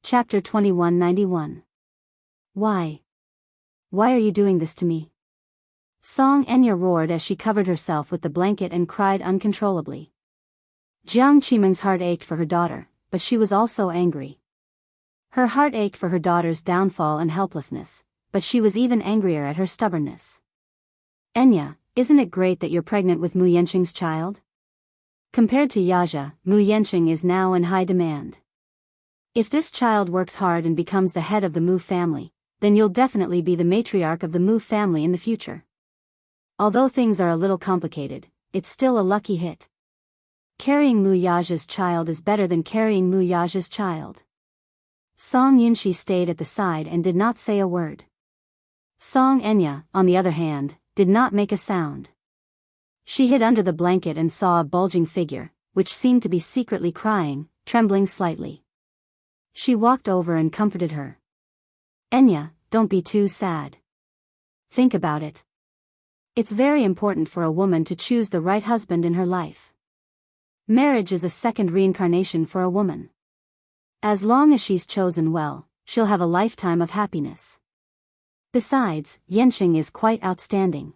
Chapter 2191. Why? Why are you doing this to me? Song Enya roared as she covered herself with the blanket and cried uncontrollably. Jiang Qimeng's heart ached for her daughter, but she was also angry. Her heart ached for her daughter's downfall and helplessness, but she was even angrier at her stubbornness. Enya, isn't it great that you're pregnant with Mu Yanqing's child? Compared to Yaxia, Mu Yanqing is now in high demand. If this child works hard and becomes the head of the Mu family, then you'll definitely be the matriarch of the Mu family in the future. Although things are a little complicated, it's still a lucky hit. Carrying Mu Yaxia's child is better than carrying Mu Yaxia's child. Song Yunxi stayed at the side and did not say a word. Song Enya, on the other hand, did not make a sound. She hid under the blanket and saw a bulging figure, which seemed to be secretly crying, trembling slightly. She walked over and comforted her. Enya, don't be too sad. Think about it. It's very important for a woman to choose the right husband in her life. Marriage is a second reincarnation for a woman. As long as she's chosen well, she'll have a lifetime of happiness. Besides, Yanqing is quite outstanding.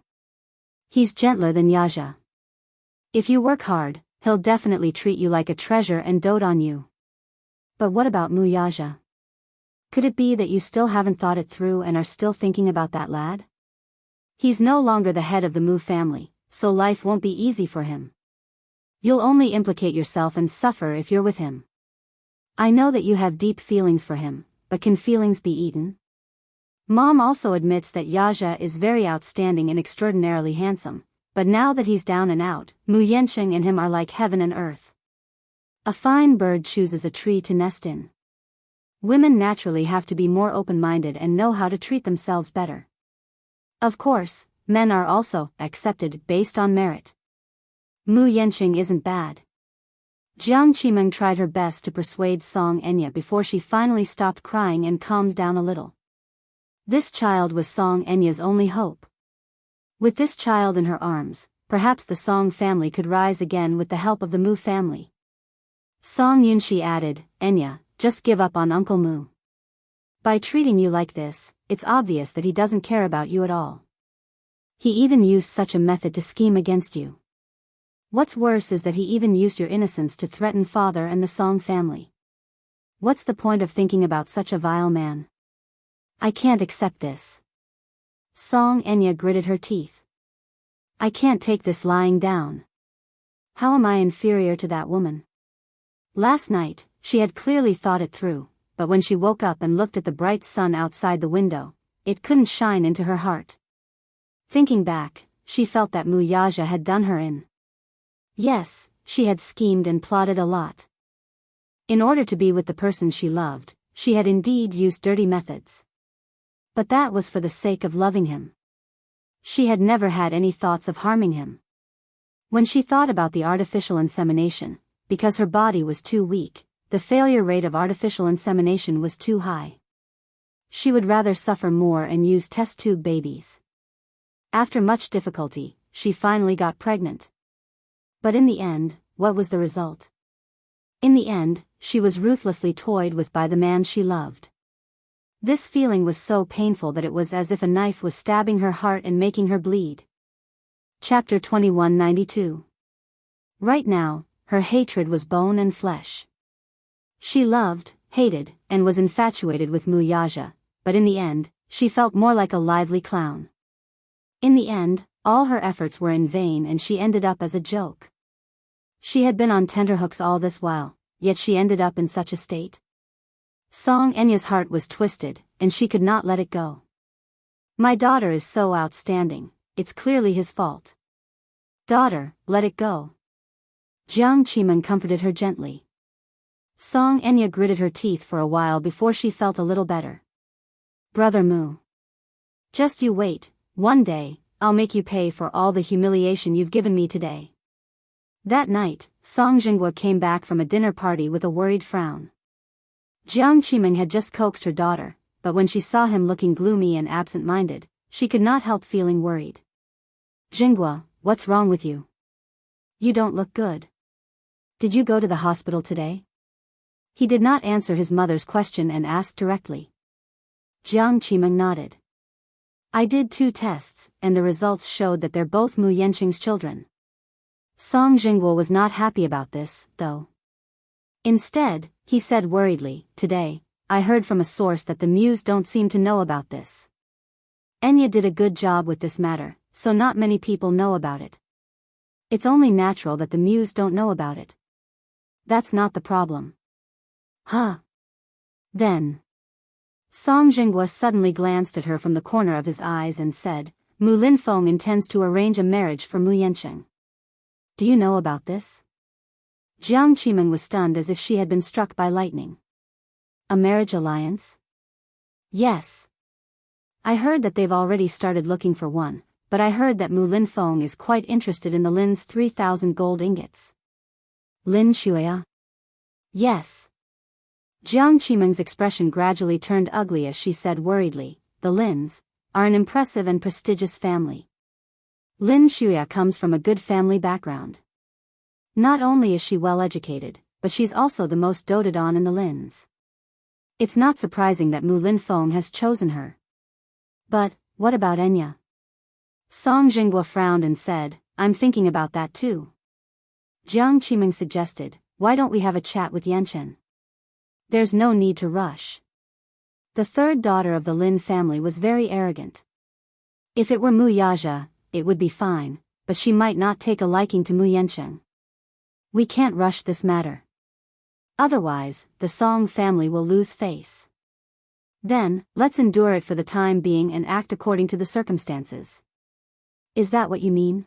He's gentler than Yaxia. If you work hard, he'll definitely treat you like a treasure and dote on you. But what about Mu Yaxia? Could it be that you still haven't thought it through and are still thinking about that lad? He's no longer the head of the Mu family, so life won't be easy for him. You'll only implicate yourself and suffer if you're with him. I know that you have deep feelings for him, but can feelings be eaten? Mom also admits that Yaxia is very outstanding and extraordinarily handsome, but now that he's down and out, Mu Yanqing and him are like heaven and earth. A fine bird chooses a tree to nest in. Women naturally have to be more open-minded and know how to treat themselves better. Of course, men are also accepted based on merit. Mu Yanqing isn't bad. Jiang Qimeng tried her best to persuade Song Enya before she finally stopped crying and calmed down a little. This child was Song Enya's only hope. With this child in her arms, perhaps the Song family could rise again with the help of the Mu family. Song Yunxi added, Enya, just give up on Uncle Mu. By treating you like this, it's obvious that he doesn't care about you at all. He even used such a method to scheme against you. What's worse is that he even used your innocence to threaten father and the Song family. What's the point of thinking about such a vile man? I can't accept this. Song Enya gritted her teeth. I can't take this lying down. How am I inferior to that woman? Last night, she had clearly thought it through, but when she woke up and looked at the bright sun outside the window, it couldn't shine into her heart. Thinking back, she felt that Mu Yaxia had done her in. Yes, she had schemed and plotted a lot. In order to be with the person she loved, she had indeed used dirty methods. But that was for the sake of loving him. She had never had any thoughts of harming him. When she thought about the artificial insemination, because her body was too weak, the failure rate of artificial insemination was too high. She would rather suffer more and use test tube babies. After much difficulty, she finally got pregnant. But in the end, what was the result? In the end, she was ruthlessly toyed with by the man she loved. This feeling was so painful that it was as if a knife was stabbing her heart and making her bleed. Chapter 2192. Right now, her hatred was bone and flesh. She loved, hated, and was infatuated with Mu Yaxia, but in the end, she felt more like a lively clown. In the end, all her efforts were in vain and she ended up as a joke. She had been on tenterhooks all this while, yet she ended up in such a state. Song Enya's heart was twisted, and she could not let it go. My daughter is so outstanding, it's clearly his fault. Daughter, let it go. Jiang Qimeng comforted her gently. Song Enya gritted her teeth for a while before she felt a little better. Brother Mu. Just you wait, one day, I'll make you pay for all the humiliation you've given me today. That night, Song Jinghua came back from a dinner party with a worried frown. Jiang Qimeng had just coaxed her daughter, but when she saw him looking gloomy and absent-minded, she could not help feeling worried. Jinghua, what's wrong with you? You don't look good. Did you go to the hospital today? He did not answer his mother's question and asked directly. Jiang Qimeng nodded. I did 2 tests, and the results showed that they're both Mu Yanqing's children. Song Jingguo was not happy about this, though. Instead, he said worriedly, today, I heard from a source that the Muse don't seem to know about this. Enya did a good job with this matter, so not many people know about it. It's only natural that the Muse don't know about it. That's not the problem. Huh? Then. Song Jingguo suddenly glanced at her from the corner of his eyes and said, Mu Linfeng intends to arrange a marriage for Mu Yanqing. Do you know about this? Jiang Qimeng was stunned as if she had been struck by lightning. A marriage alliance? Yes. I heard that they've already started looking for one, but I heard that Mu Linfeng is quite interested in the Lin's 3,000 gold ingots. Lin Shuya? Yes. Jiang Qimeng's expression gradually turned ugly as she said worriedly, the Lins are an impressive and prestigious family. Lin Shuya comes from a good family background. Not only is she well educated, but she's also the most doted on in the Lins. It's not surprising that Mu Linfeng has chosen her. But, what about Enya? Song Jingguo frowned and said, I'm thinking about that too. Jiang Qimeng suggested, why don't we have a chat with Yanchen? There's no need to rush. The 3rd daughter of the Lin family was very arrogant. If it were Mu Yaja, it would be fine, but she might not take a liking to Mu Yancheng. We can't rush this matter. Otherwise, the Song family will lose face. Then, let's endure it for the time being and act according to the circumstances. Is that what you mean?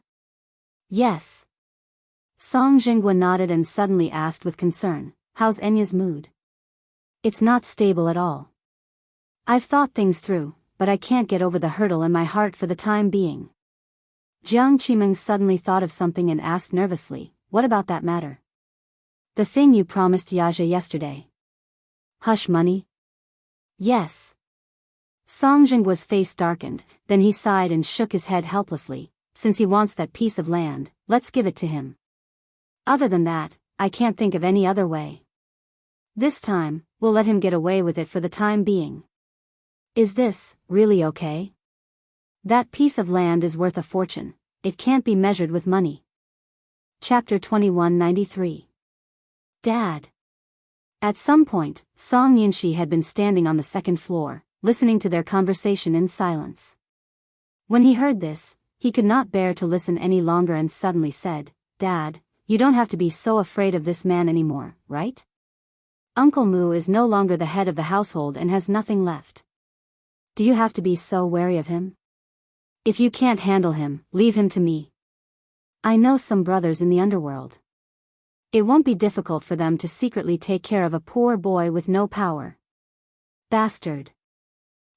Yes. Song Jingguo nodded and suddenly asked with concern, how's Enya's mood? It's not stable at all. I've thought things through, but I can't get over the hurdle in my heart for the time being. Jiang Qimeng suddenly thought of something and asked nervously, what about that matter? The thing you promised Yaja yesterday. Hush money? Yes. Song Jingguo's face darkened, then he sighed and shook his head helplessly. Since he wants that piece of land, let's give it to him. Other than that, I can't think of any other way. This time, we'll let him get away with it for the time being. Is this really okay? That piece of land is worth a fortune. It can't be measured with money. Chapter 2193. Dad. At some point, Song Yinshi had been standing on the 2nd floor, listening to their conversation in silence. When he heard this, he could not bear to listen any longer and suddenly said, Dad, you don't have to be so afraid of this man anymore, right? Uncle Mu is no longer the head of the household and has nothing left. Do you have to be so wary of him? If you can't handle him, leave him to me. I know some brothers in the underworld. It won't be difficult for them to secretly take care of a poor boy with no power. Bastard.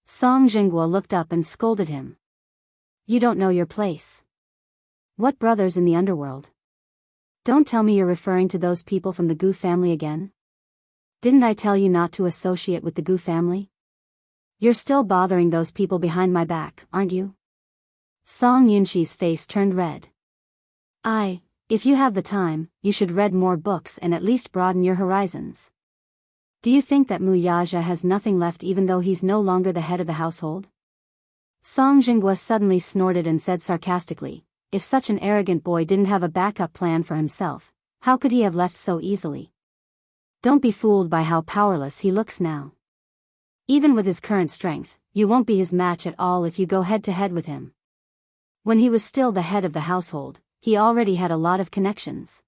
Song Jingguo looked up and scolded him. You don't know your place. What brothers in the underworld? Don't tell me you're referring to those people from the Gu family again? Didn't I tell you not to associate with the Gu family? You're still bothering those people behind my back, aren't you? Song Yunshi's face turned red. If you have the time, you should read more books and at least broaden your horizons. Do you think that Mu Yaja has nothing left even though he's no longer the head of the household? Song Jingguo suddenly snorted and said sarcastically, if such an arrogant boy didn't have a backup plan for himself, how could he have left so easily? Don't be fooled by how powerless he looks now. Even with his current strength, you won't be his match at all if you go head-to-head with him. When he was still the head of the household, he already had a lot of connections.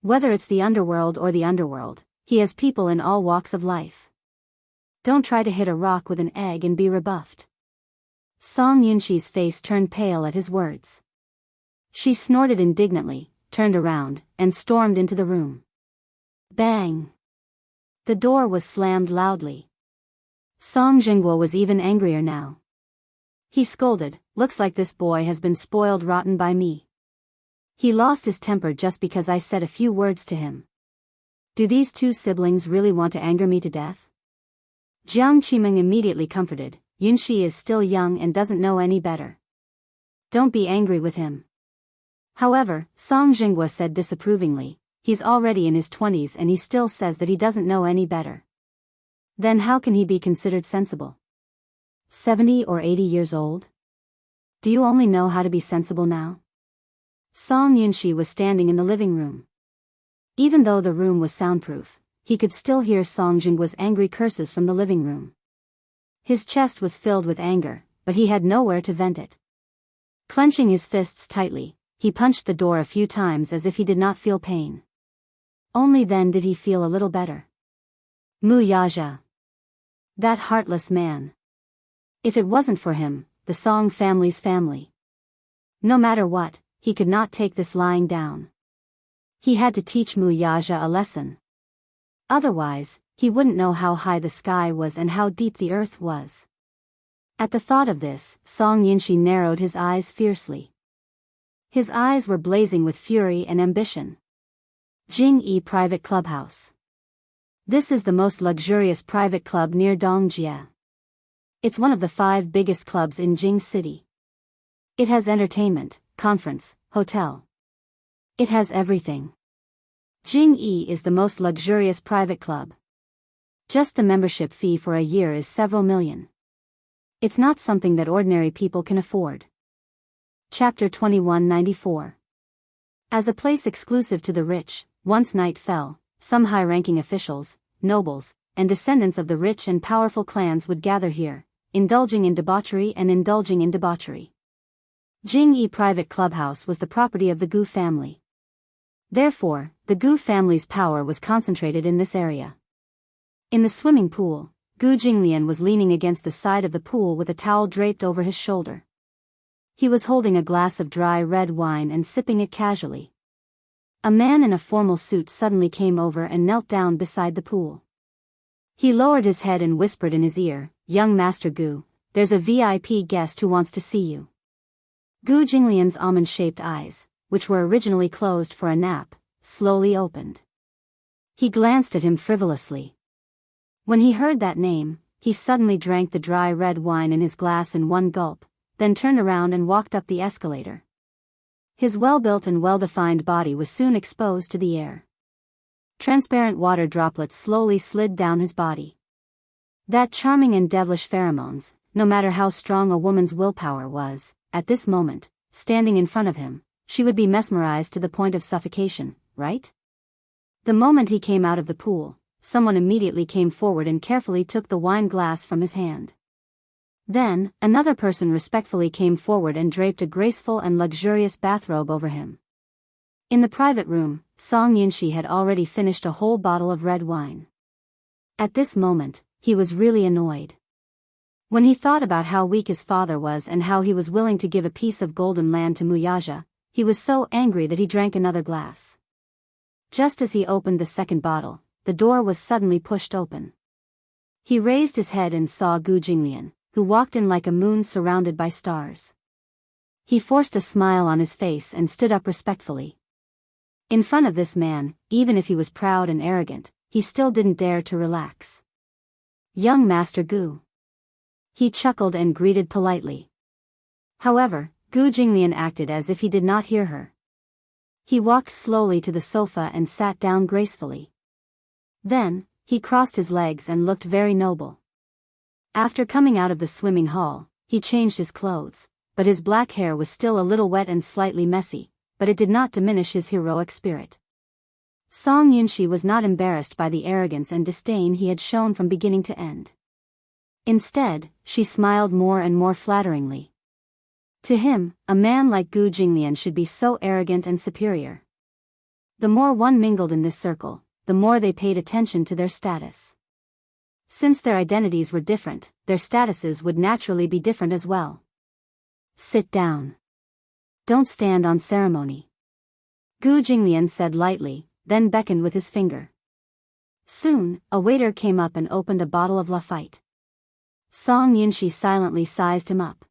Whether it's the underworld or the underworld, he has people in all walks of life. Don't try to hit a rock with an egg and be rebuffed. Song Yunshi's face turned pale at his words. She snorted indignantly, turned around, and stormed into the room. Bang! The door was slammed loudly. Song Jingguo was even angrier now. He scolded, looks like this boy has been spoiled rotten by me. He lost his temper just because I said a few words to him. Do these two siblings really want to anger me to death? Jiang Qimeng immediately comforted, Yunshi is still young and doesn't know any better. Don't be angry with him. However, Song Jingguo said disapprovingly, he's already in his 20s and he still says that he doesn't know any better. Then how can he be considered sensible? 70 or 80 years old? Do you only know how to be sensible now? Song Yunxi was standing in the living room. Even though the room was soundproof, he could still hear Song Jingguo's angry curses from the living room. His chest was filled with anger, but he had nowhere to vent it. Clenching his fists tightly, he punched the door a few times as if he did not feel pain. Only then did he feel a little better. Mu Yaja. That heartless man. If it wasn't for him, the Song family's family. No matter what, he could not take this lying down. He had to teach Mu Yaja a lesson. Otherwise, he wouldn't know how high the sky was and how deep the earth was. At the thought of this, Song Yunxi narrowed his eyes fiercely. His eyes were blazing with fury and ambition. Jingyi Private Clubhouse. This is the most luxurious private club near Dongjie. It's one of the 5 biggest clubs in Jing City. It has entertainment, conference, hotel. It has everything. Jingyi is the most luxurious private club. Just the membership fee for a year is several million. It's not something that ordinary people can afford. Chapter 2194. As a place exclusive to the rich, once night fell, some high-ranking officials, nobles, and descendants of the rich and powerful clans would gather here, indulging in debauchery and indulging in debauchery. Jingyi Private Clubhouse was the property of the Gu family. Therefore, the Gu family's power was concentrated in this area. In the swimming pool, Gu Jinglian was leaning against the side of the pool with a towel draped over his shoulder. He was holding a glass of dry red wine and sipping it casually. A man in a formal suit suddenly came over and knelt down beside the pool. He lowered his head and whispered in his ear, "Young Master Gu, there's a VIP guest who wants to see you." Gu Jinglian's almond-shaped eyes, which were originally closed for a nap, slowly opened. He glanced at him frivolously. When he heard that name, he suddenly drank the dry red wine in his glass in one gulp, then turned around and walked up the escalator. His well-built and well-defined body was soon exposed to the air. Transparent water droplets slowly slid down his body. That charming and devilish pheromones, no matter how strong a woman's willpower was, at this moment, standing in front of him, she would be mesmerized to the point of suffocation, right? The moment he came out of the pool, someone immediately came forward and carefully took the wine glass from his hand. Then, another person respectfully came forward and draped a graceful and luxurious bathrobe over him. In the private room, Song Yunxi had already finished a whole bottle of red wine. At this moment, he was really annoyed. When he thought about how weak his father was and how he was willing to give a piece of golden land to Muyaja, he was so angry that he drank another glass. Just as he opened the second bottle, the door was suddenly pushed open. He raised his head and saw Gu Jinglian, who walked in like a moon surrounded by stars. He forced a smile on his face and stood up respectfully. In front of this man, even if he was proud and arrogant, he still didn't dare to relax. "Young Master Gu." He chuckled and greeted politely. However, Gu Jinglian acted as if he did not hear her. He walked slowly to the sofa and sat down gracefully. Then, he crossed his legs and looked very noble. After coming out of the swimming hall, he changed his clothes, but his black hair was still a little wet and slightly messy, but it did not diminish his heroic spirit. Song Yunxi was not embarrassed by the arrogance and disdain he had shown from beginning to end. Instead, she smiled more and more flatteringly. To him, a man like Gu Jinglian should be so arrogant and superior. The more one mingled in this circle, the more they paid attention to their status. Since their identities were different, their statuses would naturally be different as well. "Sit down. Don't stand on ceremony," Gu Jinglian said lightly, then beckoned with his finger. Soon, a waiter came up and opened a bottle of Lafite. Song Yunxi silently sized him up.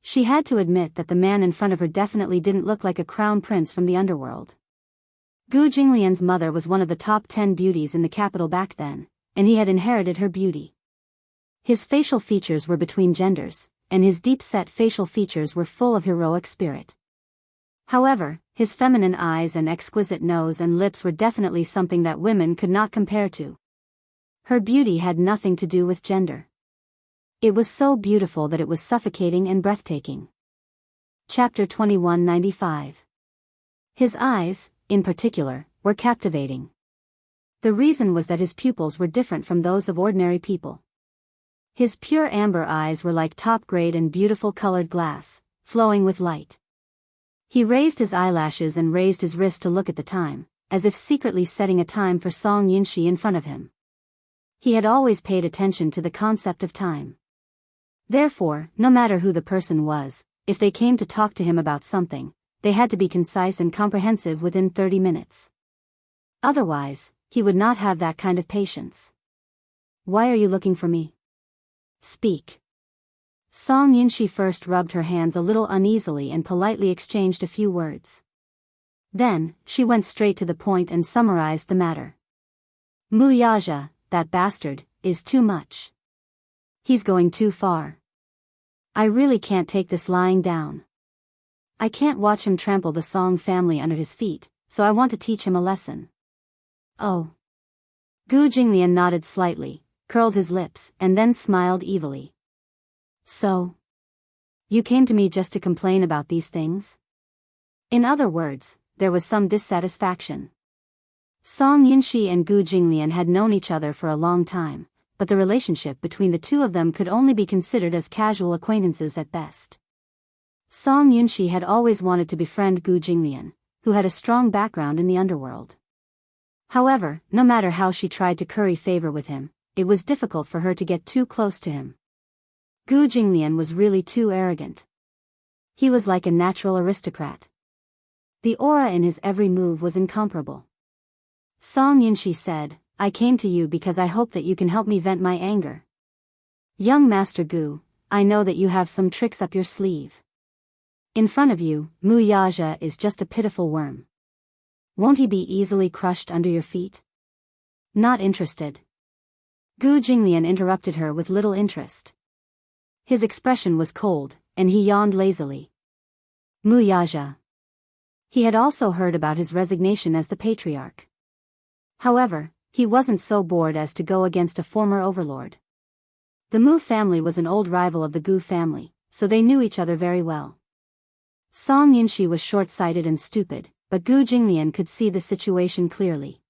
She had to admit that the man in front of her definitely didn't look like a crown prince from the underworld. Gu Jinglian's mother was one of the top 10 beauties in the capital back then, and he had inherited her beauty. His facial features were between genders, and his deep-set facial features were full of heroic spirit. However, his feminine eyes and exquisite nose and lips were definitely something that women could not compare to. Her beauty had nothing to do with gender. It was so beautiful that it was suffocating and breathtaking. Chapter 2195. His eyes, in particular, were captivating. The reason was that his pupils were different from those of ordinary people. His pure amber eyes were like top-grade and beautiful colored glass, flowing with light. He raised his eyelashes and raised his wrist to look at the time, as if secretly setting a time for Song Yunxi in front of him. He had always paid attention to the concept of time. Therefore, no matter who the person was, if they came to talk to him about something, they had to be concise and comprehensive within 30 minutes. Otherwise, he would not have that kind of patience. Why are you looking for me? Speak. Song Yunxi first rubbed her hands a little uneasily and politely exchanged a few words. Then, she went straight to the point and summarized the matter. Wuxia, that bastard, is too much. He's going too far. I really can't take this lying down. I can't watch him trample the Song family under his feet, so I want to teach him a lesson. Oh. Gu Jinglian nodded slightly, curled his lips, and then smiled evilly. So? You came to me just to complain about these things? In other words, there was some dissatisfaction. Song Yunxi and Gu Jinglian had known each other for a long time, but the relationship between the two of them could only be considered as casual acquaintances at best. Song Yunxi had always wanted to befriend Gu Jinglian, who had a strong background in the underworld. However, no matter how she tried to curry favor with him, it was difficult for her to get too close to him. Gu Jinglian was really too arrogant. He was like a natural aristocrat. The aura in his every move was incomparable. Song Yunxi said, I came to you because I hope that you can help me vent my anger. Young Master Gu, I know that you have some tricks up your sleeve. In front of you, Wuxia is just a pitiful worm. Won't he be easily crushed under your feet? Not interested. Gu Jinglian interrupted her with little interest. His expression was cold, and he yawned lazily. Wuxia. He had also heard about his resignation as the patriarch. However, he wasn't so bored as to go against a former overlord. The Mu family was an old rival of the Gu family, so they knew each other very well. Song Yunxi was short-sighted and stupid, but Gu Jinglian could see the situation clearly.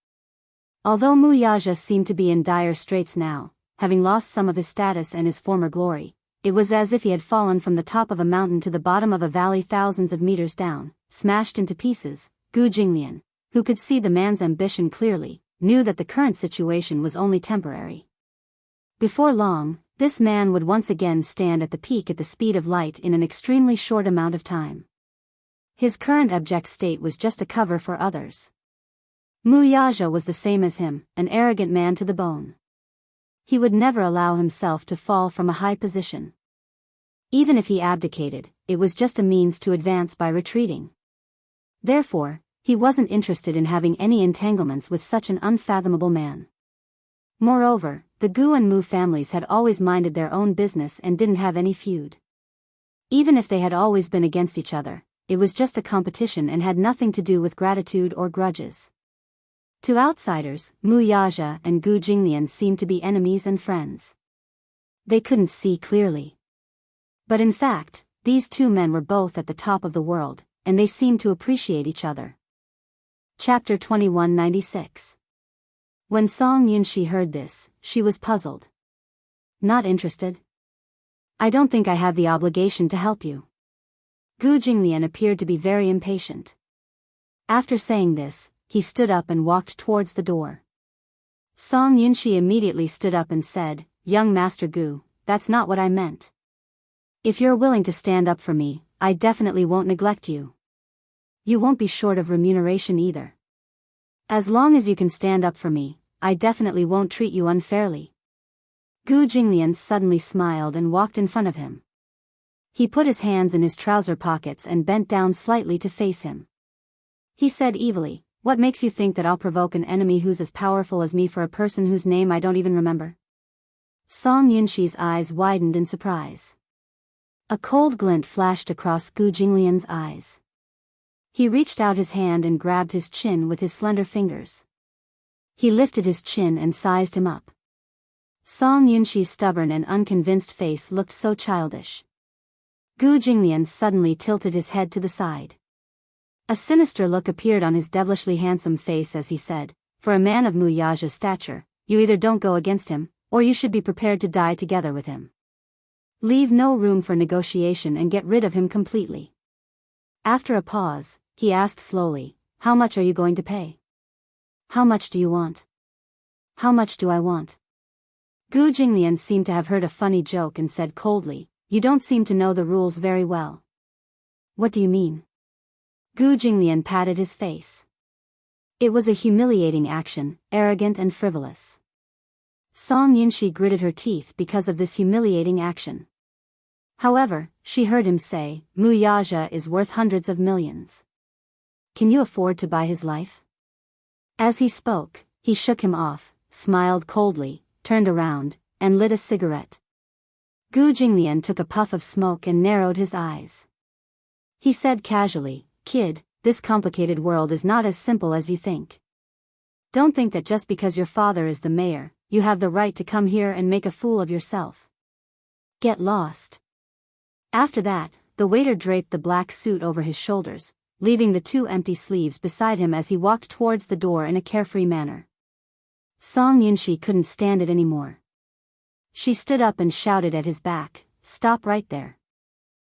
Although Wuxia seemed to be in dire straits now, having lost some of his status and his former glory, it was as if he had fallen from the top of a mountain to the bottom of a valley thousands of meters down, smashed into pieces. Gu Jinglian, who could see the man's ambition clearly, knew that the current situation was only temporary. Before long, this man would once again stand at the peak at the speed of light in an extremely short amount of time. His current abject state was just a cover for others. Wuxia was the same as him, an arrogant man to the bone. He would never allow himself to fall from a high position. Even if he abdicated, it was just a means to advance by retreating. Therefore, he wasn't interested in having any entanglements with such an unfathomable man. Moreover, the Gu and Mu families had always minded their own business and didn't have any feud. Even if they had always been against each other, it was just a competition and had nothing to do with gratitude or grudges. To outsiders, Wuxia and Gu Jinglian seemed to be enemies and friends. They couldn't see clearly. But in fact, these two men were both at the top of the world, and they seemed to appreciate each other. Chapter 2196. When Song Yunxi heard this, she was puzzled. Not interested? I don't think I have the obligation to help you. Gu Jinglian appeared to be very impatient. After saying this, he stood up and walked towards the door. Song Yunxi immediately stood up and said, Young Master Gu, that's not what I meant. If you're willing to stand up for me, I definitely won't neglect you. You won't be short of remuneration either. As long as you can stand up for me, I definitely won't treat you unfairly. Gu Jinglian suddenly smiled and walked in front of him. He put his hands in his trouser pockets and bent down slightly to face him. He said evilly, What makes you think that I'll provoke an enemy who's as powerful as me for a person whose name I don't even remember? Song Yunxi's eyes widened in surprise. A cold glint flashed across Gu Jinglian's eyes. He reached out his hand and grabbed his chin with his slender fingers. He lifted his chin and sized him up. Song Yunxi's stubborn and unconvinced face looked so childish. Gu Jinglian suddenly tilted his head to the side. A sinister look appeared on his devilishly handsome face as he said, "For a man of Mu Yaja's stature, you either don't go against him, or you should be prepared to die together with him. Leave no room for negotiation and get rid of him completely." After a pause, he asked slowly, "How much are you going to pay? How much do you want? How much do I want?" Gu Jinglian seemed to have heard a funny joke and said coldly, "You don't seem to know the rules very well." "What do you mean?" Gu Jinglian patted his face. It was a humiliating action, arrogant and frivolous. Song Yunxi gritted her teeth because of this humiliating action. However, she heard him say, "Mu Yaja is worth hundreds of millions. Can you afford to buy his life?" As he spoke, he shook him off, smiled coldly, turned around, and lit a cigarette. Gu Jinglian took a puff of smoke and narrowed his eyes. He said casually, "Kid, this complicated world is not as simple as you think. Don't think that just because your father is the mayor, you have the right to come here and make a fool of yourself. Get lost." After that, the waiter draped the black suit over his shoulders, leaving the two empty sleeves beside him as he walked towards the door in a carefree manner. Song Yunxi couldn't stand it anymore. She stood up and shouted at his back, "Stop right there."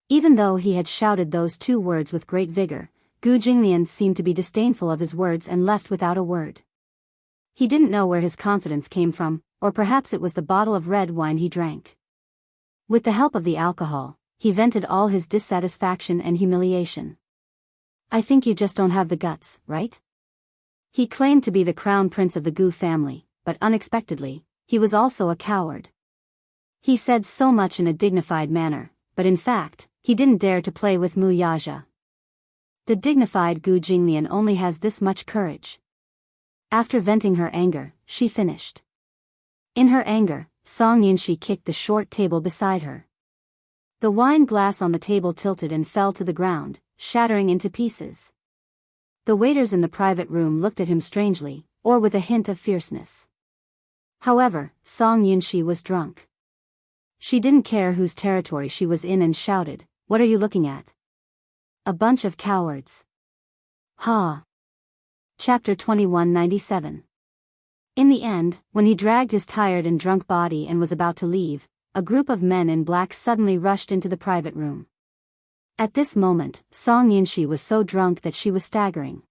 Even though he had shouted those two words with great vigor, Gu Jinglian seemed to be disdainful of his words and left without a word. He didn't know where his confidence came from, or perhaps it was the bottle of red wine he drank. With the help of the alcohol, he vented all his dissatisfaction and humiliation. "I think you just don't have the guts, right?" He claimed to be the crown prince of the Gu family, but unexpectedly, he was also a coward. He said so much in a dignified manner, but in fact, he didn't dare to play with Mu Yaja. The dignified Gu Jinglian only has this much courage. After venting her anger, she finished. In her anger, Song Yunxi kicked the short table beside her. The wine glass on the table tilted and fell to the ground, shattering into pieces. The waiters in the private room looked at him strangely, or with a hint of fierceness. However, Song Yunxi was drunk. She didn't care whose territory she was in and shouted, "What are you looking at? A bunch of cowards." Ha! Chapter 2197. In the end, when he dragged his tired and drunk body and was about to leave, a group of men in black suddenly rushed into the private room. At this moment, Song Yunxi was so drunk that she was staggering.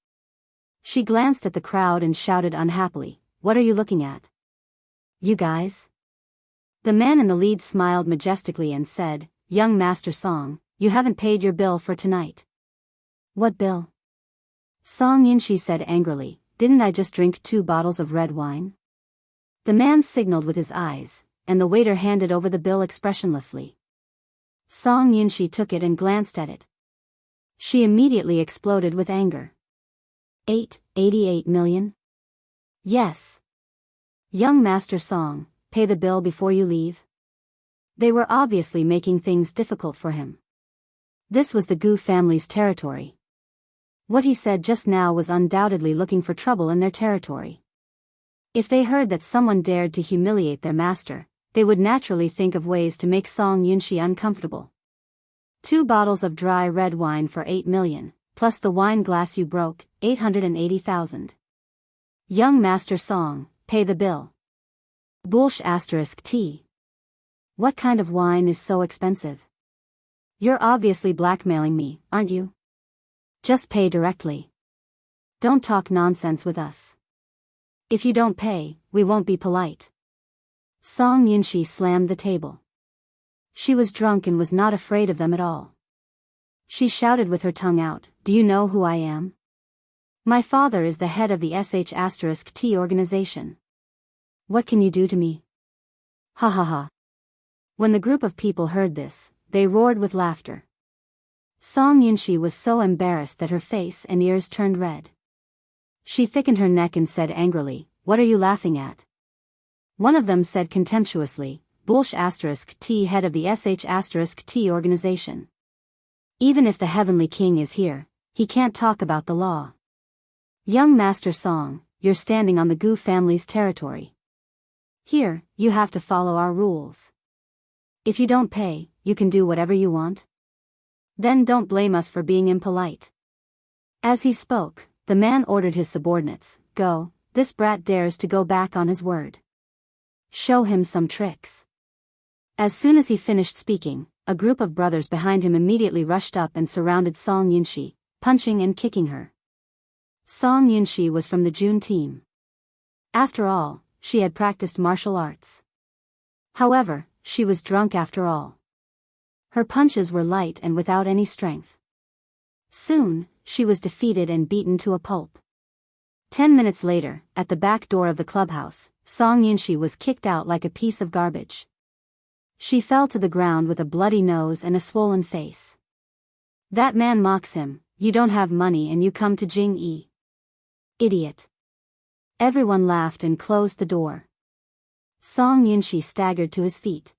She glanced at the crowd and shouted unhappily, "What are you looking at? You guys?" The man in the lead smiled majestically and said, "Young Master Song, you haven't paid your bill for tonight." "What bill?" Song Yunxi said angrily, "Didn't I just drink 2 bottles of red wine?" The man signaled with his eyes, and the waiter handed over the bill expressionlessly. Song Yunxi took it and glanced at it. She immediately exploded with anger. 88 million? Yes. Young Master Song, pay the bill before you leave. They were obviously making things difficult for him. This was the Gu family's territory. What he said just now was undoubtedly looking for trouble in their territory. If they heard that someone dared to humiliate their master, they would naturally think of ways to make Song Yunxi uncomfortable. 2 bottles of dry red wine for 8 million, plus the wine glass you broke, 880,000. Young Master Song, pay the bill. Bullsh*T. What kind of wine is so expensive? You're obviously blackmailing me, aren't you? Just pay directly. Don't talk nonsense with us. If you don't pay, we won't be polite. Song Yunxi slammed the table. She was drunk and was not afraid of them at all. She shouted with her tongue out, "Do you know who I am? My father is the head of the sh*T organization. What can you do to me?" Ha ha ha. When the group of people heard this, they roared with laughter. Song Yunxi was so embarrassed that her face and ears turned red. She thickened her neck and said angrily, "What are you laughing at?" One of them said contemptuously, "Bullsh*T head of the sh*T organization. Even if the Heavenly King is here, he can't talk about the law. Young Master Song, you're standing on the Gu family's territory. Here, you have to follow our rules. If you don't pay, you can do whatever you want. Then don't blame us for being impolite. As he spoke, the man ordered his subordinates, go, this brat dares to go back on his word. Show him some tricks. As soon as he finished speaking, a group of brothers behind him immediately rushed up and surrounded Song Yunxi, punching and kicking her. Song Yunxi was from the June team. After all, she had practiced martial arts. However, she was drunk after all. Her punches were light and without any strength. Soon, she was defeated and beaten to a pulp. 10 minutes later, at the back door of the clubhouse, Song Yunxi was kicked out like a piece of garbage. She fell to the ground with a bloody nose and a swollen face. That man mocks him, you don't have money and you come to Jingyi. Idiot. Everyone laughed and closed the door. Song Yunxi staggered to his feet.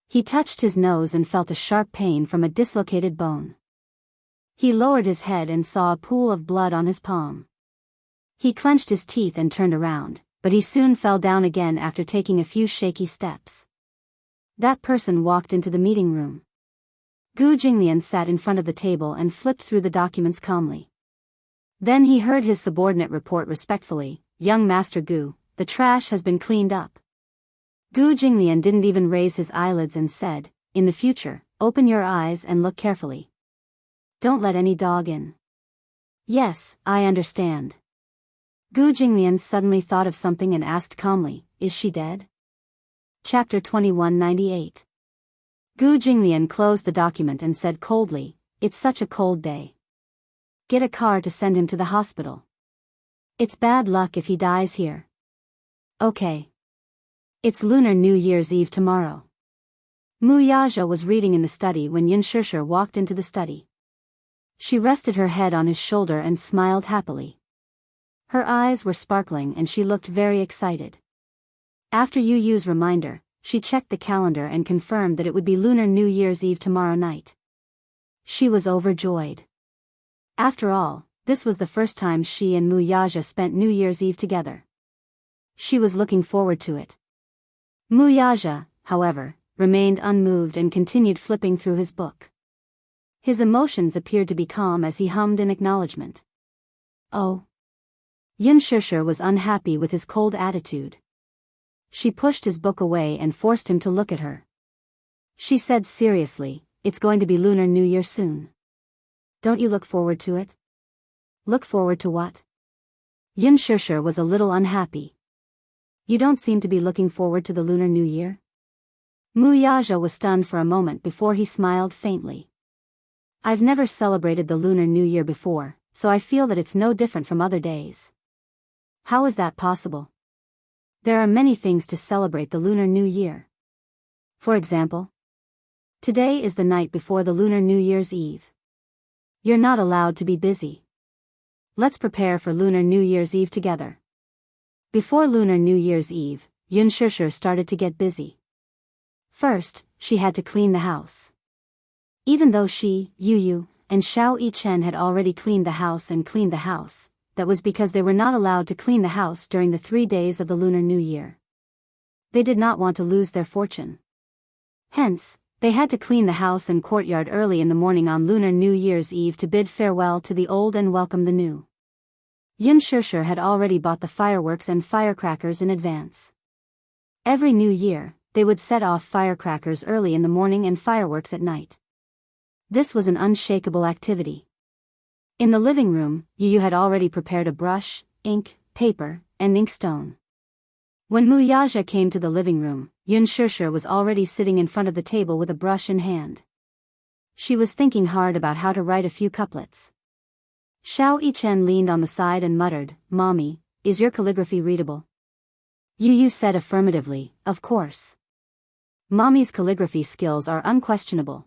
He touched his nose and felt a sharp pain from a dislocated bone. He lowered his head and saw a pool of blood on his palm. He clenched his teeth and turned around, but he soon fell down again after taking a few shaky steps. That person walked into the meeting room. Gu Jinglian sat in front of the table and flipped through the documents calmly. Then he heard his subordinate report respectfully, young Master Gu, the trash has been cleaned up. Gu Jinglian didn't even raise his eyelids and said, in the future, open your eyes and look carefully. Don't let any dog in. Yes, I understand. Gu Jinglian suddenly thought of something and asked calmly, is she dead? Chapter 2198. Gu Jinglian closed the document and said coldly, it's such a cold day. Get a car to send him to the hospital. It's bad luck if he dies here. Okay. It's Lunar New Year's Eve tomorrow. Mu Yaja was reading in the study when Yun Shishir walked into the study. She rested her head on his shoulder and smiled happily. Her eyes were sparkling and she looked very excited. After Yu Yu's reminder, she checked the calendar and confirmed that it would be Lunar New Year's Eve tomorrow night. She was overjoyed. After all, this was the first time she and Mu Yaja spent New Year's Eve together. She was looking forward to it. Mu Yaja, however, remained unmoved and continued flipping through his book. His emotions appeared to be calm as he hummed in acknowledgement. Oh. Yun Shishir was unhappy with his cold attitude. She pushed his book away and forced him to look at her. She said seriously, it's going to be Lunar New Year soon. Don't you look forward to it? Look forward to what? Yun Shishir was a little unhappy. You don't seem to be looking forward to the Lunar New Year? Mu Yaja was stunned for a moment before he smiled faintly. I've never celebrated the Lunar New Year before, so I feel that it's no different from other days. How is that possible? There are many things to celebrate the Lunar New Year. For example, today is the night before the Lunar New Year's Eve. You're not allowed to be busy. Let's prepare for Lunar New Year's Eve together. Before Lunar New Year's Eve, Yun Shishir started to get busy. First, she had to clean the house. Even though she, Yu Yu, and Xiao Yichen had already cleaned the house and cleaned the house, that was because they were not allowed to clean the house during the 3 days of the Lunar New Year. They did not want to lose their fortune. Hence, they had to clean the house and courtyard early in the morning on Lunar New Year's Eve to bid farewell to the old and welcome the new. Yun Shishir had already bought the fireworks and firecrackers in advance. Every New Year, they would set off firecrackers early in the morning and fireworks at night. This was an unshakable activity. In the living room, Yu Yu had already prepared a brush, ink, paper, and inkstone. When Mu Yaja came to the living room, Yun Shishir was already sitting in front of the table with a brush in hand. She was thinking hard about how to write a few couplets. Xiao Yichen leaned on the side and muttered, Mommy, is your calligraphy readable? Yu Yu said affirmatively, of course. Mommy's calligraphy skills are unquestionable.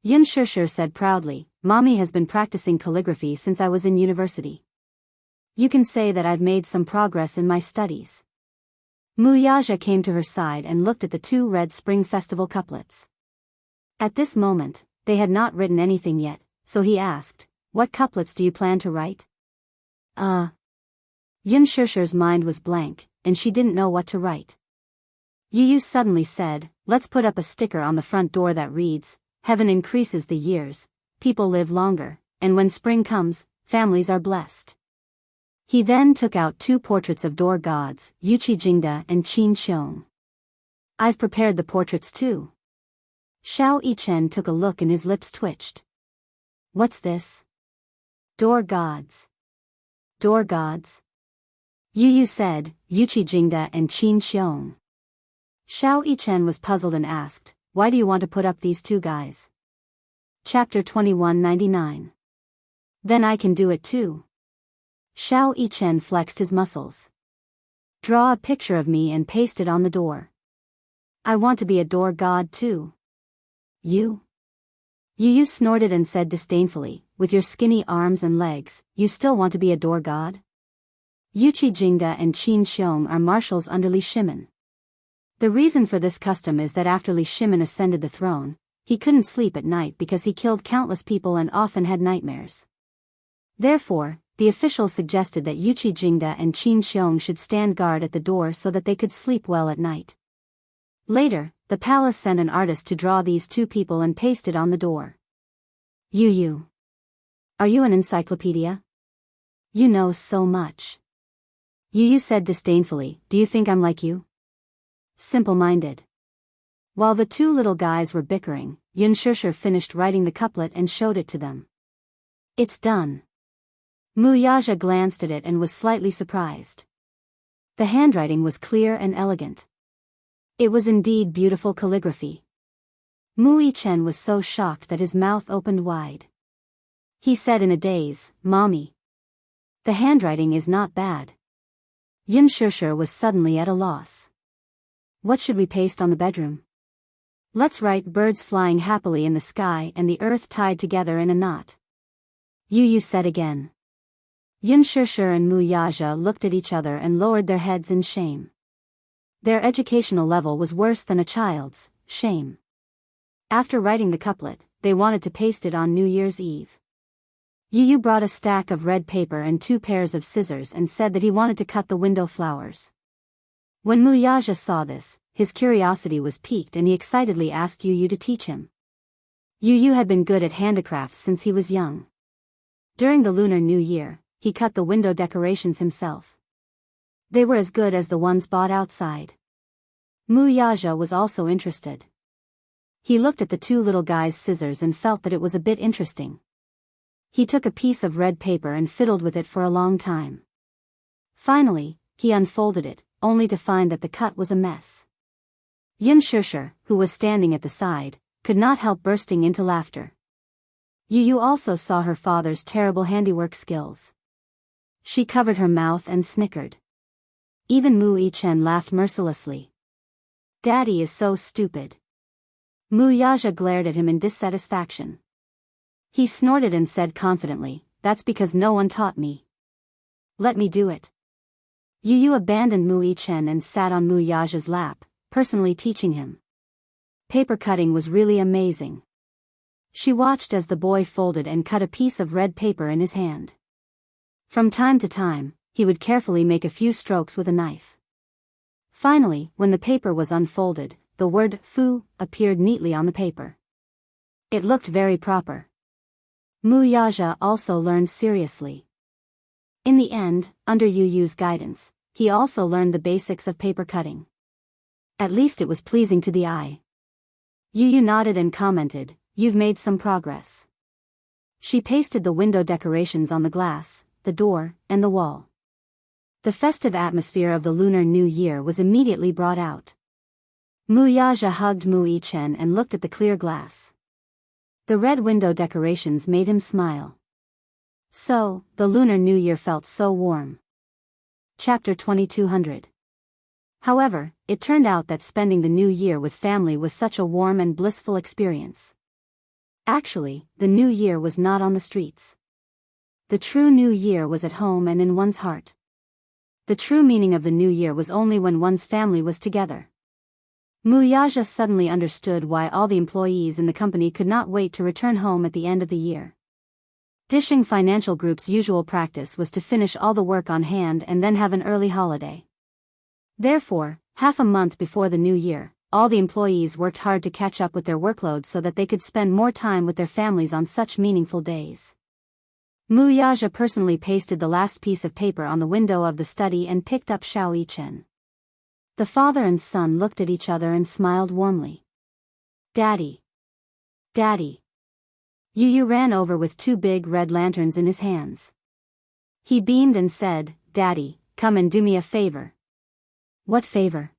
Yun Shishir said proudly, Mommy has been practicing calligraphy since I was in university. You can say that I've made some progress in my studies. Mu Yaja came to her side and looked at the 2 Red Spring Festival couplets. At this moment, they had not written anything yet, so he asked, What couplets do you plan to write? Yun Shishir's mind was blank, and she didn't know what to write. Yu suddenly said, let's put up a sticker on the front door that reads, Heaven increases the years, people live longer, and when spring comes, families are blessed. He then took out 2 portraits of door gods, Wuxia Xianxia and Qin Xiong. I've prepared the portraits too. Xiao Yichen took a look and his lips twitched. What's this? Door gods. Door gods? Yu said, Wuxia Xianxia and Qin Xiong. Xiao Yichen was puzzled and asked, why do you want to put up these 2 guys? Chapter 2199. Then I can do it too. Xiao Yichen flexed his muscles. Draw a picture of me and paste it on the door. I want to be a door god too. You? Yu snorted and said disdainfully, with your skinny arms and legs, you still want to be a door god? Wuxia Xianxia and Qin Xiong are marshals under Li Shimin. The reason for this custom is that after Li Shimin ascended the throne, he couldn't sleep at night because he killed countless people and often had nightmares. Therefore, the officials suggested that Wuxia Xianxia and Qin Xiong should stand guard at the door so that they could sleep well at night. Later, the palace sent an artist to draw these 2 people and paste it on the door. Yu. Are you an encyclopedia? You know so much. Yu said disdainfully, do you think I'm like you? Simple-minded. While the 2 little guys were bickering, Yun Shishir finished writing the couplet and showed it to them. It's done. Wuxia glanced at it and was slightly surprised. The handwriting was clear and elegant. It was indeed beautiful calligraphy. Yichen was so shocked that his mouth opened wide. He said in a daze, Mommy. The handwriting is not bad. Yun Shishir was suddenly at a loss. What should we paste on the bedroom? Let's write birds flying happily in the sky and the earth tied together in a knot. Yu said again. Yun Shishir and Wuxia looked at each other and lowered their heads in shame. Their educational level was worse than a child's, shame. After writing the couplet, they wanted to paste it on New Year's Eve. Yu brought a stack of red paper and 2 pairs of scissors and said that he wanted to cut the window flowers. When Wuxia saw this, his curiosity was piqued and he excitedly asked Yu to teach him. Yu had been good at handicrafts since he was young. During the Lunar New Year, he cut the window decorations himself. They were as good as the ones bought outside. Wuxia was also interested. He looked at the 2 little guys' scissors and felt that it was a bit interesting. He took a piece of red paper and fiddled with it for a long time. Finally, he unfolded it, only to find that the cut was a mess. Yun Shishir, who was standing at the side, could not help bursting into laughter. Yu also saw her father's terrible handiwork skills. She covered her mouth and snickered. Even Yichen laughed mercilessly. Daddy is so stupid. Wuxia glared at him in dissatisfaction. He snorted and said confidently, that's because no one taught me. Let me do it. Yu abandoned Yichen and sat on Wuxia's lap, personally teaching him. Paper cutting was really amazing. She watched as the boy folded and cut a piece of red paper in his hand. From time to time, he would carefully make a few strokes with a knife. Finally, when the paper was unfolded, the word fu appeared neatly on the paper. It looked very proper. Wuxia also learned seriously. In the end, under Yu's guidance, he also learned the basics of paper cutting. At least it was pleasing to the eye. Yu nodded and commented, you've made some progress. She pasted the window decorations on the glass, the door, and the wall. The festive atmosphere of the Lunar New Year was immediately brought out. Wuxia hugged Yichen and looked at the clear glass. The red window decorations made him smile. So, the Lunar New Year felt so warm. Chapter 2200. However, it turned out that spending the New Year with family was such a warm and blissful experience. Actually, the New Year was not on the streets. The true New Year was at home and in one's heart. The true meaning of the New Year was only when one's family was together. Wuxia suddenly understood why all the employees in the company could not wait to return home at the end of the year. Dishing Financial Group's usual practice was to finish all the work on hand and then have an early holiday. Therefore, half a month before the new year, all the employees worked hard to catch up with their workload so that they could spend more time with their families on such meaningful days. Wuxia personally pasted the last piece of paper on the window of the study and picked up Xiao Yichen. The father and son looked at each other and smiled warmly. "Daddy! Daddy!" Yu ran over with 2 big red lanterns in his hands. He beamed and said, "Daddy, come and do me a favor." "What favor?"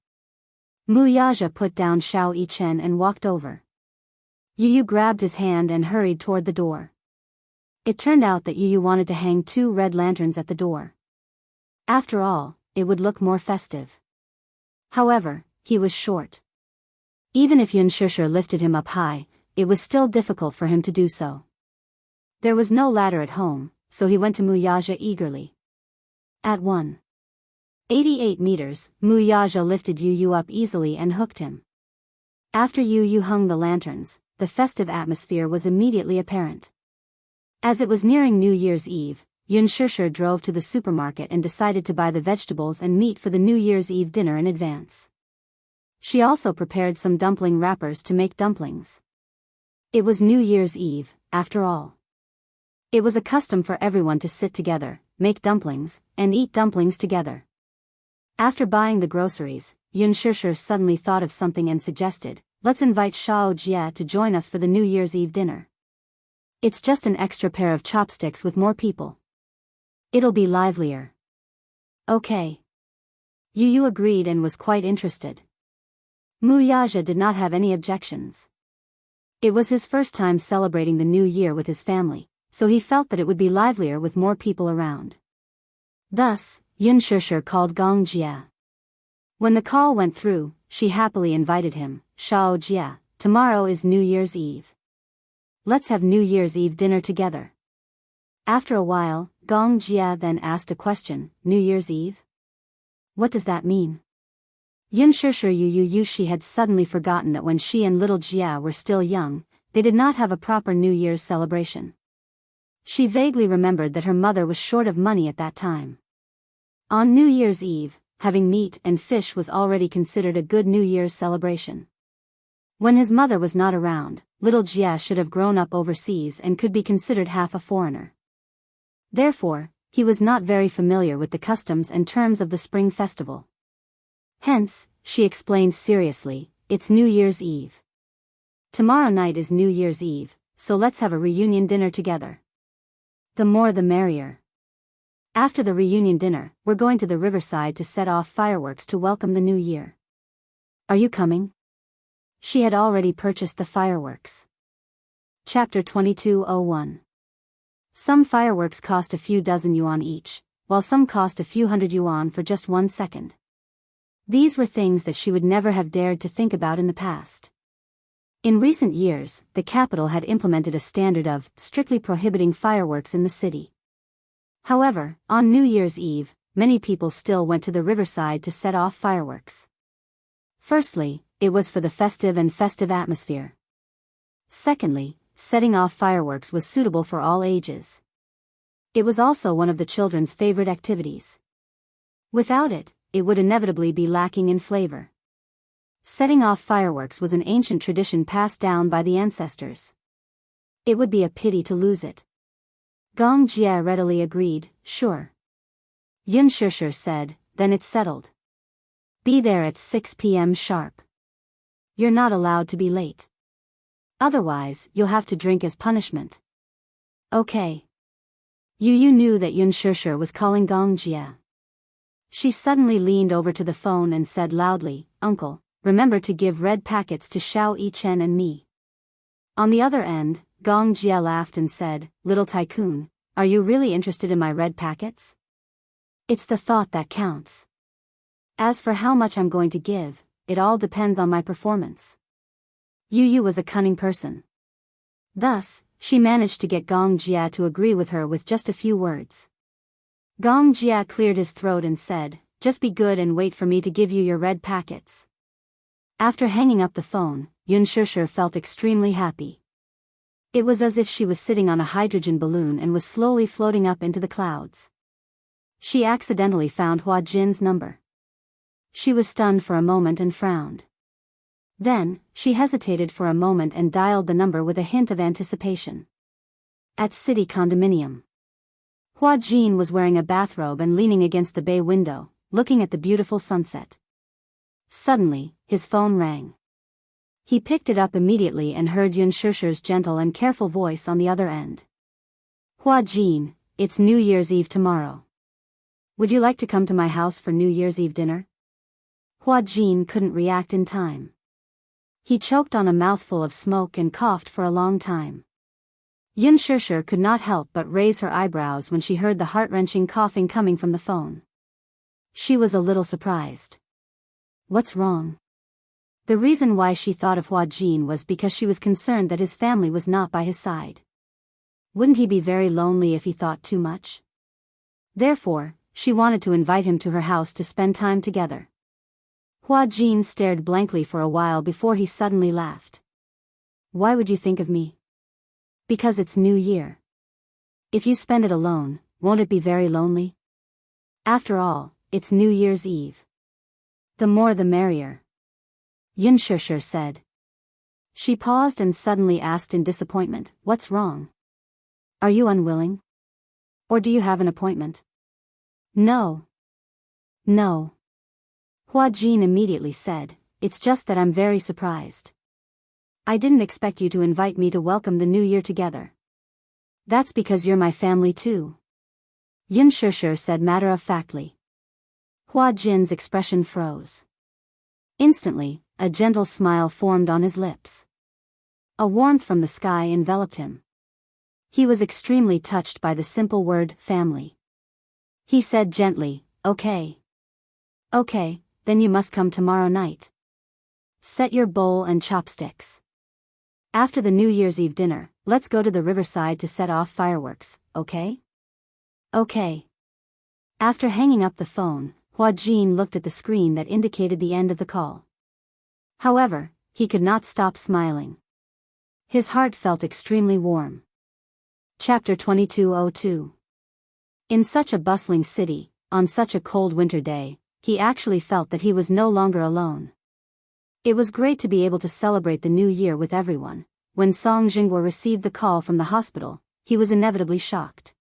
Wuxia put down Xiao Yichen and walked over. Yu grabbed his hand and hurried toward the door. It turned out that Yu wanted to hang 2 red lanterns at the door. After all, it would look more festive. However, he was short. Even if Yuanshishir lifted him up high, it was still difficult for him to do so. There was no ladder at home, so he went to Wuxia eagerly. At 188 meters, Wuxia lifted Yu up easily and hooked him. After Yu hung the lanterns, the festive atmosphere was immediately apparent. As it was nearing New Year's Eve, Yuanshishir drove to the supermarket and decided to buy the vegetables and meat for the New Year's Eve dinner in advance. She also prepared some dumpling wrappers to make dumplings. It was New Year's Eve, after all. It was a custom for everyone to sit together, make dumplings, and eat dumplings together. After buying the groceries, Yuanshishir suddenly thought of something and suggested, "Let's invite Xiao Jie to join us for the New Year's Eve dinner. It's just an extra pair of chopsticks with more people. It'll be livelier." "Okay." Yu agreed and was quite interested. Wuxia did not have any objections. It was his first time celebrating the new year with his family, so he felt that it would be livelier with more people around. Thus, Yuanshishir called Gong Jie. When the call went through, she happily invited him, "Xiao Jie, tomorrow is New Year's Eve. Let's have New Year's Eve dinner together." After a while, Gong Jie then asked a question, "New Year's Eve? What does that mean?" Yuanshishir she had suddenly forgotten that when she and little Jie were still young, they did not have a proper New Year's celebration. She vaguely remembered that her mother was short of money at that time. On New Year's Eve, having meat and fish was already considered a good New Year's celebration. When his mother was not around, little Jie should have grown up overseas and could be considered half a foreigner. Therefore, he was not very familiar with the customs and terms of the Spring Festival. Hence, she explained seriously, "It's New Year's Eve. Tomorrow night is New Year's Eve, so let's have a reunion dinner together. The more the merrier. After the reunion dinner, we're going to the riverside to set off fireworks to welcome the new year. Are you coming?" She had already purchased the fireworks. Chapter 2201. Some fireworks cost a few dozen yuan each, while some cost a few hundred yuan for just 1 second. These were things that she would never have dared to think about in the past. In recent years, the capital had implemented a standard of strictly prohibiting fireworks in the city. However, on New Year's Eve, many people still went to the riverside to set off fireworks. Firstly, it was for the festive atmosphere. Secondly, setting off fireworks was suitable for all ages. It was also one of the children's favorite activities. Without it, it would inevitably be lacking in flavor. Setting off fireworks was an ancient tradition passed down by the ancestors. It would be a pity to lose it. Gong Jie readily agreed, "Sure." Yuanshishir said, "Then it's settled. Be there at 6 p.m. sharp. You're not allowed to be late. Otherwise, you'll have to drink as punishment." "Okay." Yu knew that Yuanshishir was calling Gong Jie. She suddenly leaned over to the phone and said loudly, "Uncle, remember to give red packets to Xiao Yichen and me." On the other end, Gong Jie laughed and said, "Little tycoon, are you really interested in my red packets? It's the thought that counts. As for how much I'm going to give, it all depends on my performance." Yu was a cunning person. Thus, she managed to get Gong Jie to agree with her with just a few words. Gong Jie cleared his throat and said, "Just be good and wait for me to give you your red packets." After hanging up the phone, Yuanshishir felt extremely happy. It was as if she was sitting on a hydrogen balloon and was slowly floating up into the clouds. She accidentally found Hua Jin's number. She was stunned for a moment and frowned. Then, she hesitated for a moment and dialed the number with a hint of anticipation. At City Condominium. Hua Jin was wearing a bathrobe and leaning against the bay window, looking at the beautiful sunset. Suddenly, his phone rang. He picked it up immediately and heard Yun Shirshi's gentle and careful voice on the other end. Hua Jin, it's New Year's Eve tomorrow. Would you like to come to my house for New Year's Eve dinner? Hua Jin couldn't react in time. He choked on a mouthful of smoke and coughed for a long time. Yun Shirshir could not help but raise her eyebrows when she heard the heart-wrenching coughing coming from the phone. She was a little surprised. What's wrong? The reason why she thought of Hua Jin was because she was concerned that his family was not by his side. Wouldn't he be very lonely if he thought too much? Therefore, she wanted to invite him to her house to spend time together. Hua Jin stared blankly for a while before he suddenly laughed. Why would you think of me? Because it's New Year. If you spend it alone, won't it be very lonely? After all, it's New Year's Eve. The more the merrier. Yun Shirshir said. She paused and suddenly asked in disappointment, what's wrong? Are you unwilling? Or do you have an appointment? No. No. Hua Jin immediately said, it's just that I'm very surprised. I didn't expect you to invite me to welcome the new year together. That's because you're my family too. Yun Shirshir said matter-of-factly. Hua Jin's expression froze. Instantly, a gentle smile formed on his lips. A warmth from the sky enveloped him. He was extremely touched by the simple word, family. He said gently, okay. Okay, then you must come tomorrow night. Set your bowl and chopsticks. After the New Year's Eve dinner, let's go to the riverside to set off fireworks, okay? Okay. After hanging up the phone, Hua Jin looked at the screen that indicated the end of the call. However, he could not stop smiling. His heart felt extremely warm. Chapter 2202. In such a bustling city, on such a cold winter day, he actually felt that he was no longer alone. It was great to be able to celebrate the new year with everyone. When Song Jinghua received the call from the hospital, he was inevitably shocked.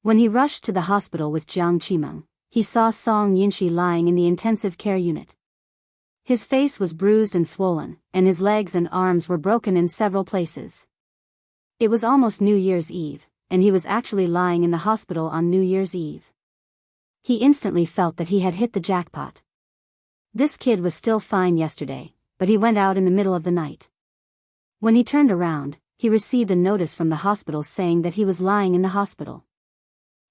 When he rushed to the hospital with Jiang Qimeng, he saw Song Yunxi lying in the intensive care unit. His face was bruised and swollen, and his legs and arms were broken in several places. It was almost New Year's Eve, and he was actually lying in the hospital on New Year's Eve. He instantly felt that he had hit the jackpot. This kid was still fine yesterday, but he went out in the middle of the night. When he turned around, he received a notice from the hospital saying that he was lying in the hospital.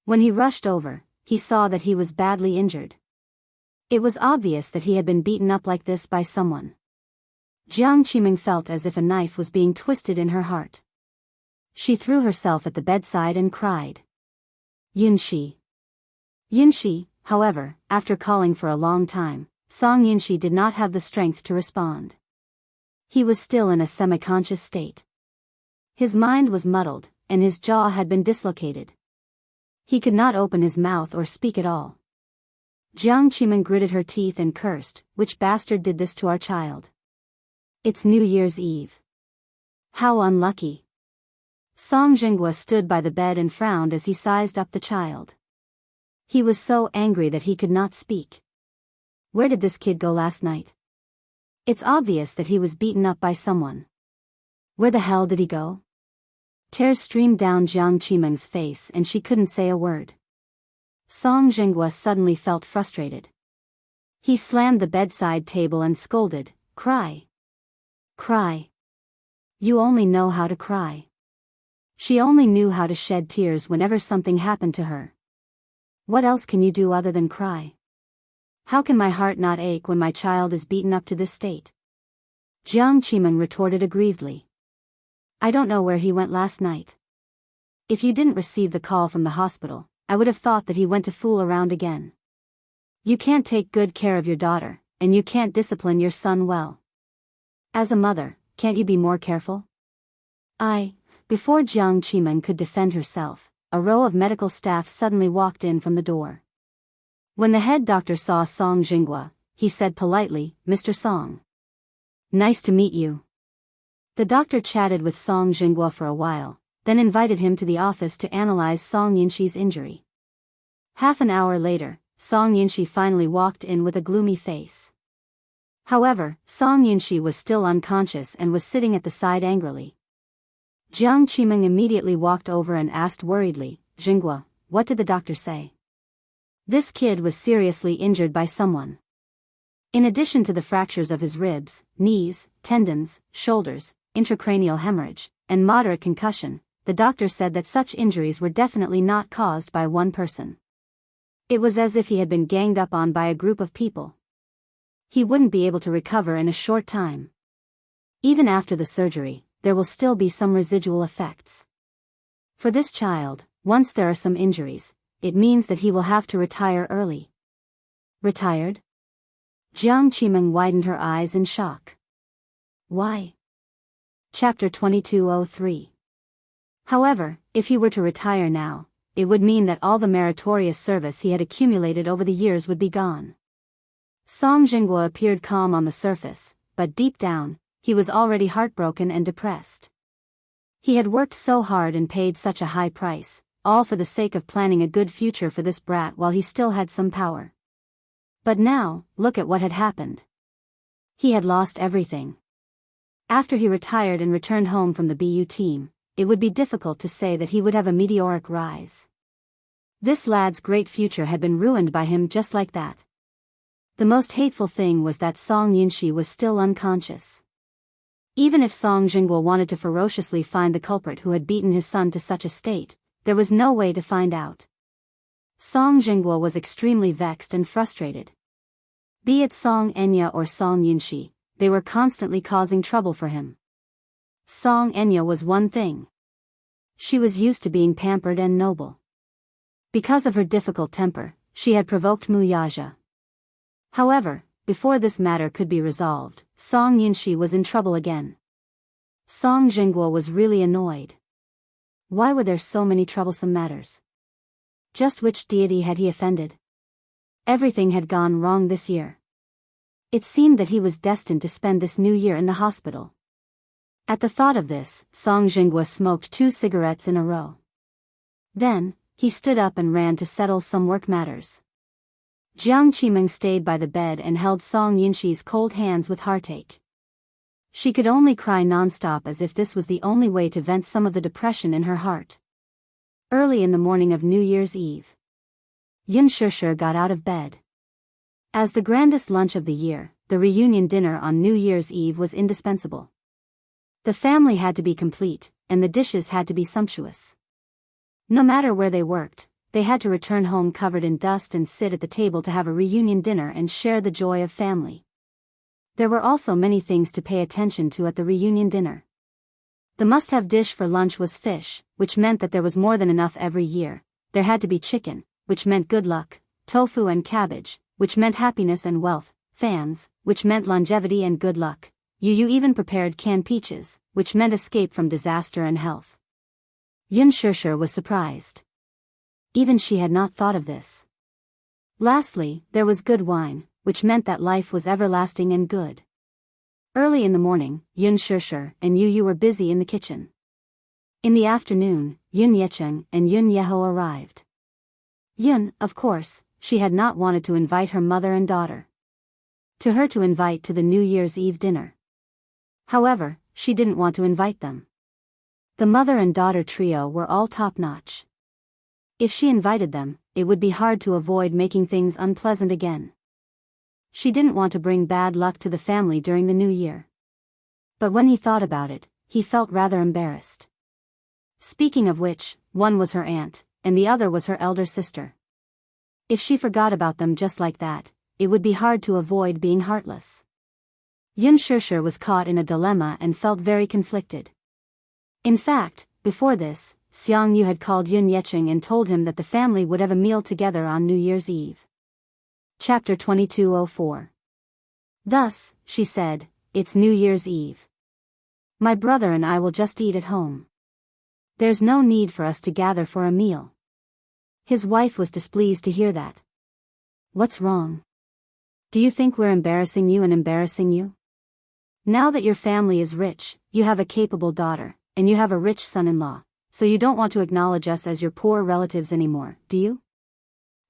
When he rushed over, he saw that he was badly injured. It was obvious that he had been beaten up like this by someone. Jiang Qimeng felt as if a knife was being twisted in her heart. She threw herself at the bedside and cried. Yunxi. Yunxi, however, after calling for a long time, Song Yunxi did not have the strength to respond. He was still in a semi-conscious state. His mind was muddled, and his jaw had been dislocated. He could not open his mouth or speak at all. Jiang Qimeng gritted her teeth and cursed, which bastard did this to our child? It's New Year's Eve. How unlucky. Song Jinghua stood by the bed and frowned as he sized up the child. He was so angry that he could not speak. Where did this kid go last night? It's obvious that he was beaten up by someone. Where the hell did he go? Tears streamed down Jiang Qimeng's face and she couldn't say a word. Song Jinghua suddenly felt frustrated. He slammed the bedside table and scolded, cry. Cry. You only know how to cry. She only knew how to shed tears whenever something happened to her. What else can you do other than cry? How can my heart not ache when my child is beaten up to this state? Jiang Qimeng retorted aggrievedly. I don't know where he went last night. If you didn't receive the call from the hospital, I would have thought that he went to fool around again. You can't take good care of your daughter, and you can't discipline your son well. As a mother, can't you be more careful? Before Jiang Qimeng could defend herself, a row of medical staff suddenly walked in from the door. When the head doctor saw Song Jinghua, he said politely, "Mr. Song. Nice to meet you." The doctor chatted with Song Jinghua for a while, then invited him to the office to analyze Song Yinxi's injury. Half an hour later, Song Yinxi finally walked in with a gloomy face. However, Song Yinxi was still unconscious and was sitting at the side angrily. Jiang Qimeng immediately walked over and asked worriedly, "Jinghua, what did the doctor say?" This kid was seriously injured by someone. In addition to the fractures of his ribs, knees, tendons, shoulders, intracranial hemorrhage, and moderate concussion, the doctor said that such injuries were definitely not caused by one person. It was as if he had been ganged up on by a group of people. He wouldn't be able to recover in a short time. Even after the surgery, there will still be some residual effects. For this child, once there are some injuries, it means that he will have to retire early. Retired? Jiang Qimeng widened her eyes in shock. Why? Chapter 2203. However, if he were to retire now, it would mean that all the meritorious service he had accumulated over the years would be gone. Song Jinghua appeared calm on the surface, but deep down, he was already heartbroken and depressed. He had worked so hard and paid such a high price, all for the sake of planning a good future for this brat while he still had some power. But now, look at what had happened. He had lost everything. After he retired and returned home from the BU team, it would be difficult to say that he would have a meteoric rise. This lad's great future had been ruined by him just like that. The most hateful thing was that Song Yinxi was still unconscious. Even if Song Jinghua wanted to ferociously find the culprit who had beaten his son to such a state, there was no way to find out. Song Jinghua was extremely vexed and frustrated. Be it Song Enya or Song Yinxi, they were constantly causing trouble for him. Song Enya was one thing. She was used to being pampered and noble. Because of her difficult temper, she had provoked Wuxia. However, before this matter could be resolved, Song Yinxi was in trouble again. Song Jinghua was really annoyed. Why were there so many troublesome matters? Just which deity had he offended? Everything had gone wrong this year. It seemed that he was destined to spend this new year in the hospital. At the thought of this, Song Jinghua smoked 2 cigarettes in a row. Then, he stood up and ran to settle some work matters. Jiang Qimeng stayed by the bed and held Song Yinxi's cold hands with heartache. She could only cry non-stop as if this was the only way to vent some of the depression in her heart. Early in the morning of New Year's Eve, Yun Shishir got out of bed. As the grandest lunch of the year, the reunion dinner on New Year's Eve was indispensable. The family had to be complete, and the dishes had to be sumptuous. No matter where they worked, they had to return home covered in dust and sit at the table to have a reunion dinner and share the joy of family. There were also many things to pay attention to at the reunion dinner. The must-have dish for lunch was fish, which meant that there was more than enough every year. There had to be chicken, which meant good luck, tofu and cabbage, which meant happiness and wealth, fans, which meant longevity and good luck. Yu even prepared canned peaches, which meant escape from disaster and health. Yun Shishir was surprised. Even she had not thought of this. Lastly, there was good wine, which meant that life was everlasting and good. Early in the morning, Yun Shishir and Yu were busy in the kitchen. In the afternoon, Yun Yecheng and Yun Yeho arrived. Yun, of course, she had not wanted to invite her mother and daughter to her to invite to the New Year's Eve dinner. However, she didn't want to invite them. The mother and daughter trio were all top-notch. If she invited them, it would be hard to avoid making things unpleasant again. She didn't want to bring bad luck to the family during the new year. But when he thought about it, he felt rather embarrassed. Speaking of which, one was her aunt, and the other was her elder sister. If she forgot about them just like that, it would be hard to avoid being heartless. Yun Shishir was caught in a dilemma and felt very conflicted. In fact, before this, Xiang Yu had called Yun Yecheng and told him that the family would have a meal together on New Year's Eve. Chapter 2204. Thus, she said, "It's New Year's Eve. My brother and I will just eat at home. There's no need for us to gather for a meal. His wife was displeased to hear that. What's wrong? Do you think we're embarrassing you and embarrassing you? Now that your family is rich, you have a capable daughter, and you have a rich son-in-law, so you don't want to acknowledge us as your poor relatives anymore, do you?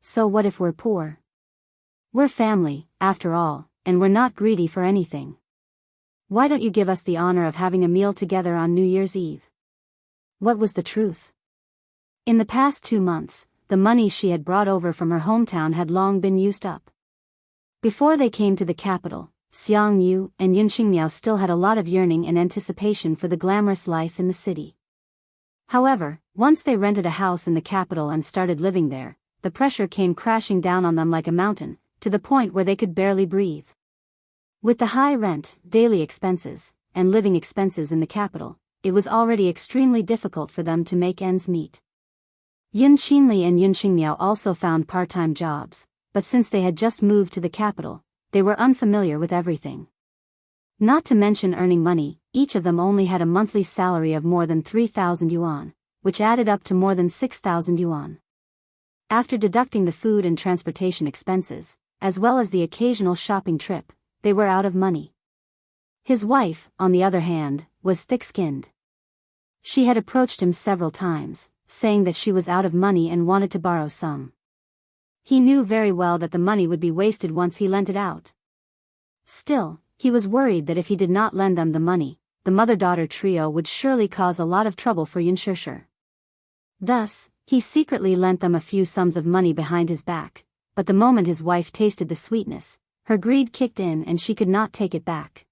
So what if we're poor? We're family, after all, and we're not greedy for anything. Why don't you give us the honor of having a meal together on New Year's Eve? What was the truth? In the past 2 months, the money she had brought over from her hometown had long been used up. Before they came to the capital, Xiangyu and Yunqingmiao still had a lot of yearning and anticipation for the glamorous life in the city. However, once they rented a house in the capital and started living there, the pressure came crashing down on them like a mountain, to the point where they could barely breathe. With the high rent, daily expenses, and living expenses in the capital, it was already extremely difficult for them to make ends meet. Yun Qinli and Yun Qingmiao also found part-time jobs, but since they had just moved to the capital, they were unfamiliar with everything. Not to mention earning money, each of them only had a monthly salary of more than 3,000 yuan, which added up to more than 6,000 yuan. After deducting the food and transportation expenses, as well as the occasional shopping trip, they were out of money. His wife, on the other hand, was thick-skinned. She had approached him several times, saying that she was out of money and wanted to borrow some. He knew very well that the money would be wasted once he lent it out. Still, he was worried that if he did not lend them the money, the mother-daughter trio would surely cause a lot of trouble for Yunshusher. Thus, he secretly lent them a few sums of money behind his back, but the moment his wife tasted the sweetness, her greed kicked in and she could not take it back.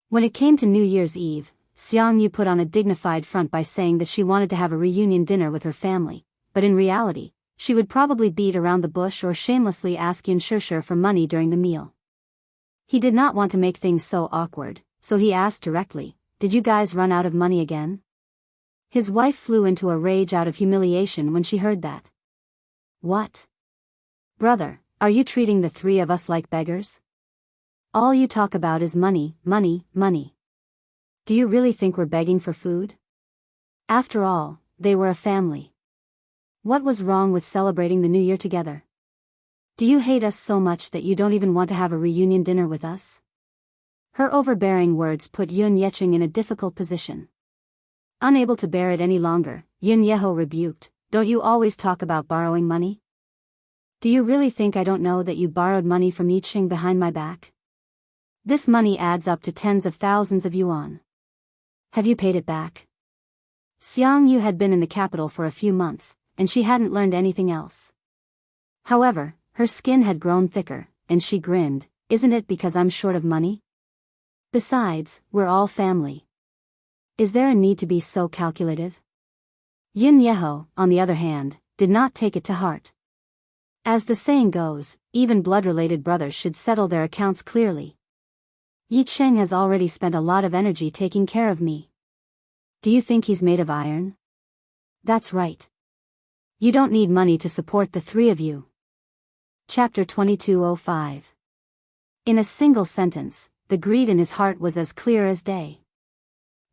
When it came to New Year's Eve, Xiangyu put on a dignified front by saying that she wanted to have a reunion dinner with her family, but in reality, she would probably beat around the bush or shamelessly ask Yunshusher for money during the meal. He did not want to make things so awkward, so he asked directly, "Did you guys run out of money again?" His wife flew into a rage out of humiliation when she heard that. "What? Brother, are you treating the three of us like beggars? All you talk about is money, money, money. Do you really think we're begging for food?" After all, they were a family. What was wrong with celebrating the New Year together? Do you hate us so much that you don't even want to have a reunion dinner with us? Her overbearing words put Yun Yecheng in a difficult position. Unable to bear it any longer, Yun Yeho rebuked, "Don't you always talk about borrowing money? Do you really think I don't know that you borrowed money from Yicheng behind my back? This money adds up to tens of thousands of yuan. Have you paid it back?" Xiangyu had been in the capital for a few months, and she hadn't learned anything else. However, her skin had grown thicker, and she grinned, "Isn't it because I'm short of money? Besides, we're all family. Is there a need to be so calculative?" Yun Yeho, on the other hand, did not take it to heart. As the saying goes, even blood-related brothers should settle their accounts clearly. Yi Cheng has already spent a lot of energy taking care of me. Do you think he's made of iron? That's right. You don't need money to support the three of you. Chapter 2205. In a single sentence, the greed in his heart was as clear as day.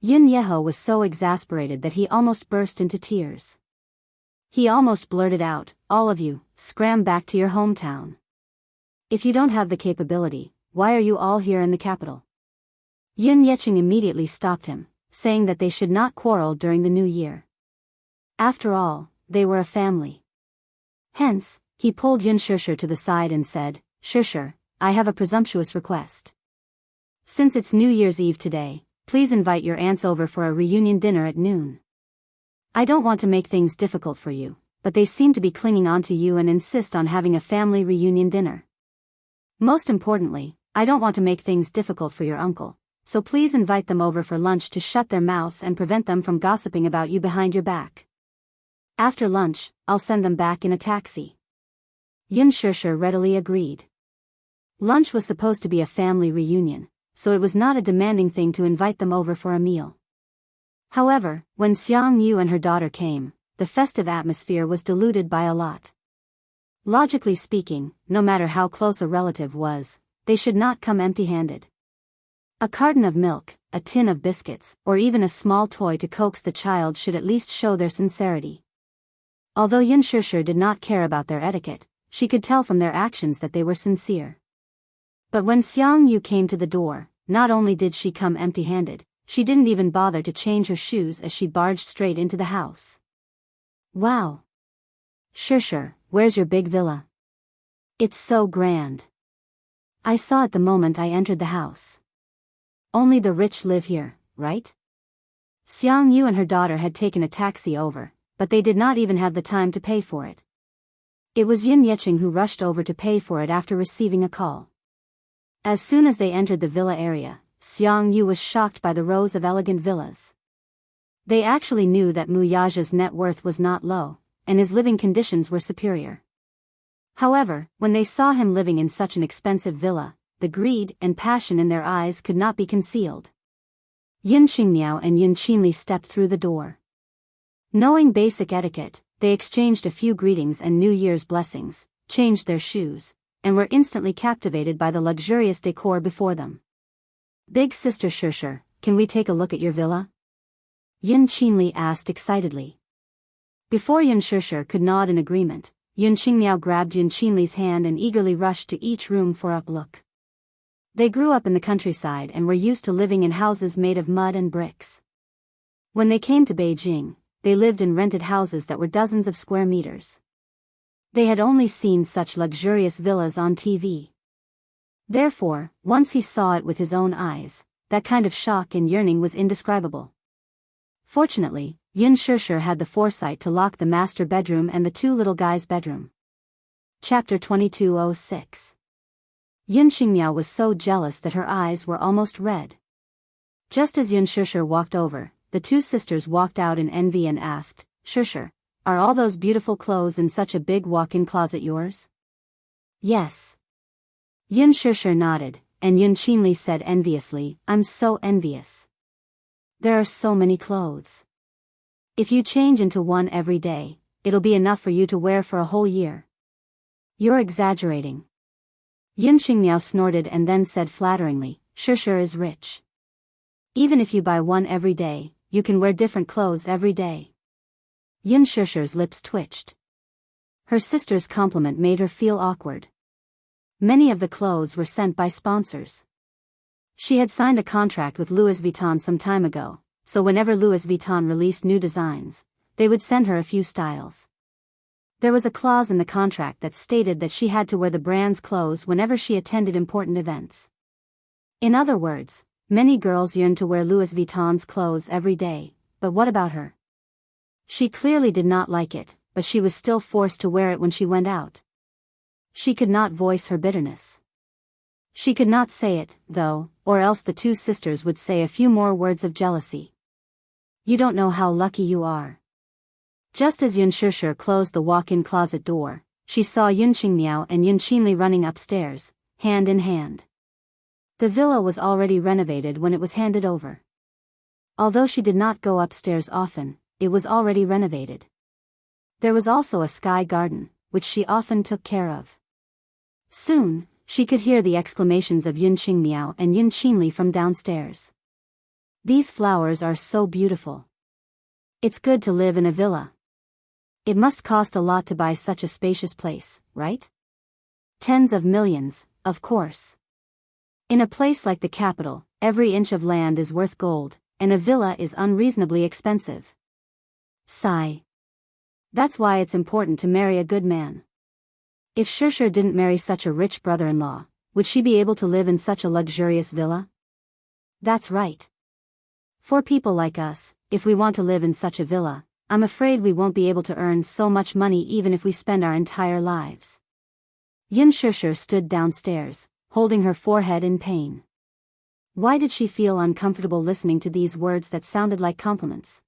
Yun Yeho was so exasperated that he almost burst into tears. He almost blurted out, "All of you, scram back to your hometown. If you don't have the capability, why are you all here in the capital?" Yun Yecheng immediately stopped him, saying that they should not quarrel during the new year. After all, they were a family. Hence, he pulled Yun Shusher to the side and said, "Shusher, I have a presumptuous request. Since it's New Year's Eve today, please invite your aunts over for a reunion dinner at noon. I don't want to make things difficult for you, but they seem to be clinging on to you and insist on having a family reunion dinner. Most importantly, I don't want to make things difficult for your uncle, so please invite them over for lunch to shut their mouths and prevent them from gossiping about you behind your back. After lunch, I'll send them back in a taxi." Yun Shusher readily agreed. Lunch was supposed to be a family reunion, so it was not a demanding thing to invite them over for a meal. However, when Xiangyu and her daughter came, the festive atmosphere was diluted by a lot. Logically speaking, no matter how close a relative was, they should not come empty-handed. A carton of milk, a tin of biscuits, or even a small toy to coax the child should at least show their sincerity. Although Yin Shishir did not care about their etiquette, she could tell from their actions that they were sincere. But when Xiang Yu came to the door, not only did she come empty-handed, she didn't even bother to change her shoes as she barged straight into the house. Wow! Shishir, where's your big villa? It's so grand. I saw it the moment I entered the house. Only the rich live here, right? Xiang Yu and her daughter had taken a taxi over, but they did not even have the time to pay for it. It was Yin Yeqing who rushed over to pay for it after receiving a call. As soon as they entered the villa area, Xiang Yu was shocked by the rows of elegant villas. They actually knew that Mu Yaja's net worth was not low, and his living conditions were superior. However, when they saw him living in such an expensive villa, the greed and passion in their eyes could not be concealed. Yin Qingmiao and Yin Qinli stepped through the door. Knowing basic etiquette, they exchanged a few greetings and New Year's blessings, changed their shoes, and were instantly captivated by the luxurious decor before them. Big sister Shishir, can we take a look at your villa? Yin Qinli asked excitedly. Before Yin Shishir could nod in agreement, Yin Qingmiao grabbed Yin Qinli's hand and eagerly rushed to each room for a look. They grew up in the countryside and were used to living in houses made of mud and bricks. When they came to Beijing, they lived in rented houses that were dozens of square meters. They had only seen such luxurious villas on TV. Therefore, once he saw it with his own eyes, that kind of shock and yearning was indescribable. Fortunately, Yin Shishir had the foresight to lock the master bedroom and the two little guys' bedroom. Chapter 2206. Yin Qingmiao was so jealous that her eyes were almost red. Just as Yin Shishir walked over, the two sisters walked out in envy and asked, Shishir, are all those beautiful clothes in such a big walk-in closet yours? Yes. Yin Shishir nodded, and Yin Qinli said enviously, I'm so envious. There are so many clothes. If you change into one every day, it'll be enough for you to wear for a whole year. You're exaggerating. Yin Qingmiao snorted and then said flatteringly, Shishir is rich. Even if you buy one every day, you can wear different clothes every day. Yin Shishir's lips twitched. Her sister's compliment made her feel awkward. Many of the clothes were sent by sponsors. She had signed a contract with Louis Vuitton some time ago, so whenever Louis Vuitton released new designs, they would send her a few styles. There was a clause in the contract that stated that she had to wear the brand's clothes whenever she attended important events. In other words, many girls yearned to wear Louis Vuitton's clothes every day, but what about her? She clearly did not like it, but she was still forced to wear it when she went out. She could not voice her bitterness. She could not say it, though, or else the two sisters would say a few more words of jealousy. You don't know how lucky you are. Just as Yin Shishir closed the walk-in closet door, she saw Yin Qingmiao and Yin Qinli running upstairs, hand in hand. The villa was already renovated when it was handed over. Although she did not go upstairs often, it was already renovated. There was also a sky garden, which she often took care of. Soon, she could hear the exclamations of Yin Qingmiao and Yin Qinli from downstairs. These flowers are so beautiful. It's good to live in a villa. It must cost a lot to buy such a spacious place, right? Tens of millions, of course. In a place like the capital, every inch of land is worth gold, and a villa is unreasonably expensive. Sigh. That's why it's important to marry a good man. If Shishir didn't marry such a rich brother-in-law, would she be able to live in such a luxurious villa? That's right. For people like us, if we want to live in such a villa, I'm afraid we won't be able to earn so much money even if we spend our entire lives. Yin Shishir stood downstairs, holding her forehead in pain. Why did she feel uncomfortable listening to these words that sounded like compliments?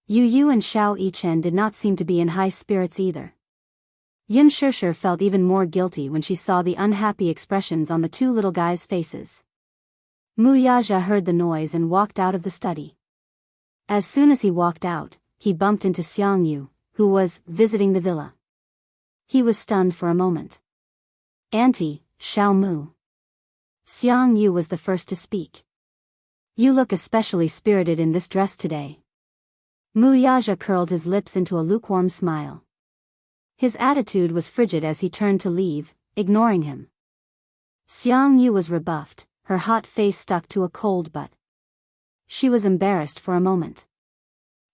Yu Yu and Xiao Yichen did not seem to be in high spirits either. Yin Shishir felt even more guilty when she saw the unhappy expressions on the two little guys' faces. Mu Yaja heard the noise and walked out of the study. As soon as he walked out, he bumped into Xiang Yu, who was visiting the villa. He was stunned for a moment. Auntie, Xiao Mu. Xiangyu was the first to speak. You look especially spirited in this dress today. Wuxia curled his lips into a lukewarm smile. His attitude was frigid as he turned to leave, ignoring him. Xiangyu was rebuffed, her hot face stuck to a cold butt. She was embarrassed for a moment.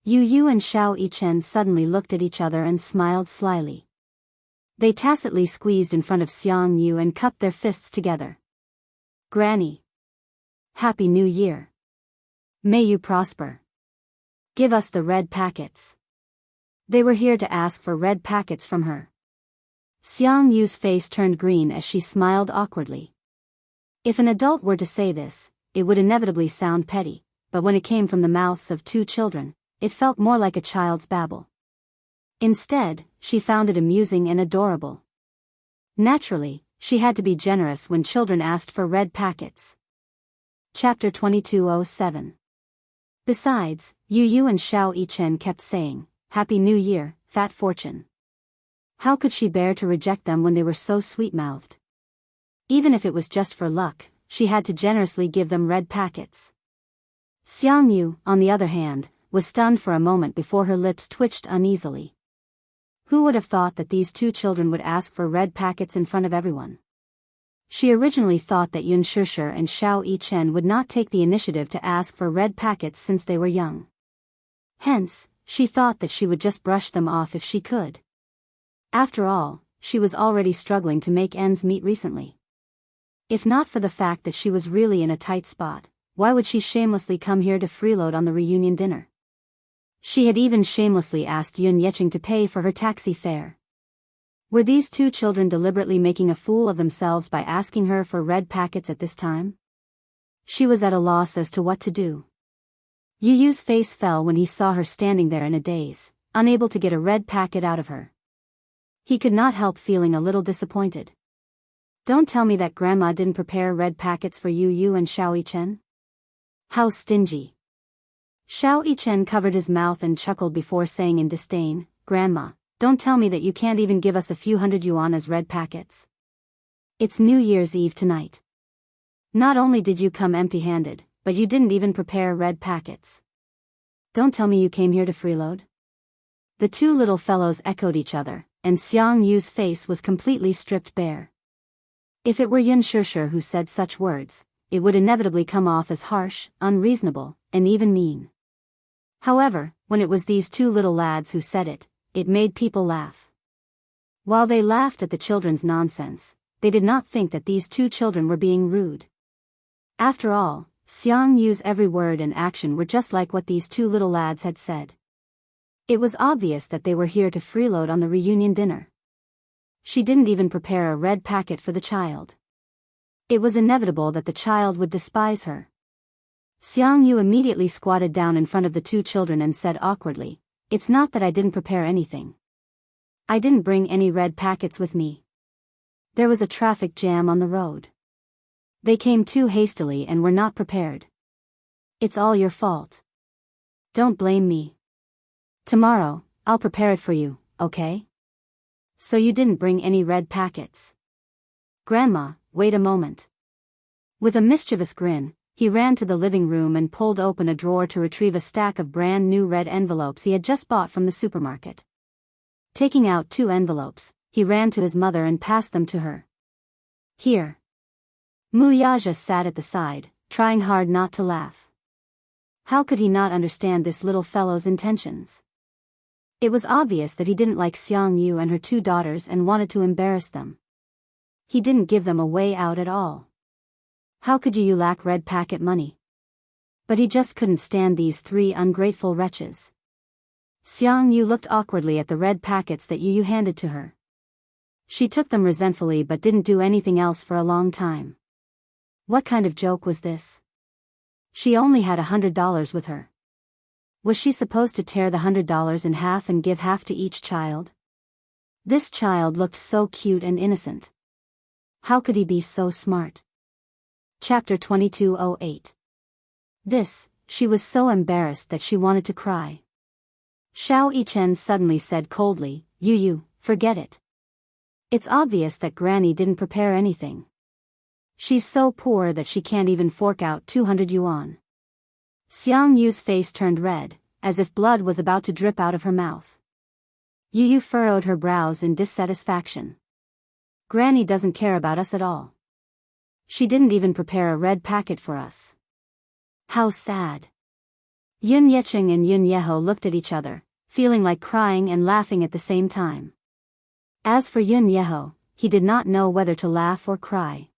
Yu and Xiao Yichen suddenly looked at each other and smiled slyly. They tacitly squeezed in front of Xiangyu and cupped their fists together. Granny. Happy New Year. May you prosper. Give us the red packets. They were here to ask for red packets from her. Xiangyu's face turned green as she smiled awkwardly. If an adult were to say this, it would inevitably sound petty, but when it came from the mouths of two children, it felt more like a child's babble. Instead, she found it amusing and adorable. Naturally, she had to be generous when children asked for red packets. Chapter 2207. Besides, Yu and Xiao Yichen kept saying, Happy New Year, Fat Fortune. How could she bear to reject them when they were so sweet-mouthed? Even if it was just for luck, she had to generously give them red packets. Xiangyu, on the other hand, was stunned for a moment before her lips twitched uneasily. Who would have thought that these two children would ask for red packets in front of everyone? She originally thought that Yun Shishir and Xiao Yichen would not take the initiative to ask for red packets since they were young. Hence, she thought that she would just brush them off if she could. After all, she was already struggling to make ends meet recently. If not for the fact that she was really in a tight spot, why would she shamelessly come here to freeload on the reunion dinner? She had even shamelessly asked Yun Yecheng to pay for her taxi fare. Were these two children deliberately making a fool of themselves by asking her for red packets at this time? She was at a loss as to what to do. Yu's face fell when he saw her standing there in a daze, unable to get a red packet out of her. He could not help feeling a little disappointed. Don't tell me that Grandma didn't prepare red packets for Yu and Xiao Yichen? How stingy. Xiao Yichen covered his mouth and chuckled before saying in disdain, Grandma, don't tell me that you can't even give us a few hundred yuan as red packets. It's New Year's Eve tonight. Not only did you come empty-handed, but you didn't even prepare red packets. Don't tell me you came here to freeload. The two little fellows echoed each other, and Xiangyu's face was completely stripped bare. If it were Yun Shishir who said such words, it would inevitably come off as harsh, unreasonable, and even mean. However, when it was these two little lads who said it, it made people laugh. While they laughed at the children's nonsense, they did not think that these two children were being rude. After all, Xiangyu's every word and action were just like what these two little lads had said. It was obvious that they were here to freeload on the reunion dinner. She didn't even prepare a red packet for the child. It was inevitable that the child would despise her. Xiangyu immediately squatted down in front of the two children and said awkwardly, It's not that I didn't prepare anything. I didn't bring any red packets with me. There was a traffic jam on the road. They came too hastily and were not prepared. It's all your fault. Don't blame me. Tomorrow, I'll prepare it for you, okay? So you didn't bring any red packets. Grandma, wait a moment. With a mischievous grin, he ran to the living room and pulled open a drawer to retrieve a stack of brand new red envelopes he had just bought from the supermarket. Taking out 2 envelopes, he ran to his mother and passed them to her. Here. Wuxia sat at the side, trying hard not to laugh. How could he not understand this little fellow's intentions? It was obvious that he didn't like Xiangyu and her 2 daughters and wanted to embarrass them. He didn't give them a way out at all. How could you lack red packet money? But he just couldn't stand these 3 ungrateful wretches. Xiangyu looked awkwardly at the red packets that Yu handed to her. She took them resentfully but didn't do anything else for a long time. What kind of joke was this? She only had $100 with her. Was she supposed to tear the $100 in half and give half to each child? This child looked so cute and innocent. How could he be so smart? Chapter 2208. She was so embarrassed that she wanted to cry. Xiao Yichen suddenly said coldly, Yu, forget it. It's obvious that Granny didn't prepare anything. She's so poor that she can't even fork out 200 yuan. Xiang Yu's face turned red, as if blood was about to drip out of her mouth. Yu Yu furrowed her brows in dissatisfaction. Granny doesn't care about us at all. She didn't even prepare a red packet for us. How sad. Yun Yeqing and Yun Yeho looked at each other, feeling like crying and laughing at the same time. As for Yun Yeho, he did not know whether to laugh or cry.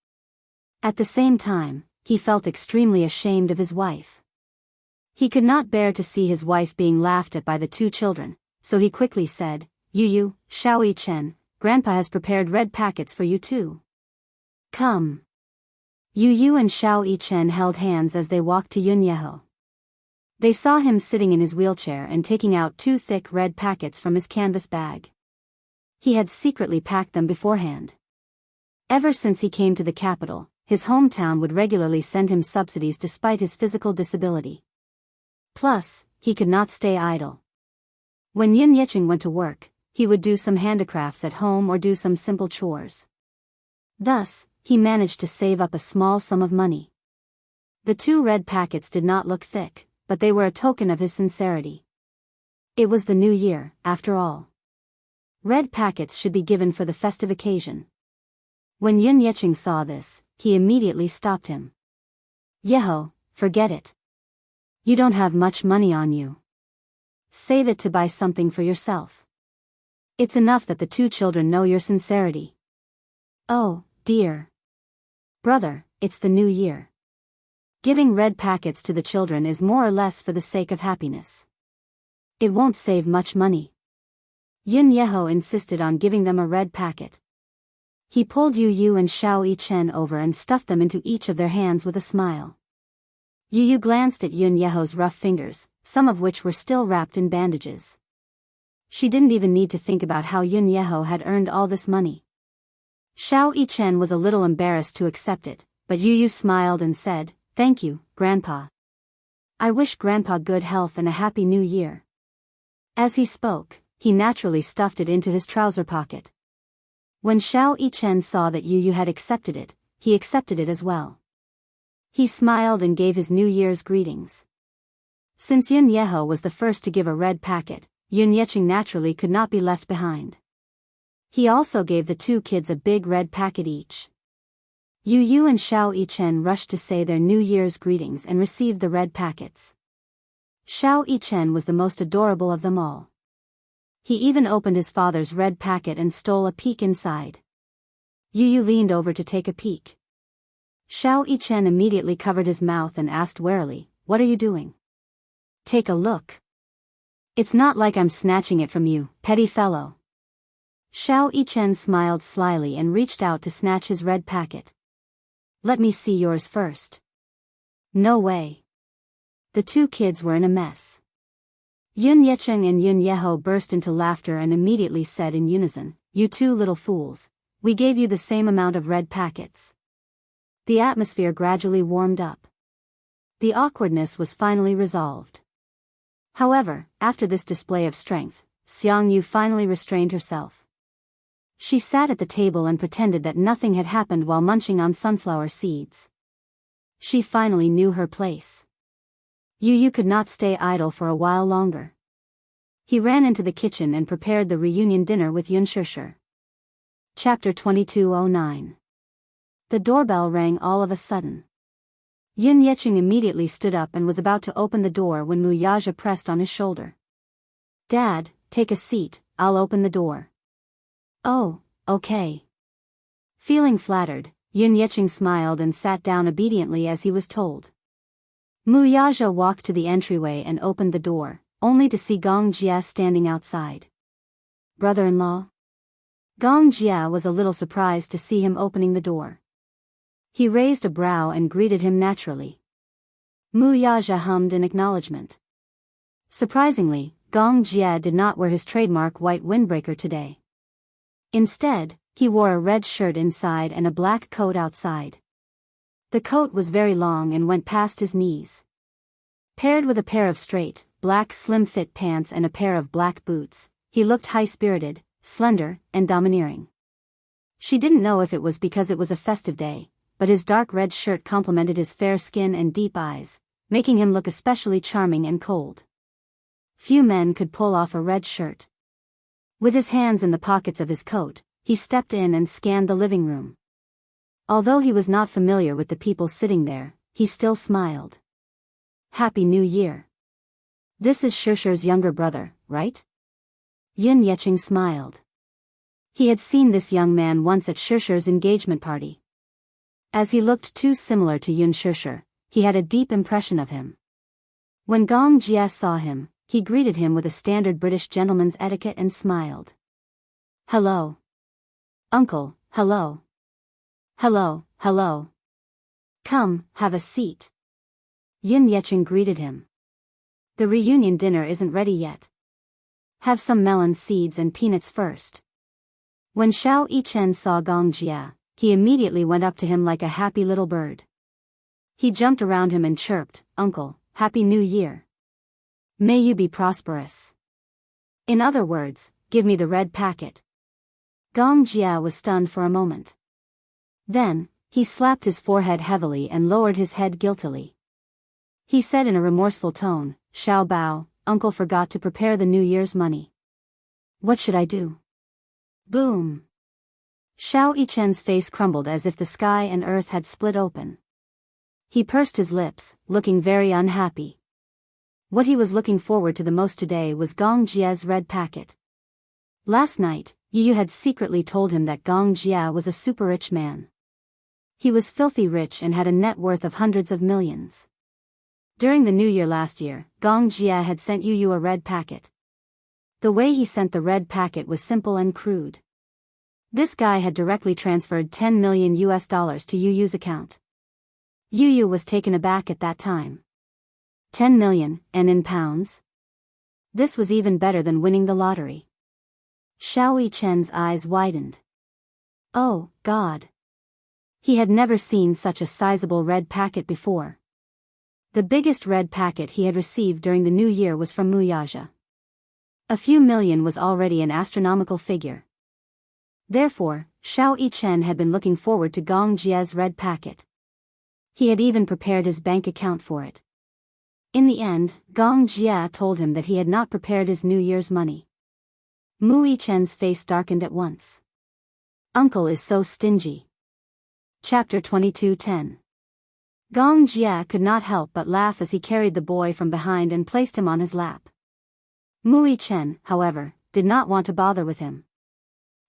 At the same time, he felt extremely ashamed of his wife. He could not bear to see his wife being laughed at by the two children, so he quickly said, Yu Yu, Xiao Yichen, Grandpa has prepared red packets for you too. Come. Yu Yu and Xiao Yichen held hands as they walked to Yun Yeho. They saw him sitting in his wheelchair and taking out two thick red packets from his canvas bag. He had secretly packed them beforehand. Ever since he came to the capital, his hometown would regularly send him subsidies despite his physical disability. Plus, he could not stay idle. When Yun Yeqing went to work, he would do some handicrafts at home or do some simple chores. Thus, he managed to save up a small sum of money. The two red packets did not look thick, but they were a token of his sincerity. It was the new year, after all. Red packets should be given for the festive occasion. When Yun Yeqing saw this, he immediately stopped him. Yeho, forget it. You don't have much money on you. Save it to buy something for yourself. It's enough that the two children know your sincerity. Oh, dear. Brother, it's the new year. Giving red packets to the children is more or less for the sake of happiness. It won't save much money. Yun Yeho insisted on giving them a red packet. He pulled Yu Yu and Xiao Yichen over and stuffed them into each of their hands with a smile. Yu Yu glanced at Yun Yeho's rough fingers, some of which were still wrapped in bandages. She didn't even need to think about how Yun Yeho had earned all this money. Xiao Yichen was a little embarrassed to accept it, but Yu Yu smiled and said, Thank you, Grandpa. I wish Grandpa good health and a happy new year. As he spoke, he naturally stuffed it into his trouser pocket. When Xiao Yichen saw that Yu Yu had accepted it, he accepted it as well. He smiled and gave his New Year's greetings. Since Yun Yeho was the first to give a red packet, Yun Yeqing naturally could not be left behind. He also gave the two kids a big red packet each. Yu Yu and Xiao Yichen rushed to say their New Year's greetings and received the red packets. Xiao Yichen was the most adorable of them all. He even opened his father's red packet and stole a peek inside. Yu Yu leaned over to take a peek. Xiao Yichen immediately covered his mouth and asked warily, What are you doing? Take a look. It's not like I'm snatching it from you, petty fellow. Xiao Yichen smiled slyly and reached out to snatch his red packet. Let me see yours first. No way. The two kids were in a mess. Yun Yeqing and Yun Yeho burst into laughter and immediately said in unison, You two little fools, we gave you the same amount of red packets. The atmosphere gradually warmed up. The awkwardness was finally resolved. However, after this display of strength, Xiang Yu finally restrained herself. She sat at the table and pretended that nothing had happened while munching on sunflower seeds. She finally knew her place. Yu Yu could not stay idle for a while longer. He ran into the kitchen and prepared the reunion dinner with Yun Shishir. Chapter 2209. The doorbell rang all of a sudden. Yun Yeqing immediately stood up and was about to open the door when Wuxia pressed on his shoulder. Dad, take a seat, I'll open the door. Oh, okay. Feeling flattered, Yun Yeqing smiled and sat down obediently as he was told. Wuxia walked to the entryway and opened the door, only to see Gong Jia standing outside. Brother-in-law? Gong Jia was a little surprised to see him opening the door. He raised a brow and greeted him naturally. Wuxia hummed in acknowledgement. Surprisingly, Gong Jia did not wear his trademark white windbreaker today. Instead, he wore a red shirt inside and a black coat outside. The coat was very long and went past his knees. Paired with a pair of straight, black slim-fit pants and a pair of black boots, he looked high-spirited, slender, and domineering. She didn't know if it was because it was a festive day, but his dark red shirt complemented his fair skin and deep eyes, making him look especially charming and cold. Few men could pull off a red shirt. With his hands in the pockets of his coat, he stepped in and scanned the living room. Although he was not familiar with the people sitting there, he still smiled. Happy New Year. This is Xiaoxia's younger brother, right? Yun Yeqing smiled. He had seen this young man once at Xiaoxia's engagement party. As he looked too similar to Yun Xiaoxia, he had a deep impression of him. When Gong Jia saw him, he greeted him with a standard British gentleman's etiquette and smiled. Hello. Uncle, hello. Hello, hello. Come, have a seat. Yun Yeqing greeted him. The reunion dinner isn't ready yet. Have some melon seeds and peanuts first. When Xiao Yichen saw Gong Jia, he immediately went up to him like a happy little bird. He jumped around him and chirped, Uncle, Happy New Year. May you be prosperous. In other words, give me the red packet. Gong Jia was stunned for a moment. Then, he slapped his forehead heavily and lowered his head guiltily. He said in a remorseful tone, Xiao Bao, Uncle forgot to prepare the New Year's money. What should I do? Boom. Xiao Yichen's face crumbled as if the sky and earth had split open. He pursed his lips, looking very unhappy. What he was looking forward to the most today was Gong Jia's red packet. Last night, Yu had secretly told him that Gong Jia was a super-rich man. He was filthy rich and had a net worth of hundreds of millions. During the New Year last year, Gong Jia had sent Yu a red packet. The way he sent the red packet was simple and crude. This guy had directly transferred $10 million to Yu's account. Yu was taken aback at that time. 10 million, and in pounds? This was even better than winning the lottery. Xiao Yichen's eyes widened. Oh, God. He had never seen such a sizable red packet before. The biggest red packet he had received during the New Year was from Wuxia. A few million was already an astronomical figure. Therefore, Xiao Yichen had been looking forward to Gong Jia's red packet. He had even prepared his bank account for it. In the end, Gong Jia told him that he had not prepared his New Year's money. Mu Yichen's face darkened at once. Uncle is so stingy. Chapter 22:10. Gong Jia could not help but laugh as he carried the boy from behind and placed him on his lap. Mu Yichen, however, did not want to bother with him.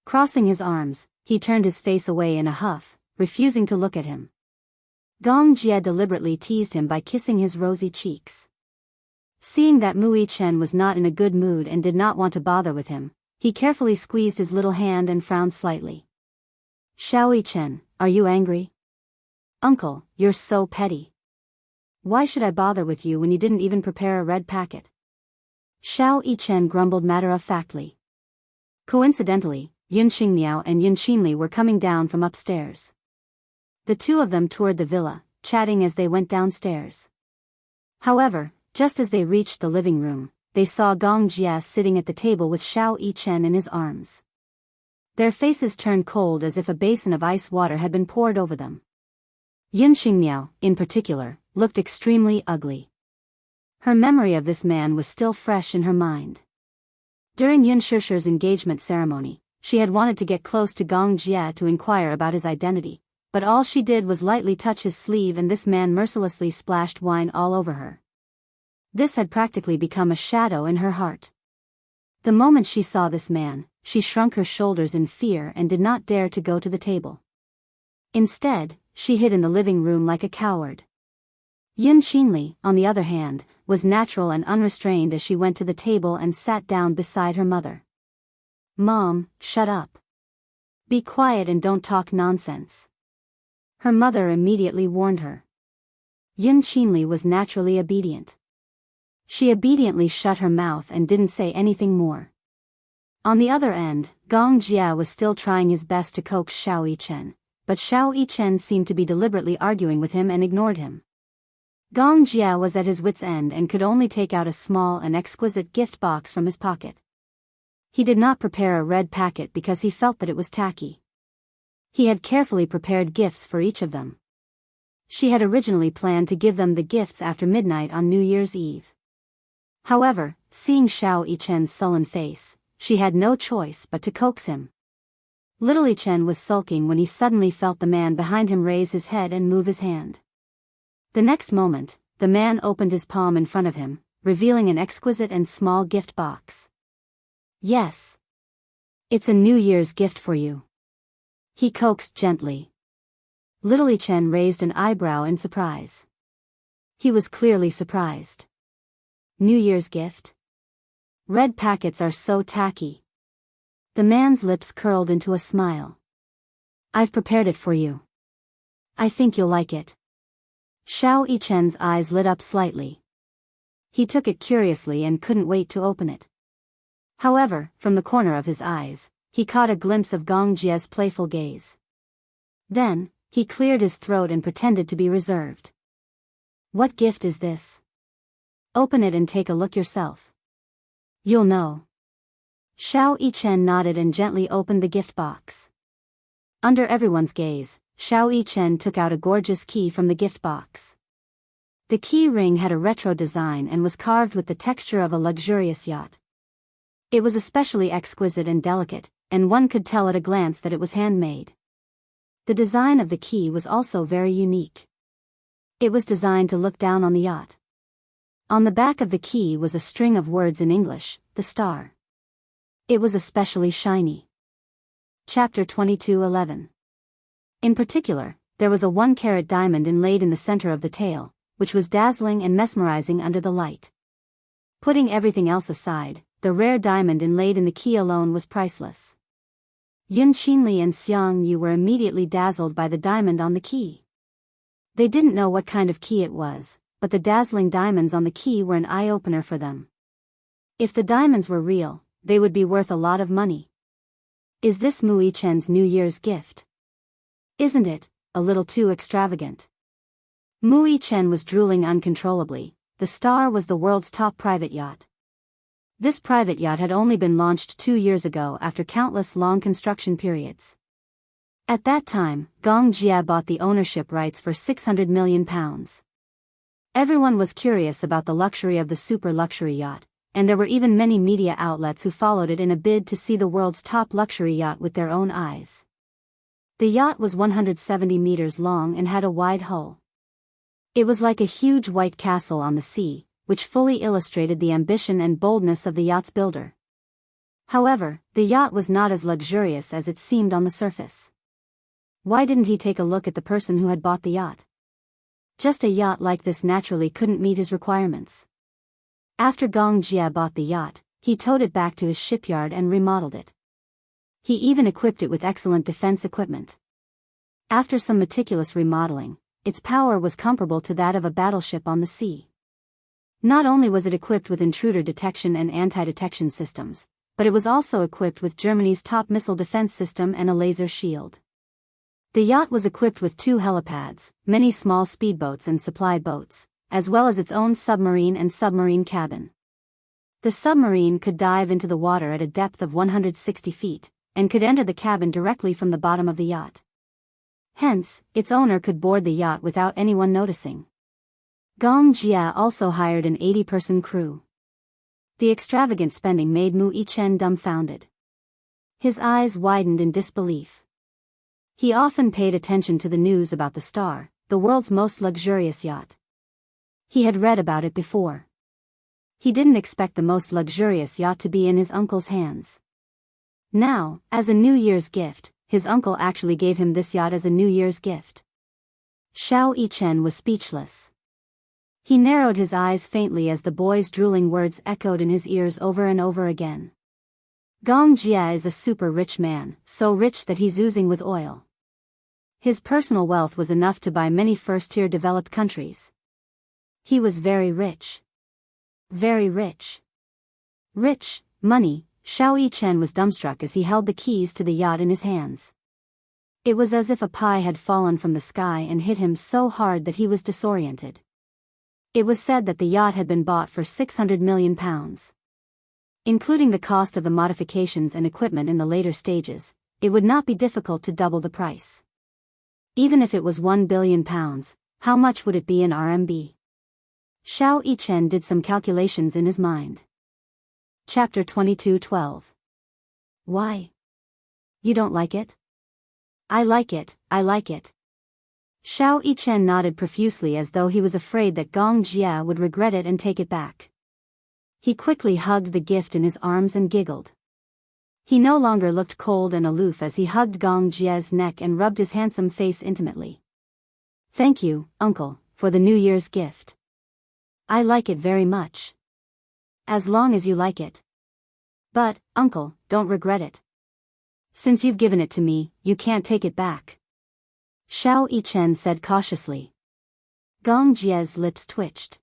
Crossing his arms, he turned his face away in a huff, refusing to look at him. Gong Jia deliberately teased him by kissing his rosy cheeks. Seeing that Mu Yichen was not in a good mood and did not want to bother with him, he carefully squeezed his little hand and frowned slightly. Xiao Yichen, are you angry? Uncle, you're so petty. Why should I bother with you when you didn't even prepare a red packet? Xiao Yichen grumbled matter-of-factly. Coincidentally, Yun Xingmiao and Yun Qinli were coming down from upstairs. The two of them toured the villa, chatting as they went downstairs. However, just as they reached the living room, they saw Gong Jia sitting at the table with Xiao Yichen in his arms. Their faces turned cold as if a basin of ice water had been poured over them. Yun Xingmiao, in particular, looked extremely ugly. Her memory of this man was still fresh in her mind. During Yun Xiaoxia's engagement ceremony, she had wanted to get close to Gong Jia to inquire about his identity, but all she did was lightly touch his sleeve and this man mercilessly splashed wine all over her. This had practically become a shadow in her heart. The moment she saw this man, she shrunk her shoulders in fear and did not dare to go to the table. Instead, she hid in the living room like a coward. Yun Qinli, on the other hand, was natural and unrestrained as she went to the table and sat down beside her mother. Mom, shut up. Be quiet and don't talk nonsense. Her mother immediately warned her. Yun Qinli was naturally obedient. She obediently shut her mouth and didn't say anything more. On the other end, Gong Jia was still trying his best to coax Xiao Yichen, but Xiao Yichen seemed to be deliberately arguing with him and ignored him. Gong Jia was at his wit's end and could only take out a small and exquisite gift box from his pocket. He did not prepare a red packet because he felt that it was tacky. He had carefully prepared gifts for each of them. She had originally planned to give them the gifts after midnight on New Year's Eve. However, seeing Xiao Yichen's sullen face, she had no choice but to coax him. Little Yichen was sulking when he suddenly felt the man behind him raise his head and move his hand. The next moment, the man opened his palm in front of him, revealing an exquisite and small gift box. Yes. It's a New Year's gift for you. He coaxed gently. Little Yichen raised an eyebrow in surprise. He was clearly surprised. New Year's gift? Red packets are so tacky. The man's lips curled into a smile. I've prepared it for you. I think you'll like it. Xiao Yichen's eyes lit up slightly. He took it curiously and couldn't wait to open it. However, from the corner of his eyes, he caught a glimpse of Gong Jie's playful gaze. Then, he cleared his throat and pretended to be reserved. What gift is this? Open it and take a look yourself. You'll know. Xiao Yichen nodded and gently opened the gift box. Under everyone's gaze, Xiao Yichen took out a gorgeous key from the gift box. The key ring had a retro design and was carved with the texture of a luxurious yacht. It was especially exquisite and delicate, and one could tell at a glance that it was handmade. The design of the key was also very unique. It was designed to look down on the yacht. On the back of the key was a string of words in English, the star. It was especially shiny. Chapter 22:11. In particular, there was a 1-carat diamond inlaid in the center of the tail, which was dazzling and mesmerizing under the light. Putting everything else aside, the rare diamond inlaid in the key alone was priceless. Yun Qinli and Xiang Yu were immediately dazzled by the diamond on the key. They didn't know what kind of key it was, but the dazzling diamonds on the key were an eye-opener for them. If the diamonds were real, they would be worth a lot of money. Is this Mu Yichen's New Year's gift? Isn't it a little too extravagant? Mu Yichen was drooling uncontrollably. The Star was the world's top private yacht. This private yacht had only been launched 2 years ago after countless long construction periods. At that time, Gong Jia bought the ownership rights for £600 million. Everyone was curious about the luxury of the super luxury yacht, and there were even many media outlets who followed it in a bid to see the world's top luxury yacht with their own eyes. The yacht was 170 meters long and had a wide hull. It was like a huge white castle on the sea, which fully illustrated the ambition and boldness of the yacht's builder. However, the yacht was not as luxurious as it seemed on the surface. Why didn't he take a look at the person who had bought the yacht? Just a yacht like this naturally couldn't meet his requirements. After Gong Jia bought the yacht, he towed it back to his shipyard and remodeled it. He even equipped it with excellent defense equipment. After some meticulous remodeling, its power was comparable to that of a battleship on the sea. Not only was it equipped with intruder detection and anti-detection systems, but it was also equipped with Germany's top missile defense system and a laser shield. The yacht was equipped with 2 helipads, many small speedboats and supply boats, as well as its own submarine and submarine cabin. The submarine could dive into the water at a depth of 160 feet, and could enter the cabin directly from the bottom of the yacht. Hence, its owner could board the yacht without anyone noticing. Gong Jia also hired an 80-person crew. The extravagant spending made Mu Yichen dumbfounded. His eyes widened in disbelief. He often paid attention to the news about the Star, the world's most luxurious yacht. He had read about it before. He didn't expect the most luxurious yacht to be in his uncle's hands. Now, as a New Year's gift, his uncle actually gave him this yacht as a New Year's gift. Xiao Yichen was speechless. He narrowed his eyes faintly as the boy's drooling words echoed in his ears over and over again. Gong Jia is a super rich man, so rich that he's oozing with oil. His personal wealth was enough to buy many first-tier developed countries. He was very rich. Very rich. Rich, money. Xiao Yichen was dumbstruck as he held the keys to the yacht in his hands. It was as if a pie had fallen from the sky and hit him so hard that he was disoriented. It was said that the yacht had been bought for £600 million. Including the cost of the modifications and equipment in the later stages, it would not be difficult to double the price. Even if it was £1 billion, How much would it be in RMB? Xiao Yichen did some calculations in his mind. Chapter 22:12. Why? You don't like it? I like it, I like it. Xiao Yichen nodded profusely as though he was afraid that Gong Jia would regret it and take it back. He quickly hugged the gift in his arms and giggled. He no longer looked cold and aloof as he hugged Gong Jia's neck and rubbed his handsome face intimately. Thank you, uncle, for the New Year's gift. I like it very much. As long as you like it. But, uncle, don't regret it. Since you've given it to me, you can't take it back. Xiao Yichen said cautiously. Gong Jia's lips twitched.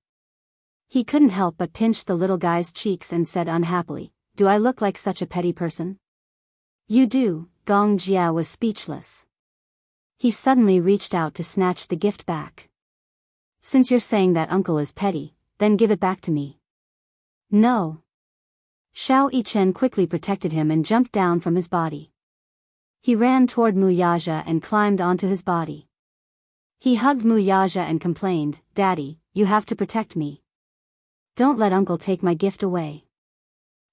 He couldn't help but pinch the little guy's cheeks and said unhappily, Do I look like such a petty person? You do. Gong Jia was speechless. He suddenly reached out to snatch the gift back. Since you're saying that uncle is petty, then give it back to me. No. Xiao Yichen quickly protected him and jumped down from his body. He ran toward Wuxia and climbed onto his body. He hugged Wuxia and complained, Daddy, you have to protect me. Don't let uncle take my gift away.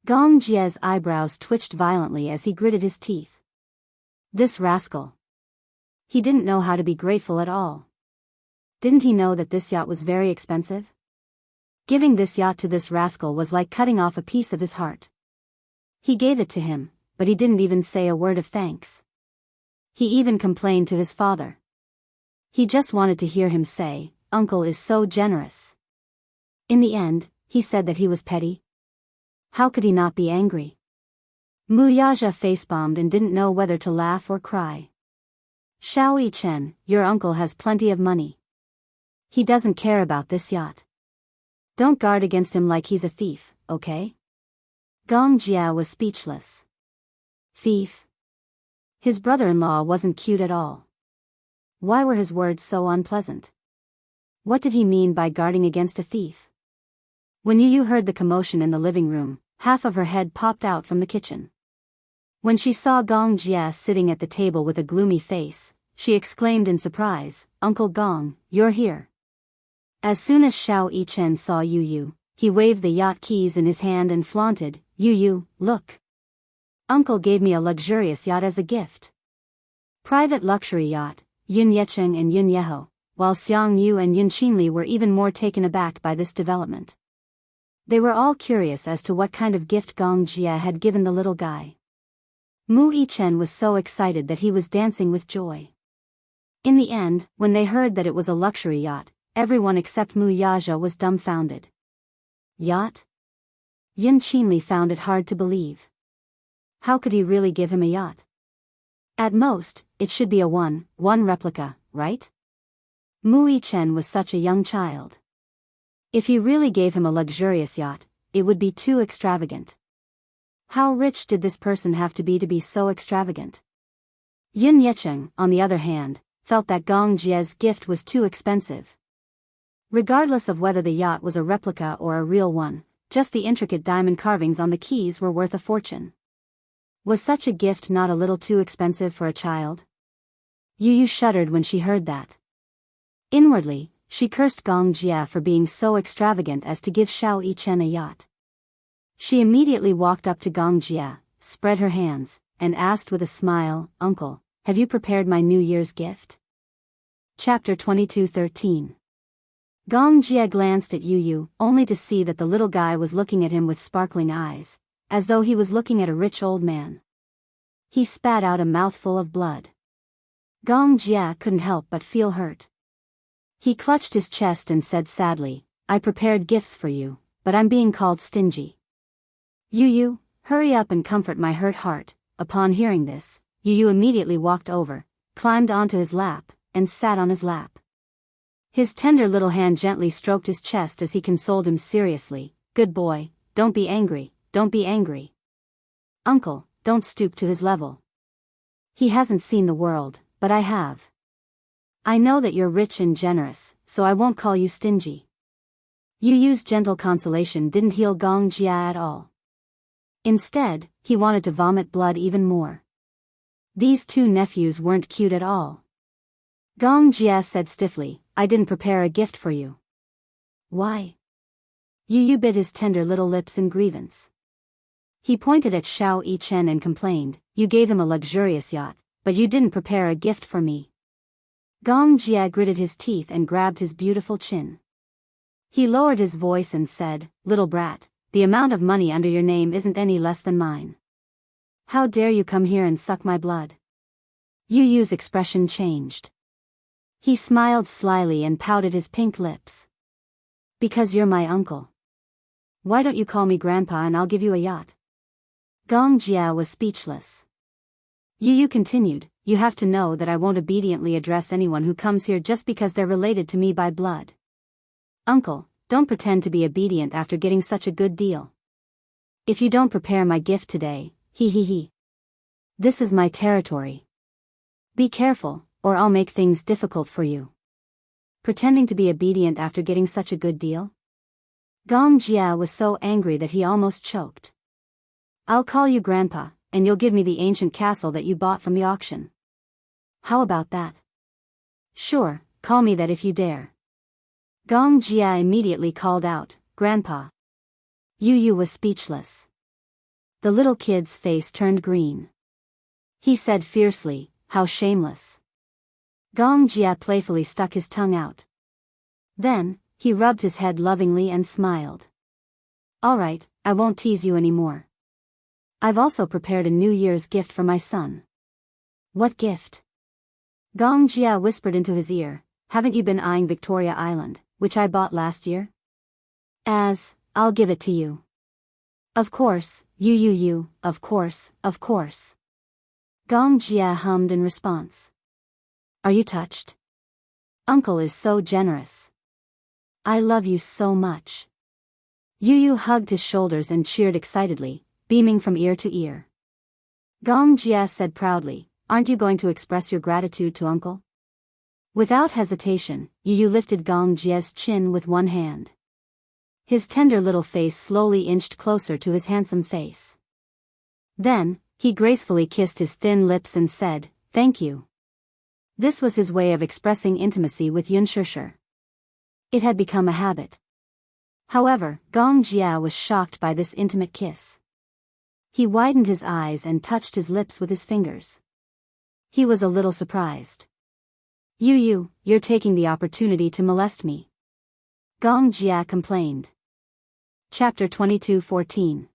Gong Jia's eyebrows twitched violently as he gritted his teeth. This rascal. He didn't know how to be grateful at all. Didn't he know that this yacht was very expensive? Giving this yacht to this rascal was like cutting off a piece of his heart. He gave it to him, but he didn't even say a word of thanks. He even complained to his father. He just wanted to hear him say, Uncle is so generous. In the end, he said that he was petty. How could he not be angry? Wuxia face-bombed and didn't know whether to laugh or cry. Xiao Yichen, your uncle has plenty of money. He doesn't care about this yacht. Don't guard against him like he's a thief, okay? Gong Jia was speechless. Thief? His brother-in-law wasn't cute at all. Why were his words so unpleasant? What did he mean by guarding against a thief? When Yu heard the commotion in the living room, half of her head popped out from the kitchen. When she saw Gong Jia sitting at the table with a gloomy face, she exclaimed in surprise, Uncle Gong, you're here. As soon as Xiao Yichen saw Yu, he waved the yacht keys in his hand and flaunted, Yu, look. Uncle gave me a luxurious yacht as a gift. Private luxury yacht, Yun Yecheng and Yun Yeho, while Xiang Yu and Yun Qinli were even more taken aback by this development. They were all curious as to what kind of gift Gong Jia had given the little guy. Mu Yichen was so excited that he was dancing with joy. In the end, when they heard that it was a luxury yacht, everyone except Wuxia was dumbfounded. Yacht? Yun Qinli found it hard to believe. How could he really give him a yacht? At most, it should be a one replica, right? Mu Yichen was such a young child. If he really gave him a luxurious yacht, it would be too extravagant. How rich did this person have to be so extravagant? Yun Yecheng, on the other hand, felt that Gong Jia's gift was too expensive. Regardless of whether the yacht was a replica or a real one, just the intricate diamond carvings on the keys were worth a fortune. Was such a gift not a little too expensive for a child? Yu shuddered when she heard that. Inwardly, she cursed Gong Jia for being so extravagant as to give Xiao Yichen a yacht. She immediately walked up to Gong Jia, spread her hands, and asked with a smile, Uncle, have you prepared my New Year's gift? Chapter 22:13. Gong Jia glanced at Yu, only to see that the little guy was looking at him with sparkling eyes, as though he was looking at a rich old man. He spat out a mouthful of blood. Gong Jia couldn't help but feel hurt. He clutched his chest and said sadly, I prepared gifts for you, but I'm being called stingy. Yu, hurry up and comfort my hurt heart. Upon hearing this, Yu immediately walked over, climbed onto his lap, and sat on his lap. His tender little hand gently stroked his chest as he consoled him seriously, Good boy, don't be angry, don't be angry. Uncle, don't stoop to his level. He hasn't seen the world, but I have. I know that you're rich and generous, so I won't call you stingy. Yu's gentle consolation didn't heal Gong Jia at all. Instead, he wanted to vomit blood even more. These two nephews weren't cute at all. Gong Jia said stiffly, I didn't prepare a gift for you. Why? Yu bit his tender little lips in grievance. He pointed at Xiao Yichen and complained, you gave him a luxurious yacht, but you didn't prepare a gift for me. Gong Jia gritted his teeth and grabbed his beautiful chin. He lowered his voice and said, little brat, the amount of money under your name isn't any less than mine. How dare you come here and suck my blood? Yu's expression changed. He smiled slyly and pouted his pink lips. Because you're my uncle. Why don't you call me grandpa and I'll give you a yacht? Gong Jia was speechless. Yu continued, you have to know that I won't obediently address anyone who comes here just because they're related to me by blood. Uncle, don't pretend to be obedient after getting such a good deal. If you don't prepare my gift today, he. This is my territory. Be careful, or I'll make things difficult for you. Pretending to be obedient after getting such a good deal? Gong Jia was so angry that he almost choked. I'll call you Grandpa, and you'll give me the ancient castle that you bought from the auction. How about that? Sure, call me that if you dare. Gong Jia immediately called out, Grandpa. Yu was speechless. The little kid's face turned green. He said fiercely, how shameless. Gong Jia playfully stuck his tongue out. Then, he rubbed his head lovingly and smiled. All right, I won't tease you anymore. I've also prepared a New Year's gift for my son. What gift? Gong Jia whispered into his ear, haven't you been eyeing Victoria Island, which I bought last year? I'll give it to you. Of course, you, of course. Gong Jia hummed in response. Are you touched? Uncle is so generous. I love you so much. Yu hugged his shoulders and cheered excitedly, beaming from ear to ear. Gong Jia said proudly, aren't you going to express your gratitude to Uncle? Without hesitation, Yu lifted Gong Jia's chin with one hand. His tender little face slowly inched closer to his handsome face. Then, he gracefully kissed his thin lips and said, thank you. This was his way of expressing intimacy with Yunshusher. It had become a habit. However, Gong Jia was shocked by this intimate kiss. He widened his eyes and touched his lips with his fingers. He was a little surprised. You're taking the opportunity to molest me. Gong Jia complained. Chapter 22:14.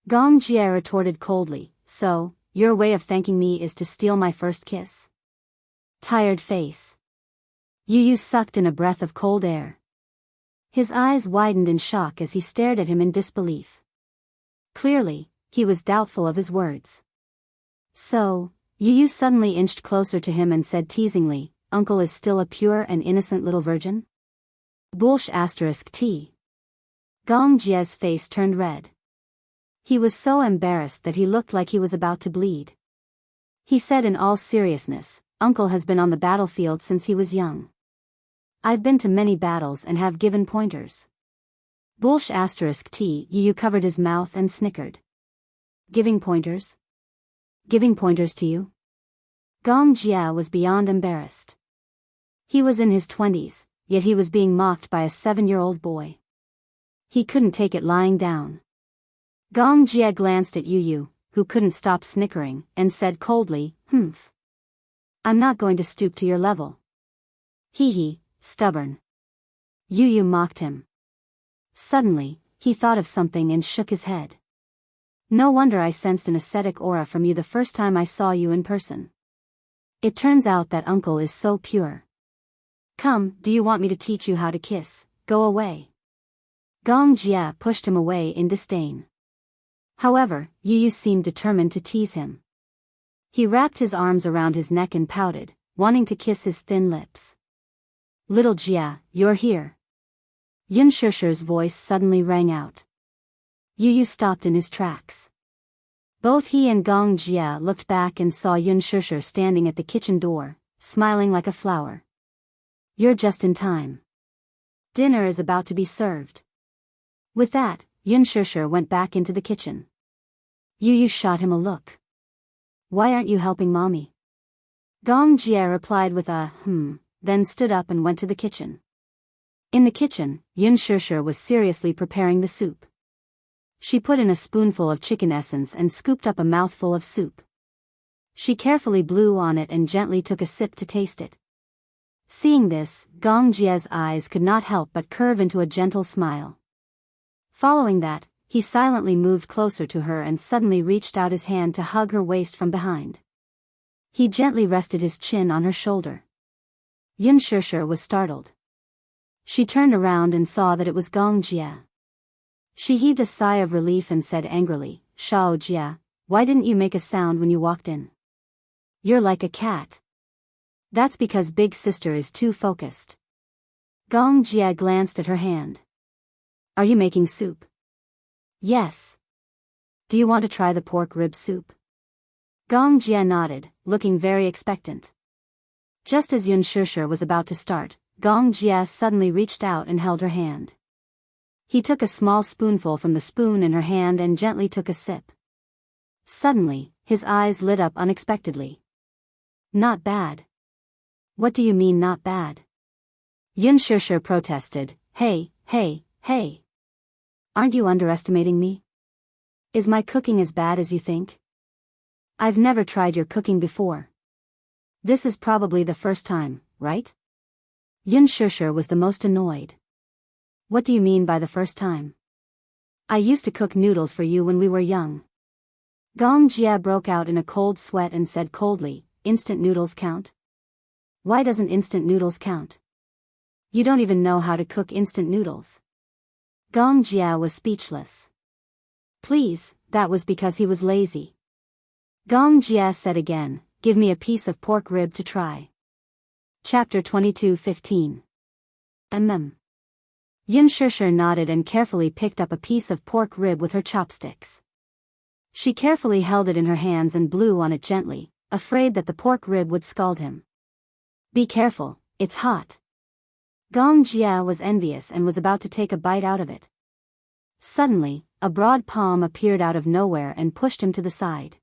Gong Jia retorted coldly, so, your way of thanking me is to steal my first kiss? Tired face. Yu sucked in a breath of cold air. His eyes widened in shock as he stared at him in disbelief. Clearly, he was doubtful of his words. So, Yu suddenly inched closer to him and said teasingly, Uncle is still a pure and innocent little virgin? *T. Gong Jia's face turned red. He was so embarrassed that he looked like he was about to bleed. He said in all seriousness, Uncle has been on the battlefield since he was young. I've been to many battles and have given pointers. *T. Yu covered his mouth and snickered. Giving pointers? Giving pointers to you? Gong Jia was beyond embarrassed. He was in his 20s, yet he was being mocked by a 7-year-old boy. He couldn't take it lying down. Gong Jia glanced at Yu, who couldn't stop snickering, and said coldly, humph. I'm not going to stoop to your level. Hee, stubborn. Yu mocked him. Suddenly, he thought of something and shook his head. No wonder I sensed an ascetic aura from you the first time I saw you in person. It turns out that Uncle is so pure. Come, do you want me to teach you how to kiss? Go away. Gong Jia pushed him away in disdain. However, Yu seemed determined to tease him. He wrapped his arms around his neck and pouted, wanting to kiss his thin lips. Little Jia, you're here. Yunshusher's voice suddenly rang out. Yu stopped in his tracks. Both he and Gong Jia looked back and saw Yunshusher standing at the kitchen door, smiling like a flower. You're just in time. Dinner is about to be served. With that, Yunshusher went back into the kitchen. Yu shot him a look. Why aren't you helping Mommy? Gong Jia replied with a, then stood up and went to the kitchen. In the kitchen, Yun Shishir was seriously preparing the soup. She put in a spoonful of chicken essence and scooped up a mouthful of soup. She carefully blew on it and gently took a sip to taste it. Seeing this, Gong Jie's eyes could not help but curve into a gentle smile. Following that, he silently moved closer to her and suddenly reached out his hand to hug her waist from behind. He gently rested his chin on her shoulder. Yun Shishir was startled. She turned around and saw that it was Gong Jie. She heaved a sigh of relief and said angrily, "Shao Jie, why didn't you make a sound when you walked in? You're like a cat." "That's because big sister is too focused." Gong Jie glanced at her hand. "Are you making soup?" "Yes." "Do you want to try the pork rib soup?" Gong Jie nodded, looking very expectant. Just as Yun Shishir was about to start, Gong Jie suddenly reached out and held her hand. He took a small spoonful from the spoon in her hand and gently took a sip. Suddenly, his eyes lit up unexpectedly. "Not bad." "What do you mean not bad?" Yun Shishir protested. Hey. Aren't you underestimating me? Is my cooking as bad as you think? I've never tried your cooking before. This is probably the first time, right?" Yun Shishir was the most annoyed. "What do you mean by the first time? I used to cook noodles for you when we were young." Gong Jie broke out in a cold sweat and said coldly, "Instant noodles count? Why doesn't instant noodles count? You don't even know how to cook instant noodles." Gong Jie was speechless. "Please, that was because he was lazy." Gong Jie said again, "Give me a piece of pork rib to try." Chapter 22:15. Yun Shishir nodded and carefully picked up a piece of pork rib with her chopsticks. She carefully held it in her hands and blew on it gently, afraid that the pork rib would scald him. "Be careful, it's hot." Gong Jie was envious and was about to take a bite out of it. Suddenly, a broad palm appeared out of nowhere and pushed him to the side.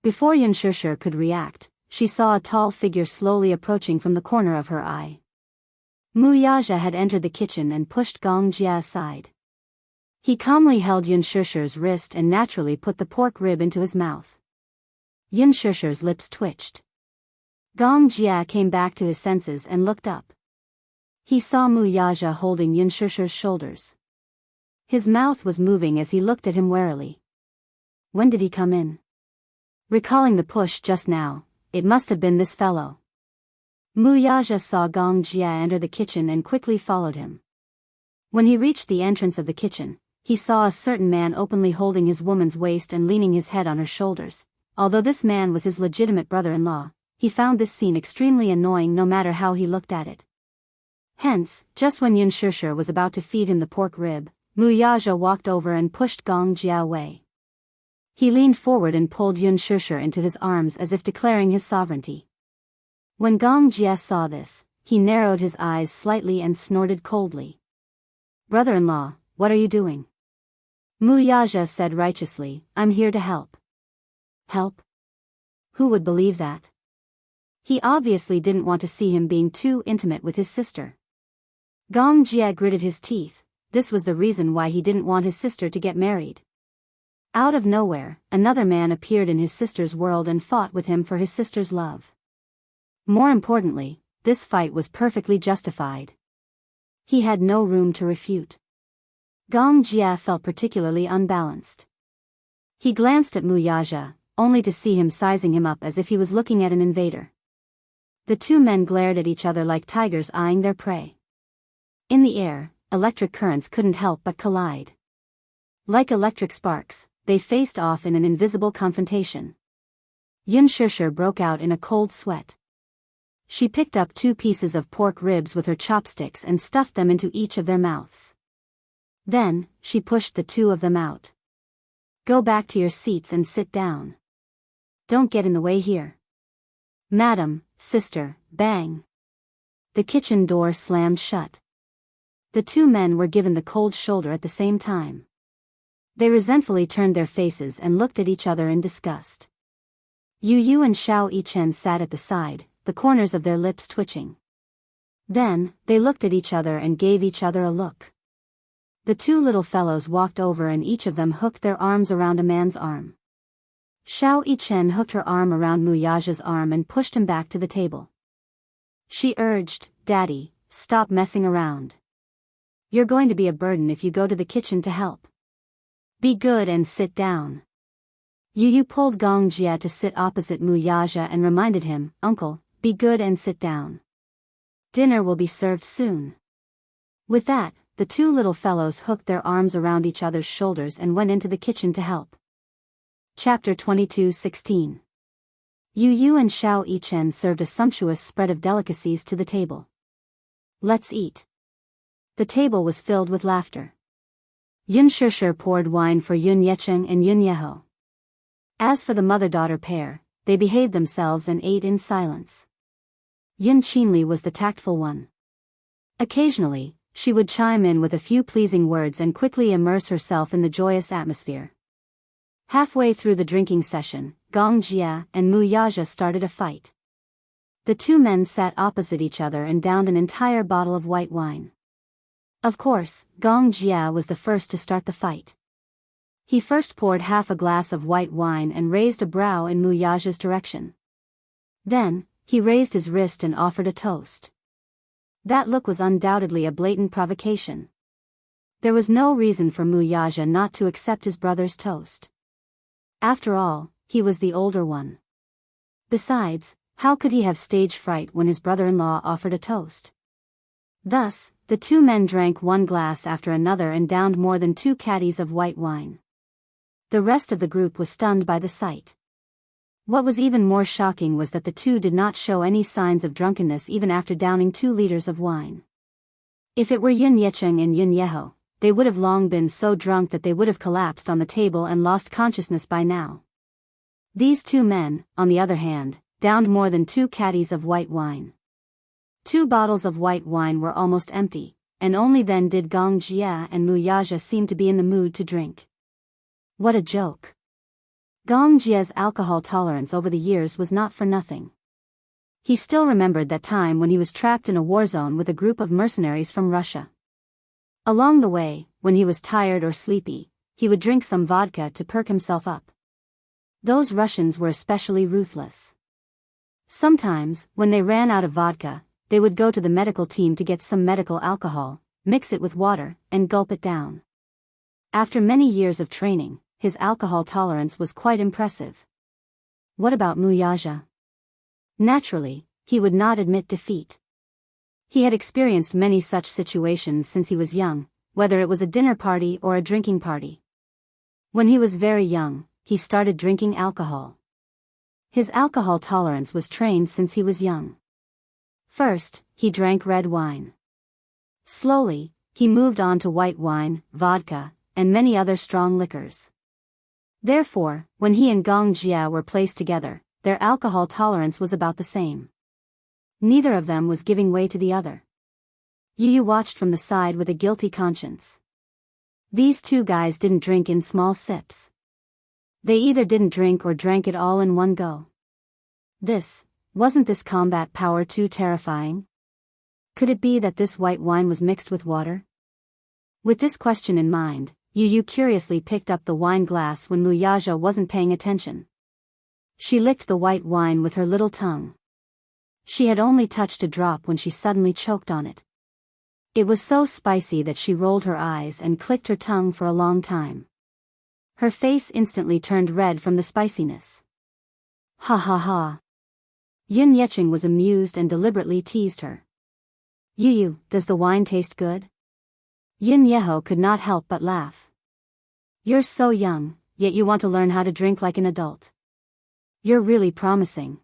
Before Yun Shishir could react, she saw a tall figure slowly approaching from the corner of her eye. Wuxia had entered the kitchen and pushed Gong Jie aside. He calmly held Yun Shishir's wrist and naturally put the pork rib into his mouth. Yun Shishir's lips twitched. Gong Jie came back to his senses and looked up. He saw Wuxia holding Yun Shishir's shoulders. His mouth was moving as he looked at him warily. When did he come in? Recalling the push just now, it must have been this fellow. Wuxia saw Gong Jie enter the kitchen and quickly followed him. When he reached the entrance of the kitchen, he saw a certain man openly holding his woman's waist and leaning his head on her shoulders. Although this man was his legitimate brother-in-law, he found this scene extremely annoying no matter how he looked at it. Hence, just when Yun Shishir was about to feed him the pork rib, Wuxia walked over and pushed Gong Jie away. He leaned forward and pulled Yun Shishir into his arms as if declaring his sovereignty. When Gong Jie saw this, he narrowed his eyes slightly and snorted coldly. "Brother-in-law, what are you doing?" Wuxia said righteously, "I'm here to help." "Help? Who would believe that?" He obviously didn't want to see him being too intimate with his sister. Gong Jie gritted his teeth. This was the reason why he didn't want his sister to get married. Out of nowhere, another man appeared in his sister's world and fought with him for his sister's love. More importantly, this fight was perfectly justified. He had no room to refute. Gong Jie felt particularly unbalanced. He glanced at Wuxia, only to see him sizing him up as if he was looking at an invader. The two men glared at each other like tigers eyeing their prey. In the air, electric currents couldn't help but collide. Like electric sparks, they faced off in an invisible confrontation. Yun Shishir broke out in a cold sweat. She picked up 2 pieces of pork ribs with her chopsticks and stuffed them into each of their mouths. Then, she pushed the 2 of them out. "Go back to your seats and sit down. Don't get in the way here." "Madam, sister," bang. The kitchen door slammed shut. The 2 men were given the cold shoulder at the same time. They resentfully turned their faces and looked at each other in disgust. Yu and Shao Yichen sat at the side, the corners of their lips twitching. Then, they looked at each other and gave each other a look. The two little fellows walked over and each of them hooked their arms around a man's arm. Xiao Yichen hooked her arm around Muyaja's arm and pushed him back to the table. She urged, "Daddy, stop messing around. You're going to be a burden if you go to the kitchen to help. Be good and sit down." Yu Yu pulled Gong Jia to sit opposite Muyaja and reminded him, "Uncle, be good and sit down. Dinner will be served soon." With that, the two little fellows hooked their arms around each other's shoulders and went into the kitchen to help. Chapter 22:16. Yu Yu and Xiao Yichen served a sumptuous spread of delicacies to the table. "Let's eat." The table was filled with laughter. Yun Shishir poured wine for Yun Yecheng and Yun Yeho. As for the mother-daughter pair, they behaved themselves and ate in silence. Yun Qinli was the tactful one. Occasionally, she would chime in with a few pleasing words and quickly immerse herself in the joyous atmosphere. Halfway through the drinking session, Gong Jia and Muyaja started a fight. The two men sat opposite each other and downed an entire bottle of white wine. Of course, Gong Jia was the first to start the fight. He first poured half a glass of white wine and raised a brow in Muyaja's direction. Then, he raised his wrist and offered a toast. That look was undoubtedly a blatant provocation. There was no reason for Muyaja not to accept his brother's toast. After all, he was the older one. Besides, how could he have stage fright when his brother-in-law offered a toast? Thus, the two men drank one glass after another and downed more than 2 caddies of white wine. The rest of the group was stunned by the sight. What was even more shocking was that the two did not show any signs of drunkenness even after downing 2 liters of wine. If it were Yun Yecheng and Yun Yeho, they would have long been so drunk that they would have collapsed on the table and lost consciousness by now. These two men, on the other hand, downed more than 2 caddies of white wine. 2 bottles of white wine were almost empty, and only then did Gong Jia and Muyaja seem to be in the mood to drink. What a joke! Gong Jia's alcohol tolerance over the years was not for nothing. He still remembered that time when he was trapped in a war zone with a group of mercenaries from Russia. Along the way, when he was tired or sleepy, he would drink some vodka to perk himself up. Those Russians were especially ruthless. Sometimes, when they ran out of vodka, they would go to the medical team to get some medical alcohol, mix it with water, and gulp it down. After many years of training, his alcohol tolerance was quite impressive. What about Muyaja? Naturally, he would not admit defeat. He had experienced many such situations since he was young, whether it was a dinner party or a drinking party. When he was very young, he started drinking alcohol. His alcohol tolerance was trained since he was young. First, he drank red wine. Slowly, he moved on to white wine, vodka, and many other strong liquors. Therefore, when he and Gong Jia were placed together, their alcohol tolerance was about the same. Neither of them was giving way to the other. Yu Yu watched from the side with a guilty conscience. These two guys didn't drink in small sips. They either didn't drink or drank it all in one go. Wasn't this combat power too terrifying? Could it be that this white wine was mixed with water? With this question in mind, Yu Yu curiously picked up the wine glass when Muyaja wasn't paying attention. She licked the white wine with her little tongue. She had only touched a drop when she suddenly choked on it. It was so spicy that she rolled her eyes and clicked her tongue for a long time. Her face instantly turned red from the spiciness. Ha ha ha. Yun Yecheng was amused and deliberately teased her. Yu Yu, does the wine taste good? Yun Yeho could not help but laugh. You're so young, yet you want to learn how to drink like an adult. You're really promising.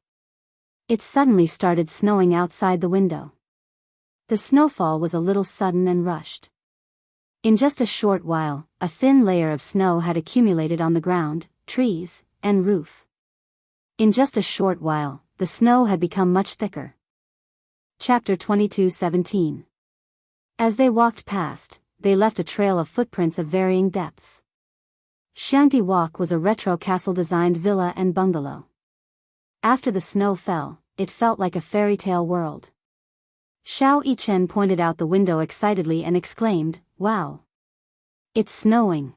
It suddenly started snowing outside the window. The snowfall was a little sudden and rushed. In just a short while, a thin layer of snow had accumulated on the ground, trees, and roof. In just a short while, the snow had become much thicker. Chapter 22:17. As they walked past, they left a trail of footprints of varying depths. Xiangdi Walk was a retro castle-designed villa and bungalow. After the snow fell, it felt like a fairy tale world. Xiao Yichen pointed out the window excitedly and exclaimed, "Wow! It's snowing!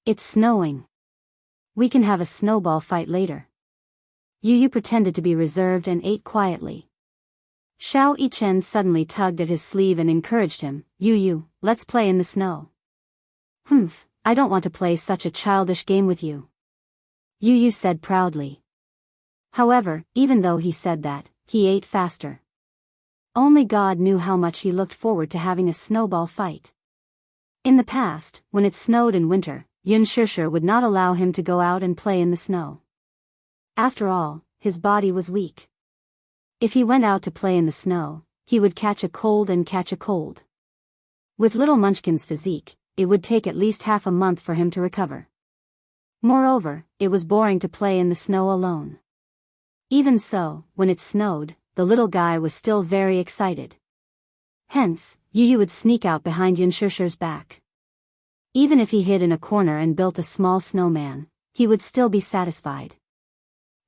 It's snowing! We can have a snowball fight later." Yu Yu pretended to be reserved and ate quietly. Xiao Yichen suddenly tugged at his sleeve and encouraged him, "Yu Yu, let's play in the snow." "Humph, I don't want to play such a childish game with you," Yu Yu said proudly. However, even though he said that, he ate faster. Only God knew how much he looked forward to having a snowball fight. In the past, when it snowed in winter, Yun Shishir would not allow him to go out and play in the snow. After all, his body was weak. If he went out to play in the snow, he would catch a cold and catch a cold. With little Munchkin's physique, it would take at least half a month for him to recover. Moreover, it was boring to play in the snow alone. Even so, when it snowed, the little guy was still very excited. Hence, Yu Yu would sneak out behind Yun Shishir's back. Even if he hid in a corner and built a small snowman, he would still be satisfied.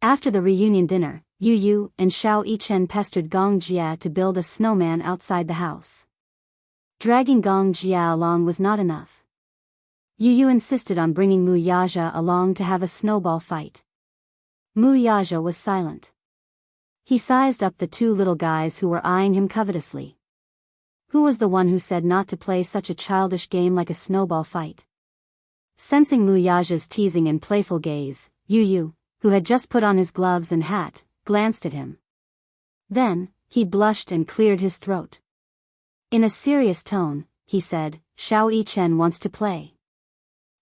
After the reunion dinner, Yu Yu and Xiao Yichen pestered Gong Jia to build a snowman outside the house. Dragging Gong Jia along was not enough. Yu Yu insisted on bringing Mu Yaja along to have a snowball fight. Mu Yaja was silent. He sized up the two little guys who were eyeing him covetously. Who was the one who said not to play such a childish game like a snowball fight? Sensing Mu Yaja's teasing and playful gaze, Yu Yu, who had just put on his gloves and hat, glanced at him. Then, he blushed and cleared his throat. In a serious tone, he said, "Xiao Yichen wants to play.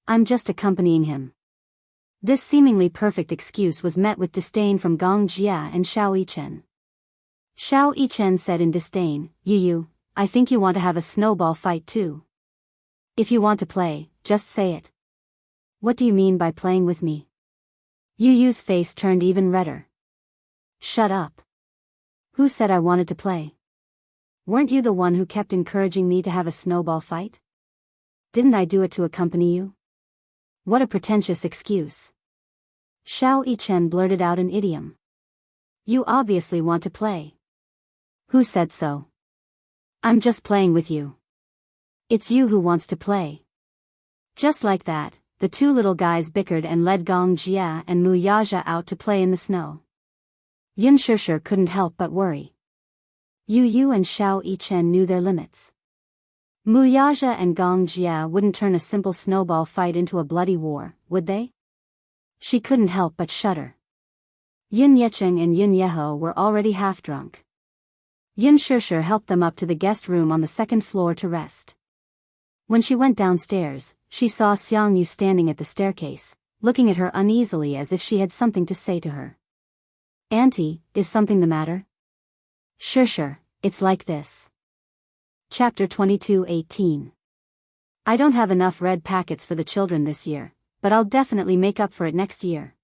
I'm just accompanying him." This seemingly perfect excuse was met with disdain from Gong Jia and Xiao Yichen. Xiao Yichen said in disdain, "Yu Yu, I think you want to have a snowball fight too. If you want to play, just say it." "What do you mean by playing with me?" Yu Yu's face turned even redder. "Shut up. Who said I wanted to play? Weren't you the one who kept encouraging me to have a snowball fight? Didn't I do it to accompany you? What a pretentious excuse." Xiao Yichen blurted out an idiom. "You obviously want to play." "Who said so? I'm just playing with you." "It's you who wants to play." Just like that, the two little guys bickered and led Gong Jia and Mu Yaja out to play in the snow. Yun Shishir couldn't help but worry. Yu Yu and Xiao Yichen knew their limits. Mu Yaja and Gong Jia wouldn't turn a simple snowball fight into a bloody war, would they? She couldn't help but shudder. Yun Yecheng and Yun Yeho were already half drunk. Yun Shishir helped them up to the guest room on the second floor to rest. When she went downstairs, she saw Xiangyu standing at the staircase, looking at her uneasily as if she had something to say to her. "Auntie, is something the matter?" "Sure, it's like this." Chapter 22:18. "I don't have enough red packets for the children this year, but I'll definitely make up for it next year."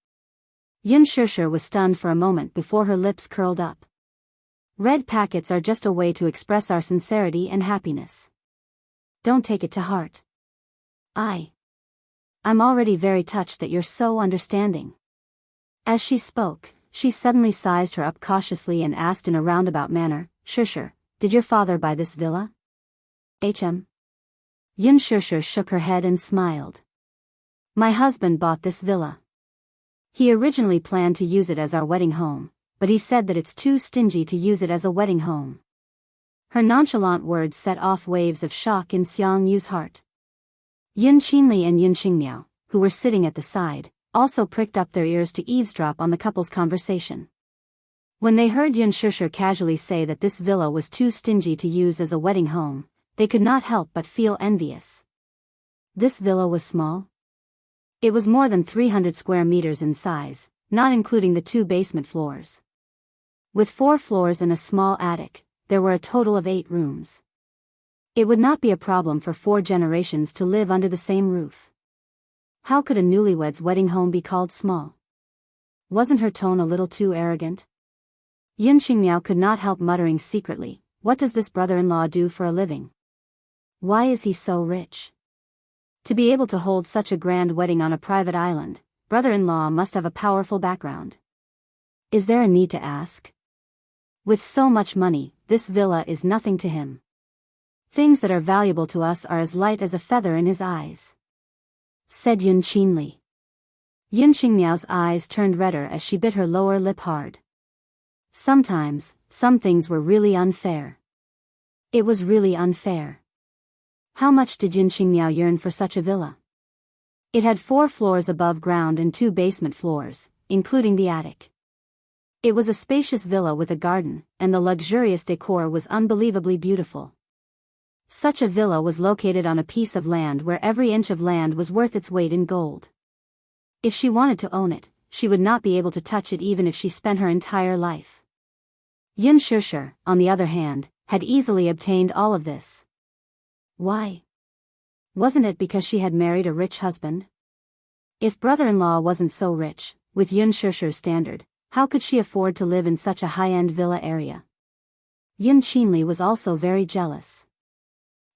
Yun Shishir was stunned for a moment before her lips curled up. "Red packets are just a way to express our sincerity and happiness. Don't take it to heart." I'm already very touched that you're so understanding." As she spoke, she suddenly sized her up cautiously and asked in a roundabout manner, "Shishir, did your father buy this villa?" "Hm." Yun Shishir shook her head and smiled. "My husband bought this villa. He originally planned to use it as our wedding home, but he said that it's too stingy to use it as a wedding home." Her nonchalant words set off waves of shock in Xiang Yu's heart. Yun Qinli and Yun Qingmiao, who were sitting at the side, also pricked up their ears to eavesdrop on the couple's conversation. When they heard Yun Shishir casually say that this villa was too stingy to use as a wedding home, they could not help but feel envious. This villa was small. It was more than 300 square meters in size, not including the 2 basement floors. With 4 floors and a small attic, there were a total of 8 rooms. It would not be a problem for 4 generations to live under the same roof. How could a newlywed's wedding home be called small? Wasn't her tone a little too arrogant? Yun Qingmiao could not help muttering secretly, "What does this brother-in-law do for a living? Why is he so rich? To be able to hold such a grand wedding on a private island, brother-in-law must have a powerful background. Is there a need to ask?" With so much money, this villa is nothing to him. Things that are valuable to us are as light as a feather in his eyes," said Yun Qinli. Yun Xingmiao's eyes turned redder as she bit her lower lip hard. Sometimes, some things were really unfair. It was really unfair. How much did Yun Xingmiao yearn for such a villa? It had 4 floors above ground and 2 basement floors, including the attic. It was a spacious villa with a garden, and the luxurious decor was unbelievably beautiful. Such a villa was located on a piece of land where every inch of land was worth its weight in gold. If she wanted to own it, she would not be able to touch it even if she spent her entire life. Yun Shishir, on the other hand, had easily obtained all of this. Why? Wasn't it because she had married a rich husband? If brother-in-law wasn't so rich, with Yun Shishir's standard, how could she afford to live in such a high-end villa area? Yun Qinli was also very jealous.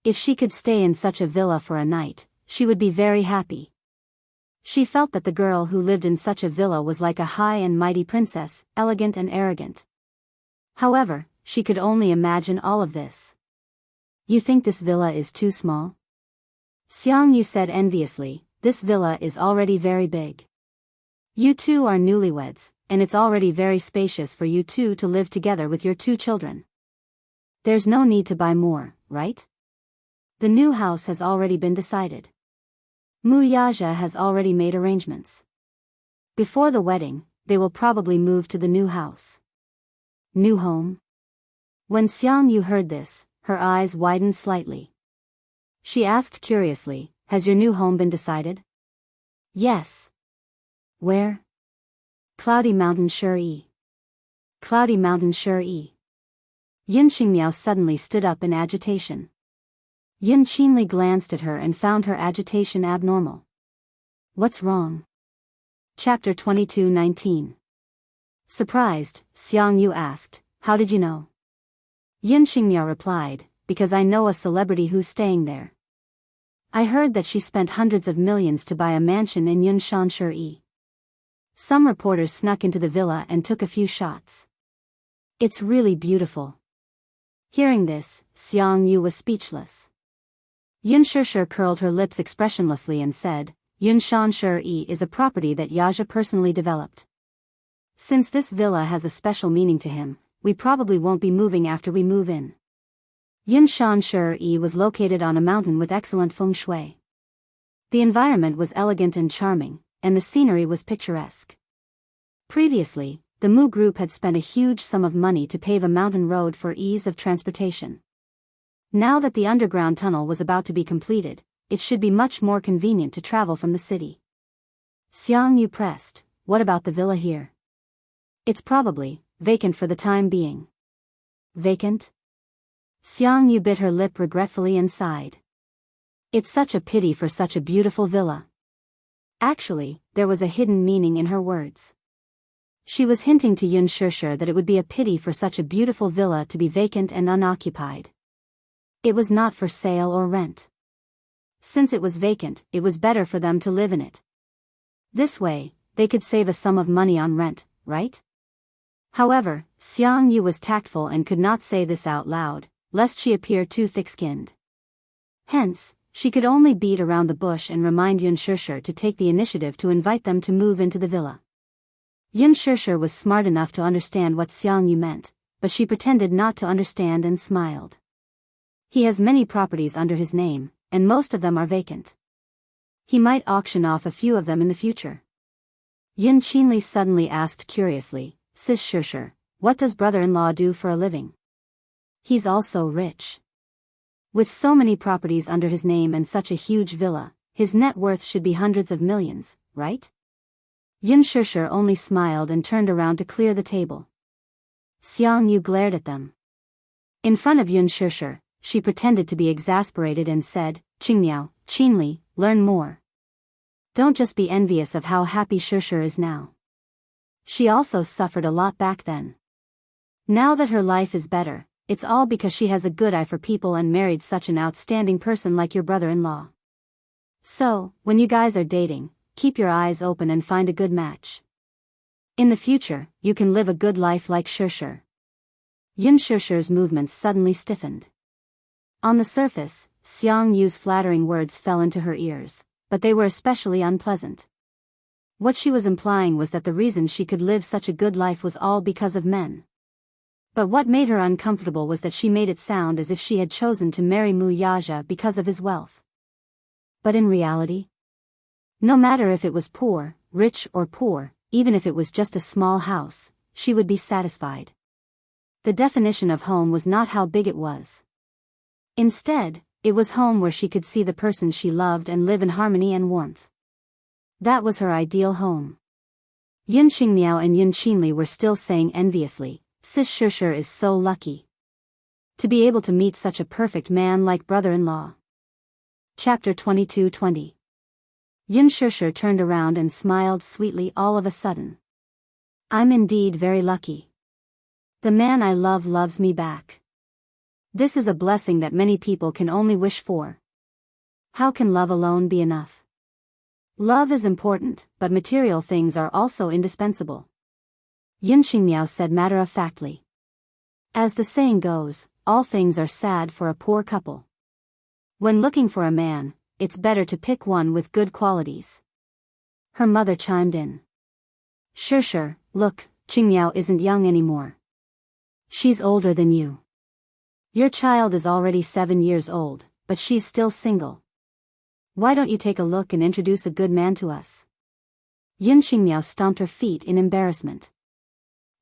If she could stay in such a villa for a night, she would be very happy. She felt that the girl who lived in such a villa was like a high and mighty princess, elegant and arrogant. However, she could only imagine all of this. "You think this villa is too small?" Xiangyu said enviously, "This villa is already very big. You two are newlyweds, and it's already very spacious for you two to live together with your 2 children. There's no need to buy more, right? The new house has already been decided. Mu Yaja has already made arrangements. Before the wedding, they will probably move to the new house." New home? When Xiangyu heard this, her eyes widened slightly. She asked curiously, "Has your new home been decided?" "Yes." "Where?" "Cloudy Mountain Shuri." "Cloudy Mountain Shuri." Yun Xingmiao suddenly stood up in agitation. Yun Qinli glanced at her and found her agitation abnormal. "What's wrong?" Chapter 22:19. Surprised, Xiangyu asked, "How did you know?" Yun Xingmiao replied, "Because I know a celebrity who's staying there. I heard that she spent hundreds of millions to buy a mansion in Yunshan Shuri." Some reporters snuck into the villa and took a few shots. "It's really beautiful." Hearing this, Xiangyu was speechless. Yun Shishir curled her lips expressionlessly and said, "Yunshan Shuri is a property that Yaja personally developed. Since this villa has a special meaning to him, we probably won't be moving after we move in." Yunshan Shuri was located on a mountain with excellent feng shui. The environment was elegant and charming, and the scenery was picturesque. Previously, the Mu group had spent a huge sum of money to pave a mountain road for ease of transportation. Now that the underground tunnel was about to be completed, it should be much more convenient to travel from the city. Xiangyu pressed, "What about the villa here?" "It's probably vacant for the time being." "Vacant?" Xiangyu bit her lip regretfully and sighed. It's such a pity for such a beautiful villa. Actually, there was a hidden meaning in her words. She was hinting to Yun Shishir that it would be a pity for such a beautiful villa to be vacant and unoccupied. It was not for sale or rent. Since it was vacant, it was better for them to live in it. This way, they could save a sum of money on rent, right? However, Xiangyu was tactful and could not say this out loud, lest she appear too thick-skinned. Hence, she could only beat around the bush and remind Yun Shishir to take the initiative to invite them to move into the villa. Yun Shishir was smart enough to understand what Xiangyu meant, but she pretended not to understand and smiled. He has many properties under his name, and most of them are vacant. He might auction off a few of them in the future. Yun Qinli suddenly asked curiously, "Sis Shishir, what does brother-in-law do for a living?" "He's also rich. With so many properties under his name and such a huge villa, his net worth should be hundreds of millions, right?" Yun Shishir only smiled and turned around to clear the table. Xiangyu glared at them. In front of Yun Shishir, she pretended to be exasperated and said, "Qingmiao, Qinli, learn more. Don't just be envious of how happy Shishir is now. She also suffered a lot back then. Now that her life is better, it's all because she has a good eye for people and married such an outstanding person like your brother-in-law. So, when you guys are dating, keep your eyes open and find a good match. In the future, you can live a good life like Shishir." Yun Shusher's movements suddenly stiffened. On the surface, Xiang Yu's flattering words fell into her ears, but they were especially unpleasant. What she was implying was that the reason she could live such a good life was all because of men. But what made her uncomfortable was that she made it sound as if she had chosen to marry Mu Yaja because of his wealth. But in reality, no matter if it was poor, rich or poor, even if it was just a small house, she would be satisfied. The definition of home was not how big it was. Instead, it was home where she could see the person she loved and live in harmony and warmth. That was her ideal home. Yun Xingmiao and Yun Qinli were still saying enviously, Sis Shusher is so lucky to be able to meet such a perfect man like brother-in-law. Chapter 22:20. Yun Shusher turned around and smiled sweetly all of a sudden. I'm indeed very lucky. The man I love loves me back. This is a blessing that many people can only wish for. How can love alone be enough? Love is important, but material things are also indispensable. Yun Xingmiao said matter-of-factly. As the saying goes, all things are sad for a poor couple. When looking for a man, it's better to pick one with good qualities. Her mother chimed in. Sure, look, Qingmiao isn't young anymore. She's older than you. Your child is already 7 years old, but she's still single. Why don't you take a look and introduce a good man to us? Yun Xingmiao stomped her feet in embarrassment.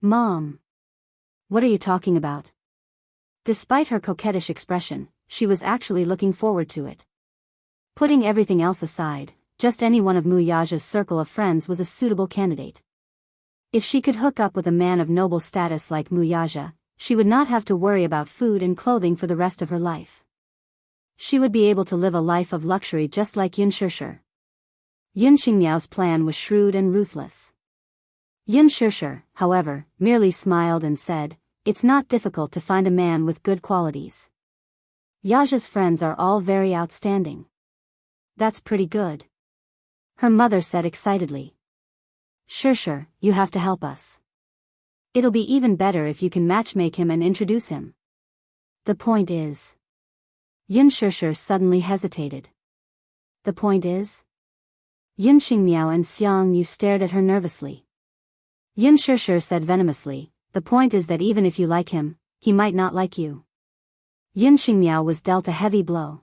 Mom! What are you talking about? Despite her coquettish expression, she was actually looking forward to it. Putting everything else aside, just any one of Mu Yaja's circle of friends was a suitable candidate. If she could hook up with a man of noble status like Mu Yaja, she would not have to worry about food and clothing for the rest of her life. She would be able to live a life of luxury just like Yun Shusher. Yun Xingmiao's plan was shrewd and ruthless. Yun Shusher, however, merely smiled and said, it's not difficult to find a man with good qualities. Yaja's friends are all very outstanding. That's pretty good. Her mother said excitedly. Sure, you have to help us. It'll be even better if you can matchmake him and introduce him. The point is. Yun Shusher suddenly hesitated. The point is? Yun Xingmiao and Xiang Yu stared at her nervously. Yun Shusher said venomously, the point is that even if you like him, he might not like you. Yun Xingmiao was dealt a heavy blow.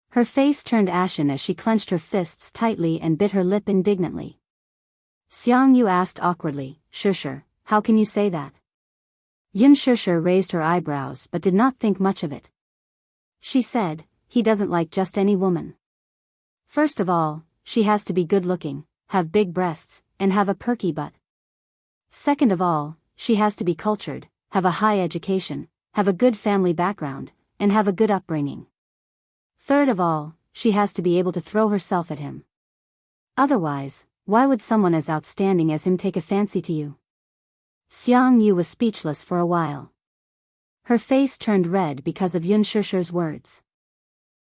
Her face turned ashen as she clenched her fists tightly and bit her lip indignantly. Xiang Yu asked awkwardly, Shusher, how can you say that? Yun Shusher raised her eyebrows but did not think much of it. She said, he doesn't like just any woman. First of all, she has to be good-looking, have big breasts, and have a perky butt. Second of all, she has to be cultured, have a high education, have a good family background, and have a good upbringing. Third of all, she has to be able to throw herself at him. Otherwise, why would someone as outstanding as him take a fancy to you? Xiang Yu was speechless for a while. Her face turned red because of Yun Shusher's words.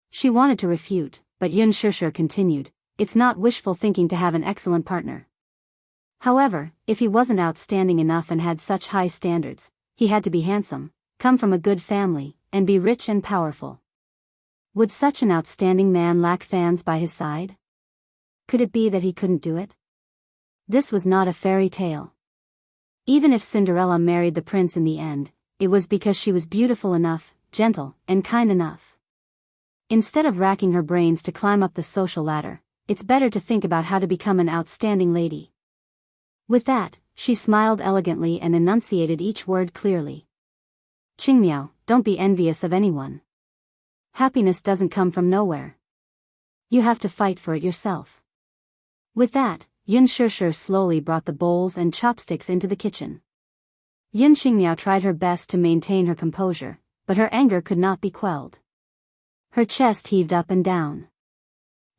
She wanted to refute, but Yun Shusher continued, it's not wishful thinking to have an excellent partner. However, if he wasn't outstanding enough and had such high standards, he had to be handsome, come from a good family, and be rich and powerful. Would such an outstanding man lack fans by his side? Could it be that he couldn't do it? This was not a fairy tale. Even if Cinderella married the prince in the end, it was because she was beautiful enough, gentle, and kind enough. Instead of racking her brains to climb up the social ladder, it's better to think about how to become an outstanding lady. With that, she smiled elegantly and enunciated each word clearly. Qingmiao, don't be envious of anyone. Happiness doesn't come from nowhere. You have to fight for it yourself. With that, Yun Shusher slowly brought the bowls and chopsticks into the kitchen. Yun Xingmiao tried her best to maintain her composure, but her anger could not be quelled. Her chest heaved up and down.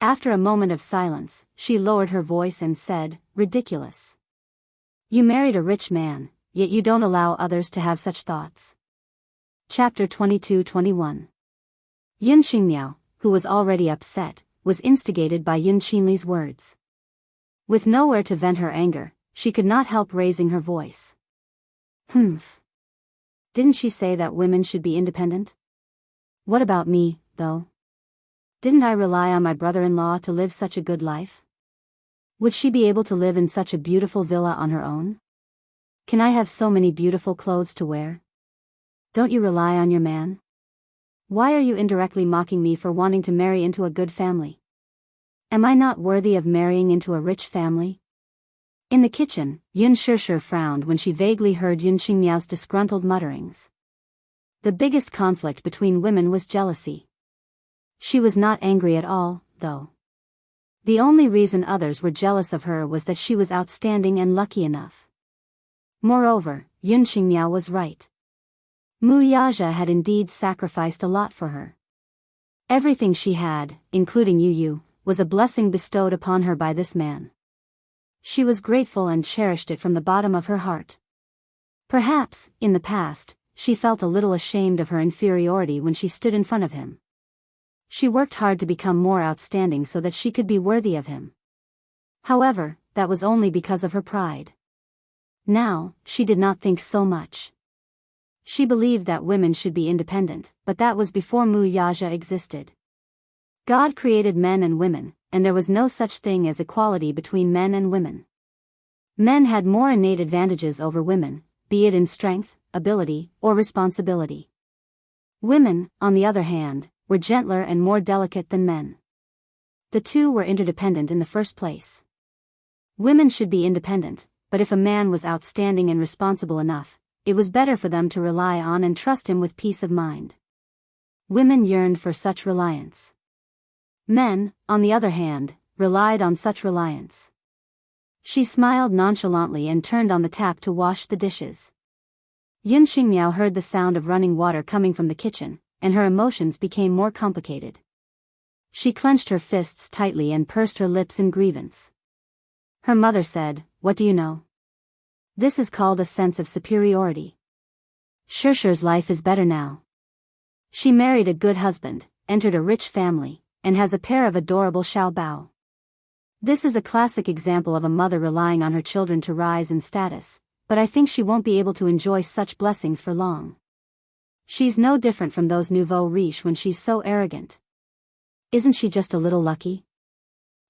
After a moment of silence, she lowered her voice and said, ridiculous. You married a rich man, yet you don't allow others to have such thoughts. Chapter 22:21. Yun Xingmiao, who was already upset, was instigated by Yun Qinli's words. With nowhere to vent her anger, she could not help raising her voice. Humph. Didn't she say that women should be independent? What about me, though? Didn't I rely on my brother-in-law to live such a good life? Would she be able to live in such a beautiful villa on her own? Can I have so many beautiful clothes to wear? Don't you rely on your man? Why are you indirectly mocking me for wanting to marry into a good family? Am I not worthy of marrying into a rich family? In the kitchen, Yun Shishir frowned when she vaguely heard Yun Qingmiao's disgruntled mutterings. The biggest conflict between women was jealousy. She was not angry at all, though. The only reason others were jealous of her was that she was outstanding and lucky enough. Moreover, Yun Qingmiao was right. Mu Yaja had indeed sacrificed a lot for her. Everything she had, including Yu, was a blessing bestowed upon her by this man. She was grateful and cherished it from the bottom of her heart. Perhaps, in the past, she felt a little ashamed of her inferiority when she stood in front of him. She worked hard to become more outstanding so that she could be worthy of him. However, that was only because of her pride. Now, she did not think so much. She believed that women should be independent, but that was before Mu Yaja existed. God created men and women, and there was no such thing as equality between men and women. Men had more innate advantages over women, be it in strength, ability, or responsibility. Women, on the other hand, were gentler and more delicate than men. The two were interdependent in the first place. Women should be independent, but if a man was outstanding and responsible enough, it was better for them to rely on and trust him with peace of mind. Women yearned for such reliance. Men, on the other hand, relied on such reliance. She smiled nonchalantly and turned on the tap to wash the dishes. Yun Qingmiao heard the sound of running water coming from the kitchen, and her emotions became more complicated. She clenched her fists tightly and pursed her lips in grievance. Her mother said, "What do you know? This is called a sense of superiority. Shishir's life is better now. She married a good husband, entered a rich family, and has a pair of adorable xiaobao. This is a classic example of a mother relying on her children to rise in status, but I think she won't be able to enjoy such blessings for long. She's no different from those nouveau riches when she's so arrogant. Isn't she just a little lucky?"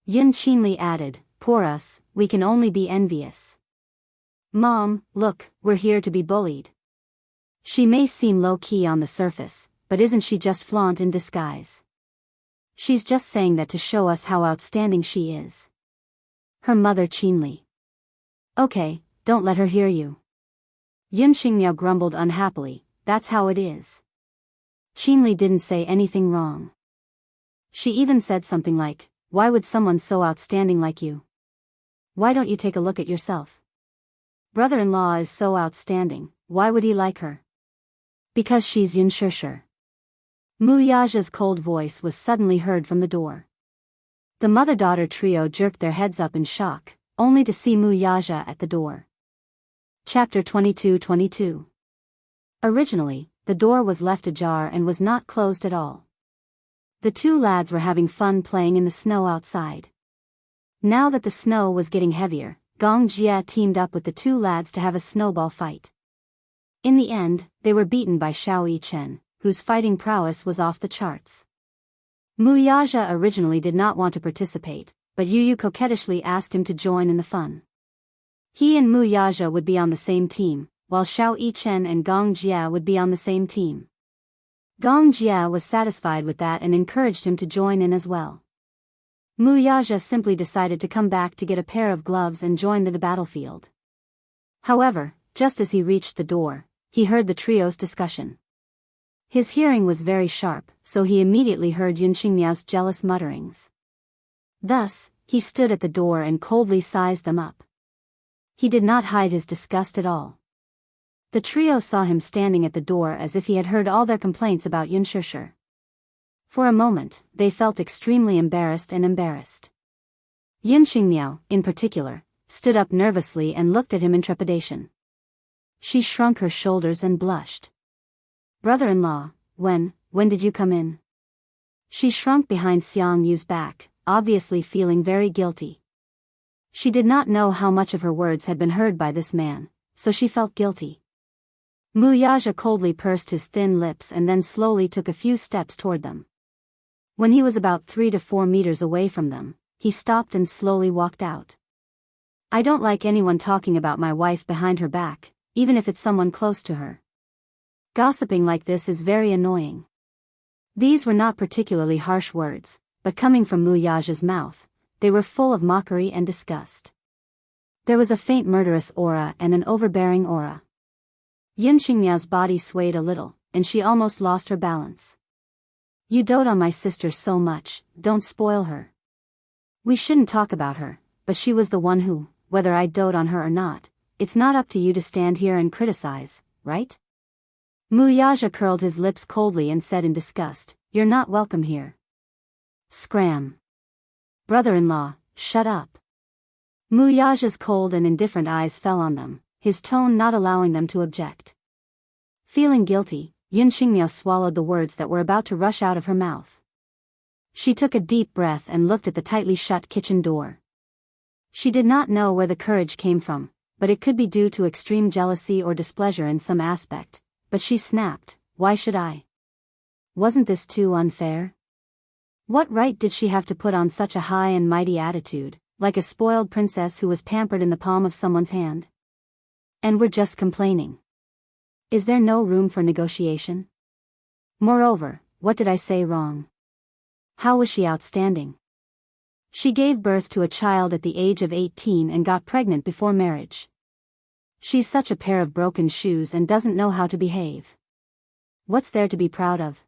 Yun Qinli added, "Poor us, we can only be envious. Mom, look, we're here to be bullied. She may seem low-key on the surface, but isn't she just flaunt in disguise? She's just saying that to show us how outstanding she is." Her mother Qinli. "Okay, don't let her hear you." Yun Qingmiao grumbled unhappily, "That's how it is." Qinli didn't say anything wrong. She even said something like, "Why would someone so outstanding like you? Why don't you take a look at yourself? Brother-in-law is so outstanding, why would he like her? Because she's Yun Shishir." Mu Yaja's cold voice was suddenly heard from the door. The mother-daughter trio jerked their heads up in shock, only to see Mu Yaja at the door. Chapter 22-22. Originally, the door was left ajar and was not closed at all. The two lads were having fun playing in the snow outside. Now that the snow was getting heavier, Gong Jia teamed up with the two lads to have a snowball fight. In the end, they were beaten by Xiao Yichen, whose fighting prowess was off the charts. Mu Yaja originally did not want to participate, but Yu coquettishly asked him to join in the fun. He and Mu Yaja would be on the same team, while Xiao Yichen and Gong Jia would be on the same team. Gong Jia was satisfied with that and encouraged him to join in as well. Mu Yaja simply decided to come back to get a pair of gloves and join the battlefield. However, just as he reached the door, he heard the trio's discussion. His hearing was very sharp, so he immediately heard Yun Qingmiao's jealous mutterings. Thus, he stood at the door and coldly sized them up. He did not hide his disgust at all. The trio saw him standing at the door as if he had heard all their complaints about Yun Shishir. For a moment, they felt extremely embarrassed. Yun Qingmiao, in particular, stood up nervously and looked at him in trepidation. She shrunk her shoulders and blushed. "Brother-in-law, when did you come in?" She shrunk behind Xiang Yu's back, obviously feeling very guilty. She did not know how much of her words had been heard by this man, so she felt guilty. Wuxia coldly pursed his thin lips and then slowly took a few steps toward them. When he was about 3 to 4 meters away from them, he stopped and slowly walked out. I don't like anyone talking about my wife behind her back, even if it's someone close to her. Gossiping like this is very annoying. These were not particularly harsh words, but coming from Wuxia's mouth, they were full of mockery and disgust. There was a faint murderous aura and an overbearing aura. Xianxia's body swayed a little, and she almost lost her balance. You dote on my sister so much, don't spoil her. We shouldn't talk about her, but she was the one who, whether I dote on her or not, it's not up to you to stand here and criticize, right? Wuxia curled his lips coldly and said in disgust, You're not welcome here. Scram. Brother-in-law, shut up. Wuxia's cold and indifferent eyes fell on them, his tone not allowing them to object. Feeling guilty, Xianxia swallowed the words that were about to rush out of her mouth. She took a deep breath and looked at the tightly shut kitchen door. She did not know where the courage came from, but it could be due to extreme jealousy or displeasure in some aspect, but she snapped, Why should I? Wasn't this too unfair? What right did she have to put on such a high and mighty attitude, like a spoiled princess who was pampered in the palm of someone's hand? And we're just complaining. Is there no room for negotiation? Moreover, what did I say wrong? How was she outstanding? She gave birth to a child at the age of 18 and got pregnant before marriage. She's such a pair of broken shoes and doesn't know how to behave. What's there to be proud of?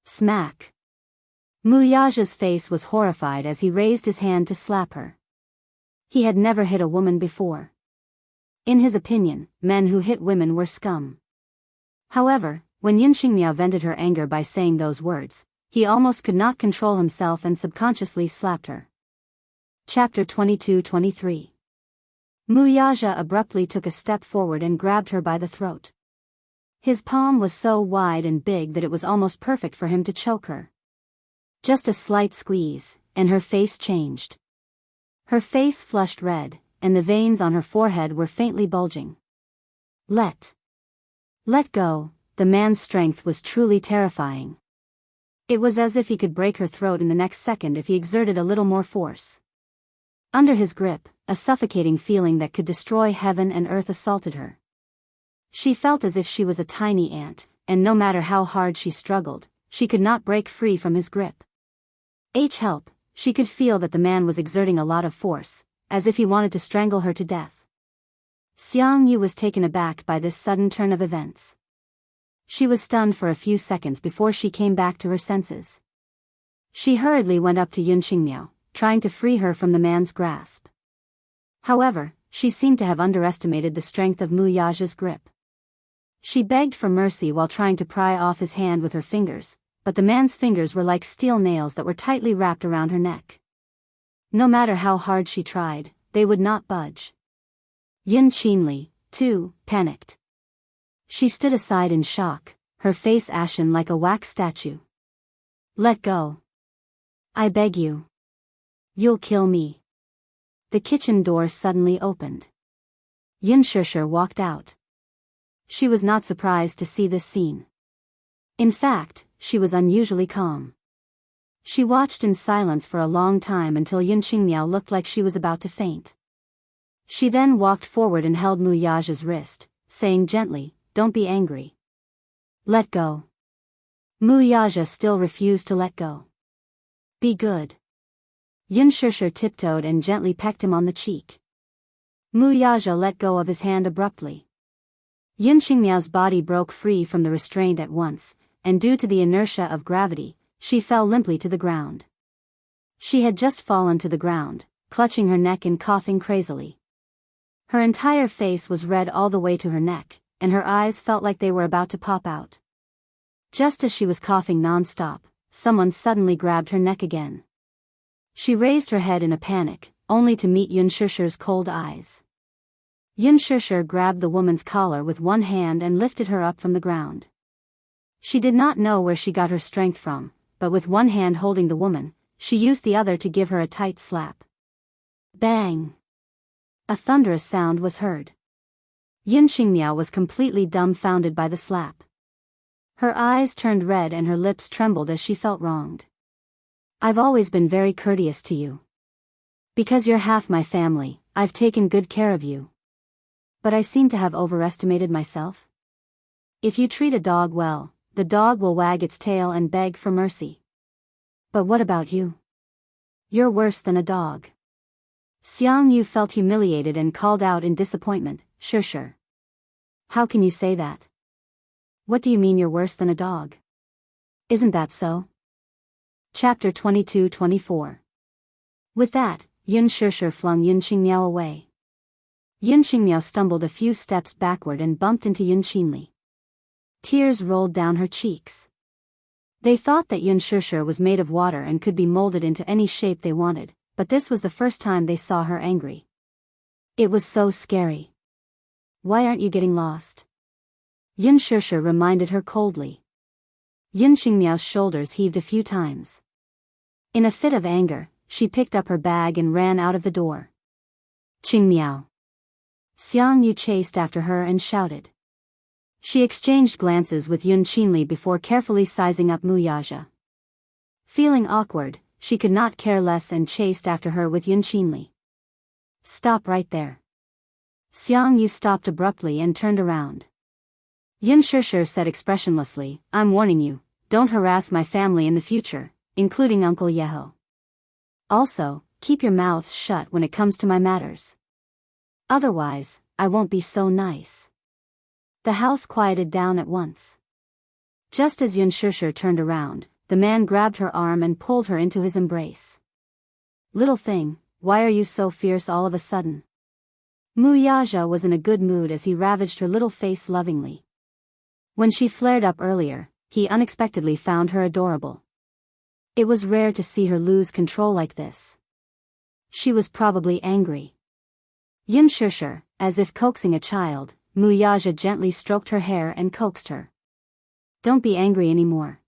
Smack. Wuxia's face was horrified as he raised his hand to slap her. He had never hit a woman before. In his opinion, men who hit women were scum. However, when Xianxia vented her anger by saying those words, he almost could not control himself and subconsciously slapped her. Chapter 22-23. Wuxia abruptly took a step forward and grabbed her by the throat. His palm was so wide and big that it was almost perfect for him to choke her. Just a slight squeeze, and her face changed. Her face flushed red, and the veins on her forehead were faintly bulging. Let go. The man's strength was truly terrifying. It was as if he could break her throat in the next second if he exerted a little more force. Under his grip, a suffocating feeling that could destroy heaven and earth assaulted her. She felt as if she was a tiny ant, and no matter how hard she struggled, she could not break free from his grip. Help, she could feel that the man was exerting a lot of force, as if he wanted to strangle her to death. Xiangyu was taken aback by this sudden turn of events. She was stunned for a few seconds before she came back to her senses. She hurriedly went up to Xianxia, trying to free her from the man's grasp. However, she seemed to have underestimated the strength of Wuxia's grip. She begged for mercy while trying to pry off his hand with her fingers, but the man's fingers were like steel nails that were tightly wrapped around her neck. No matter how hard she tried, they would not budge. Xianxia, too, panicked. She stood aside in shock, her face ashen like a wax statue. Let go. I beg you. You'll kill me. The kitchen door suddenly opened. Xianxia walked out. She was not surprised to see this scene. In fact, she was unusually calm. She watched in silence for a long time until Xianxia looked like she was about to faint. She then walked forward and held Wuxia's wrist, saying gently, Don't be angry. Let go. Wuxia still refused to let go. Be good. Xianxia tiptoed and gently pecked him on the cheek. Wuxia let go of his hand abruptly. Xianxia's body broke free from the restraint at once, and due to the inertia of gravity, she fell limply to the ground. She had just fallen to the ground, clutching her neck and coughing crazily. Her entire face was red all the way to her neck, and her eyes felt like they were about to pop out. Just as she was coughing non-stop, someone suddenly grabbed her neck again. She raised her head in a panic, only to meet Xianxia's cold eyes. Xianxia grabbed the woman's collar with one hand and lifted her up from the ground. She did not know where she got her strength from, but with one hand holding the woman, she used the other to give her a tight slap. Bang! A thunderous sound was heard. Yun Xingmiao was completely dumbfounded by the slap. Her eyes turned red and her lips trembled as she felt wronged. I've always been very courteous to you. Because you're half my family, I've taken good care of you. But I seem to have overestimated myself. If you treat a dog well, the dog will wag its tail and beg for mercy. But what about you? You're worse than a dog. Xiangyu felt humiliated and called out in disappointment, Sure. How can you say that? What do you mean you're worse than a dog? Isn't that so? Chapter 22-24. With that, Yun Shishu flung Yun Xingmiao away. Yun Xingmiao stumbled a few steps backward and bumped into Yun Xinli. Tears rolled down her cheeks. They thought that Yun Shishu was made of water and could be molded into any shape they wanted, but this was the first time they saw her angry. It was so scary. Why aren't you getting lost? Yun Shishu reminded her coldly. Yun Xingmiao's shoulders heaved a few times. In a fit of anger, she picked up her bag and ran out of the door. Qingmiao. Xiangyu chased after her and shouted. She exchanged glances with Yun Xinli before carefully sizing up Wuxia. Feeling awkward, she could not care less and chased after her with Yun Xinli. Stop right there. Xiangyu stopped abruptly and turned around. Yun Shishu said expressionlessly, I'm warning you, don't harass my family in the future, including Uncle Yeho. Also, keep your mouths shut when it comes to my matters. Otherwise, I won't be so nice. The house quieted down at once. Just as Yun Shishu turned around, the man grabbed her arm and pulled her into his embrace. Little thing, why are you so fierce all of a sudden? Wuxia was in a good mood as he ravaged her little face lovingly. When she flared up earlier, he unexpectedly found her adorable. It was rare to see her lose control like this. She was probably angry. Yun Shishu, as if coaxing a child, Wuxia gently stroked her hair and coaxed her. Don't be angry anymore.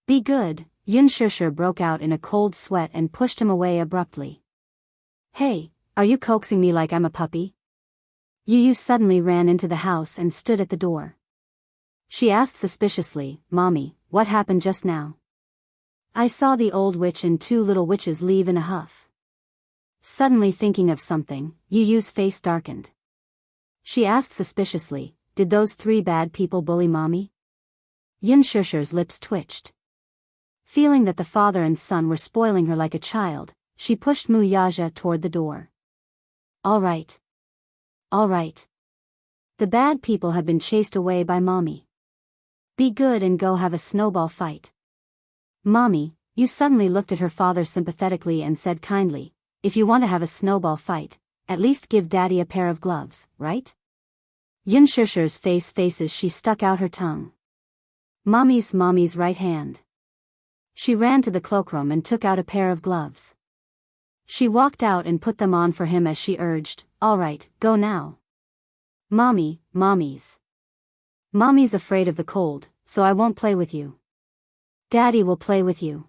Be good, Yun Shishu broke out in a cold sweat and pushed him away abruptly. Hey, are you coaxing me like I'm a puppy? Yu suddenly ran into the house and stood at the door. She asked suspiciously, Mommy, what happened just now? I saw the old witch and two little witches leave in a huff. Suddenly thinking of something, Yu's face darkened. She asked suspiciously, did those three bad people bully Mommy? Yun Shishu's lips twitched. Feeling that the father and son were spoiling her like a child, she pushed Wuxia toward the door. All right. The bad people have been chased away by Mommy. Be good and go have a snowball fight. Mommy, Yu suddenly looked at her father sympathetically and said kindly, if you want to have a snowball fight, at least give Daddy a pair of gloves, right? Yun Shishu's faces she stuck out her tongue. Mommy's right hand. She ran to the cloakroom and took out a pair of gloves. She walked out and put them on for him as she urged, all right, go now. Mommy's afraid of the cold, so I won't play with you. Daddy will play with you.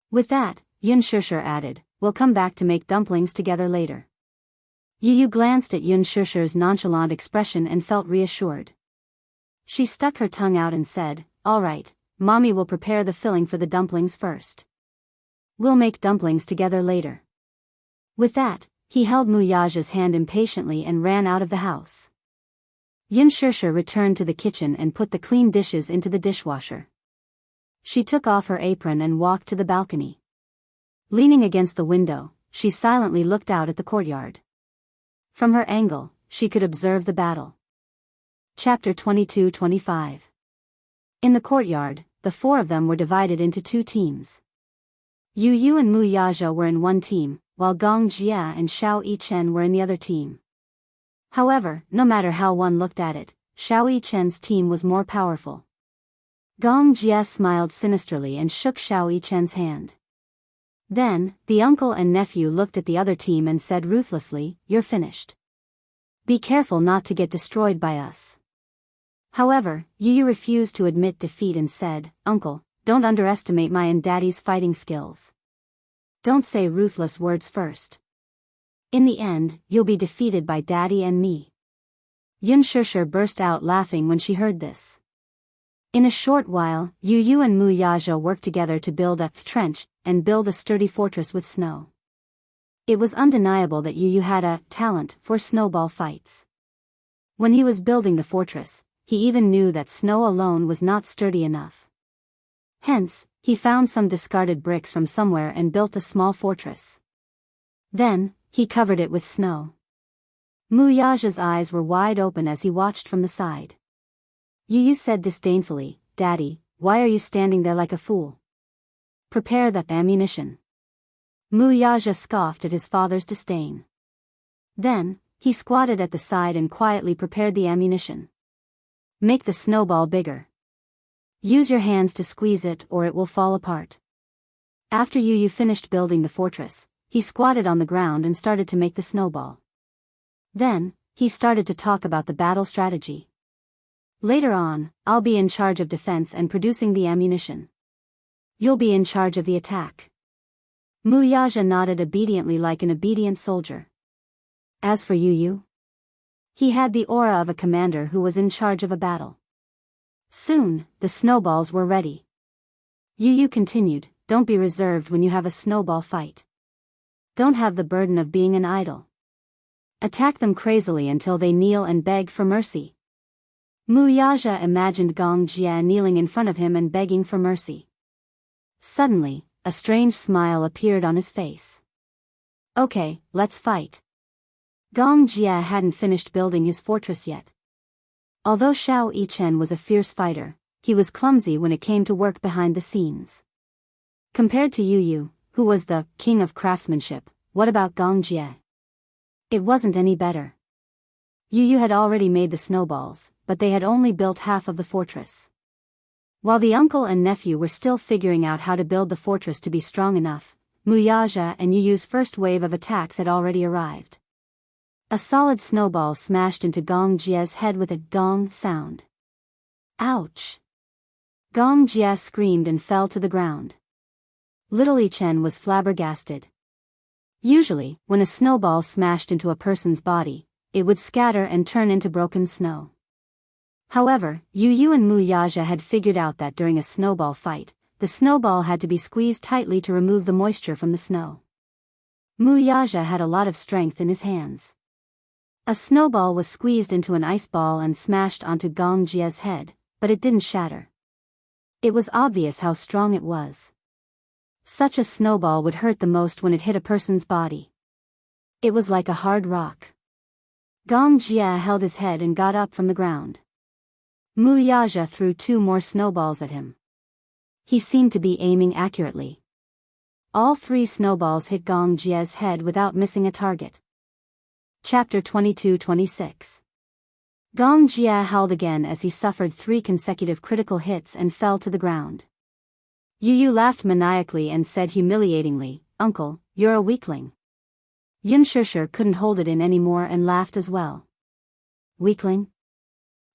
With that, Yun Shishu added, we'll come back to make dumplings together later. Yu glanced at Yun Shishu's nonchalant expression and felt reassured. She stuck her tongue out and said, all right, Mommy will prepare the filling for the dumplings first. We'll make dumplings together later. With that, he held Wuxia's hand impatiently and ran out of the house. Yun Shishu returned to the kitchen and put the clean dishes into the dishwasher. She took off her apron and walked to the balcony. Leaning against the window, she silently looked out at the courtyard. From her angle, she could observe the battle. Chapter 22-25. In the courtyard, the four of them were divided into two teams. Yu and Wuxia were in one team, while Gong Jia and Shao Yichen were in the other team. However, no matter how one looked at it, Shao Yichen's team was more powerful. Gong Jia smiled sinisterly and shook Shao Yichen's hand. Then, the uncle and nephew looked at the other team and said ruthlessly, you're finished. Be careful not to get destroyed by us. However, Yu refused to admit defeat and said, Uncle, don't underestimate my and Daddy's fighting skills. Don't say ruthless words first. In the end, you'll be defeated by Daddy and me. Yun Shishir burst out laughing when she heard this. In a short while, Yu Yu and Mu Yaja worked together to build a trench and build a sturdy fortress with snow. It was undeniable that Yu Yu had a talent for snowball fights. When he was building the fortress, he even knew that snow alone was not sturdy enough. Hence, he found some discarded bricks from somewhere and built a small fortress. Then, he covered it with snow. Mu Yaja's eyes were wide open as he watched from the side. Yu Yu said disdainfully, "Daddy, why are you standing there like a fool? Prepare the ammunition." Mu Yaja scoffed at his father's disdain. Then, he squatted at the side and quietly prepared the ammunition. "Make the snowball bigger. Use your hands to squeeze it or it will fall apart." After Yu Yu finished building the fortress, he squatted on the ground and started to make the snowball. Then, he started to talk about the battle strategy. "Later on, I'll be in charge of defense and producing the ammunition. You'll be in charge of the attack." Mu Yaja nodded obediently like an obedient soldier. As for Yu Yu, he had the aura of a commander who was in charge of a battle. Soon, the snowballs were ready. Yu Yu continued, "Don't be reserved when you have a snowball fight. Don't have the burden of being an idol. Attack them crazily until they kneel and beg for mercy." Mu Yaja imagined Gong Jie kneeling in front of him and begging for mercy. Suddenly, a strange smile appeared on his face. "Okay, let's fight." Gong Jie hadn't finished building his fortress yet. Although Xiao Yichen was a fierce fighter, he was clumsy when it came to work behind the scenes. Compared to Yu Yu, who was the king of craftsmanship, what about Gong Jie? It wasn't any better. Yu Yu had already made the snowballs, but they had only built half of the fortress. While the uncle and nephew were still figuring out how to build the fortress to be strong enough, Mu Yaja and Yu Yu's first wave of attacks had already arrived. A solid snowball smashed into Gong Jie's head with a dong sound. Ouch! Gong Jie screamed and fell to the ground. Little Yichen was flabbergasted. Usually, when a snowball smashed into a person's body, it would scatter and turn into broken snow. However, Yu Yu and Mu Yaja had figured out that during a snowball fight, the snowball had to be squeezed tightly to remove the moisture from the snow. Mu Yaja had a lot of strength in his hands. A snowball was squeezed into an ice ball and smashed onto Gong Jie's head, but it didn't shatter. It was obvious how strong it was. Such a snowball would hurt the most when it hit a person's body. It was like a hard rock. Gong Jie held his head and got up from the ground. Mu Yaja threw 2 more snowballs at him. He seemed to be aiming accurately. All 3 snowballs hit Gong Jie's head without missing a target. Chapter 22-26. Gong Jie howled again as he suffered 3 consecutive critical hits and fell to the ground. Yu Yu laughed maniacally and said humiliatingly, "Uncle, you're a weakling." Yun Shishir couldn't hold it in anymore and laughed as well. "Weakling?"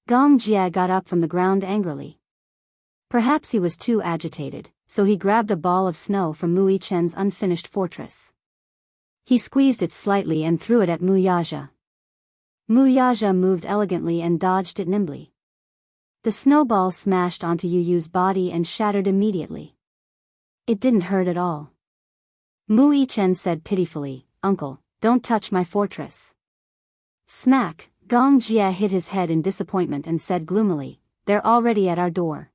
Gong Jie got up from the ground angrily. Perhaps he was too agitated, so he grabbed a ball of snow from Mu Yichen's unfinished fortress. He squeezed it slightly and threw it at Mu Yaja. Mu Yaja moved elegantly and dodged it nimbly. The snowball smashed onto Yu Yu's body and shattered immediately. It didn't hurt at all. Mu Yichen said pitifully, "Uncle, don't touch my fortress." Smack! Gong Jie hit his head in disappointment and said gloomily, "They're already at our door.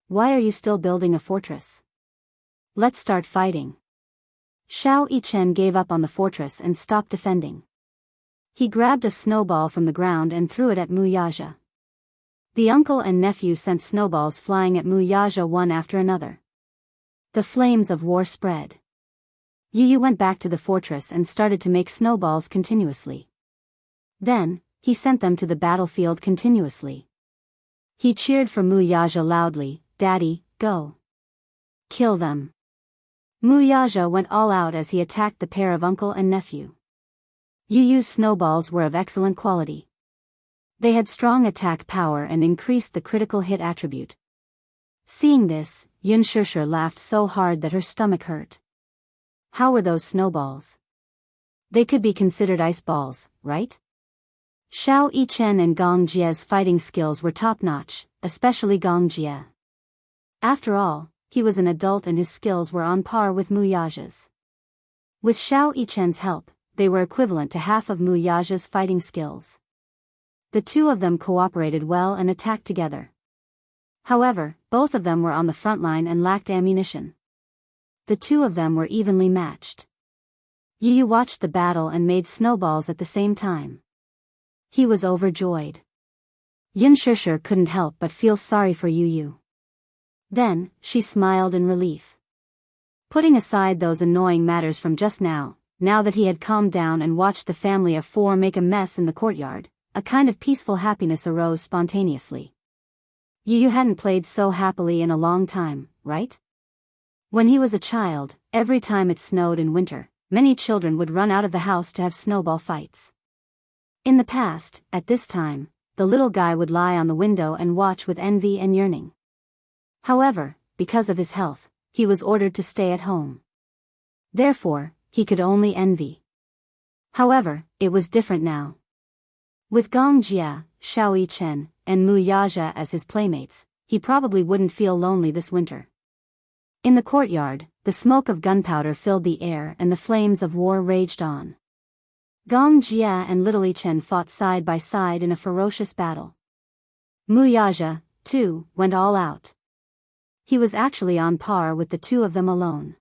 Why are you still building a fortress? Let's start fighting." Xiao Yichen gave up on the fortress and stopped defending. He grabbed a snowball from the ground and threw it at Mu Yaja. The uncle and nephew sent snowballs flying at Mu Yaja one after another. The flames of war spread. Yu Yu went back to the fortress and started to make snowballs continuously. Then, he sent them to the battlefield continuously. He cheered for Mu Yaja loudly, "Daddy, go. Kill them." Mu Yaja went all out as he attacked the pair of uncle and nephew. Yu Yu's snowballs were of excellent quality. They had strong attack power and increased the critical hit attribute. Seeing this, Yun Shishir laughed so hard that her stomach hurt. How were those snowballs? They could be considered ice balls, right? Xiao Yichen and Gong Jie's fighting skills were top-notch, especially Gong Jie. After all, he was an adult and his skills were on par with Mu Yaja's. With Xiao Yichen's help, they were equivalent to half of Mu Yaja's fighting skills. The two of them cooperated well and attacked together. However, both of them were on the front line and lacked ammunition. The two of them were evenly matched. Yu watched the battle and made snowballs at the same time. He was overjoyed. Yin Shishir couldn't help but feel sorry for Yu. Then, she smiled in relief. Putting aside those annoying matters from just now that he had calmed down and watched the family of four make a mess in the courtyard, a kind of peaceful happiness arose spontaneously. Yu hadn't played so happily in a long time, right? When he was a child, every time it snowed in winter, many children would run out of the house to have snowball fights. In the past, at this time, the little guy would lie on the window and watch with envy and yearning. However, because of his health, he was ordered to stay at home. Therefore, he could only envy. However, it was different now. With Gong Jie, Xiao Yichen, and Mu Yaja as his playmates, he probably wouldn't feel lonely this winter. In the courtyard, the smoke of gunpowder filled the air and the flames of war raged on. Gong Jie and Little Yichen fought side by side in a ferocious battle. Mu Yaja, too, went all out. He was actually on par with the two of them alone.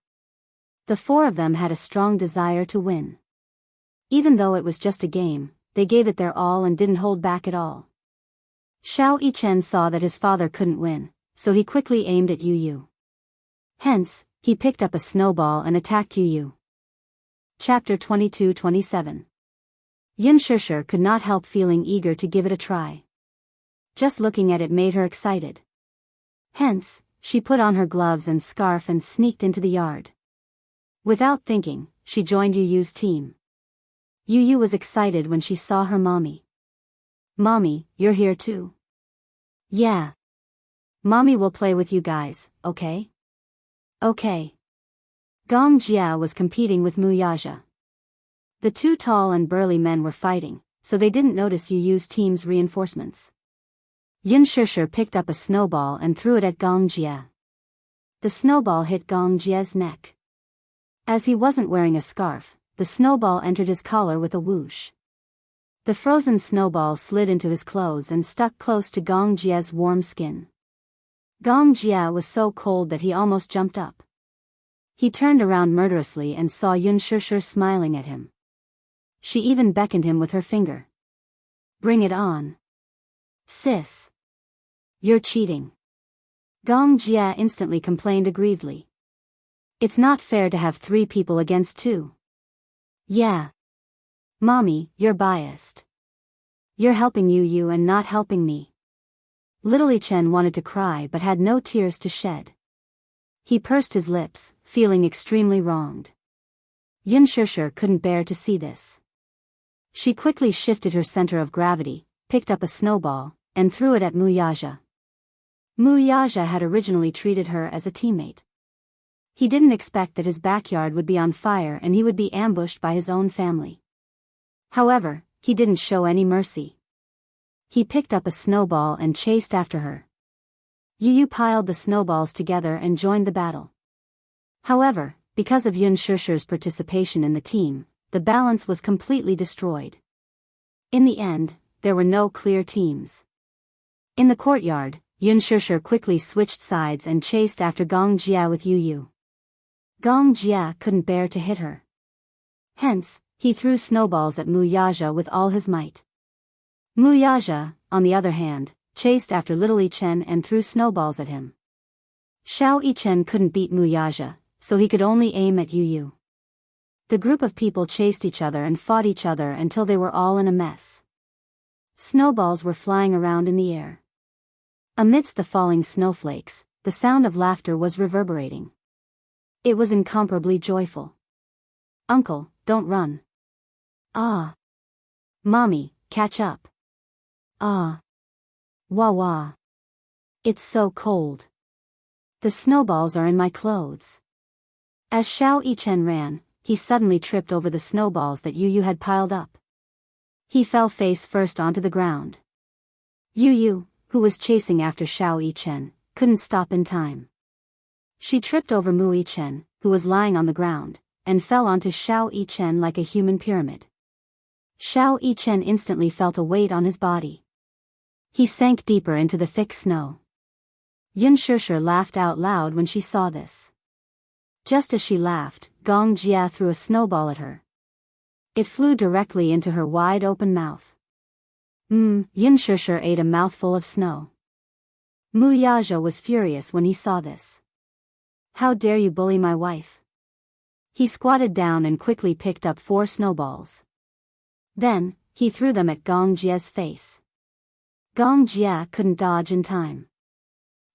The four of them had a strong desire to win. Even though it was just a game, they gave it their all and didn't hold back at all. Xiao Yichen saw that his father couldn't win, so he quickly aimed at Yu. Hence, he picked up a snowball and attacked Yu. Chapter 22-27. Yin Shishir could not help feeling eager to give it a try. Just looking at it made her excited. Hence, she put on her gloves and scarf and sneaked into the yard. Without thinking, she joined Yu's team. Yu was excited when she saw her mommy. "Mommy, you're here too?" "Yeah. Mommy will play with you guys, okay?" "Okay." Gong Jie was competing with Mu Yaja. The two tall and burly men were fighting, so they didn't notice Yu's team's reinforcements. Yin Shishir picked up a snowball and threw it at Gong Jie. The snowball hit Gong Jie's neck. As he wasn't wearing a scarf, the snowball entered his collar with a whoosh. The frozen snowball slid into his clothes and stuck close to Gong Jie's warm skin. Gong Jie was so cold that he almost jumped up. He turned around murderously and saw Yin Shishir smiling at him. She even beckoned him with her finger. "Bring it on. Sis. You're cheating." Gong Jie instantly complained aggrievedly. "It's not fair to have 3 people against 2. "Yeah. Mommy, you're biased. You're helping Yu and not helping me." Little Yichen wanted to cry but had no tears to shed. He pursed his lips, feeling extremely wronged. Yin Shishir couldn't bear to see this. She quickly shifted her center of gravity, picked up a snowball, and threw it at Mu Yaja. Mu Yaja had originally treated her as a teammate. He didn't expect that his backyard would be on fire and he would be ambushed by his own family. However, he didn't show any mercy. He picked up a snowball and chased after her. Yu piled the snowballs together and joined the battle. However, because of Yin Shishir's participation in the team, the balance was completely destroyed. In the end, there were no clear teams. In the courtyard, Yin Shishir quickly switched sides and chased after Gong Jie with Yu. Gong Jie couldn't bear to hit her. Hence, he threw snowballs at Mu Yaja with all his might. Mu Yaja, on the other hand, chased after Little Yichen and threw snowballs at him. Xiao Yichen couldn't beat Mu Yaja, so he could only aim at Yu. The group of people chased each other and fought each other until they were all in a mess. Snowballs were flying around in the air. Amidst the falling snowflakes, the sound of laughter was reverberating. It was incomparably joyful. "Uncle, don't run." "Ah." "Mommy, catch up." "Ah." "Wah wah. It's so cold. The snowballs are in my clothes." As Xiao Yichen ran, he suddenly tripped over the snowballs that Yu had piled up. He fell face first onto the ground. Yu, who was chasing after Xiao Yichen, couldn't stop in time. She tripped over Mu Yichen, who was lying on the ground, and fell onto Xiao Yichen like a human pyramid. Xiao Yichen instantly felt a weight on his body. He sank deeper into the thick snow. Yun Shishir laughed out loud when she saw this. Just as she laughed, Gong Jia threw a snowball at her. It flew directly into her wide-open mouth. Yun Shishir ate a mouthful of snow. Mu Yaja was furious when he saw this. How dare you bully my wife? He squatted down and quickly picked up 4 snowballs. Then, he threw them at Gong Jia's face. Gong Jia couldn't dodge in time.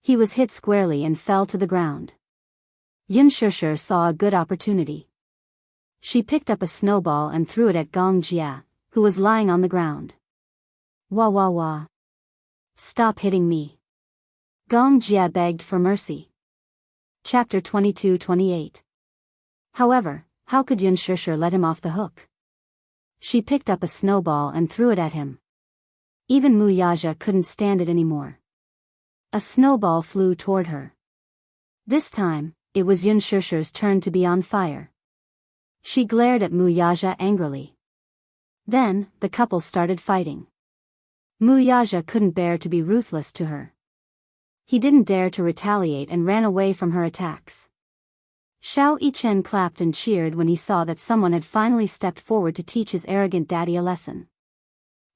He was hit squarely and fell to the ground. Yun Shishir saw a good opportunity. She picked up a snowball and threw it at Gong Jia, who was lying on the ground. Wah wah wah. Stop hitting me. Gong Jia begged for mercy. Chapter 22-28. However, how could Yun Shishir let him off the hook? She picked up a snowball and threw it at him. Even Mu Yaja couldn't stand it anymore. A snowball flew toward her. This time, it was Yun Shishir's turn to be on fire. She glared at Mu Yaja angrily. Then, the couple started fighting. Mu Yaja couldn't bear to be ruthless to her. He didn't dare to retaliate and ran away from her attacks. Xiao Yichen clapped and cheered when he saw that someone had finally stepped forward to teach his arrogant daddy a lesson.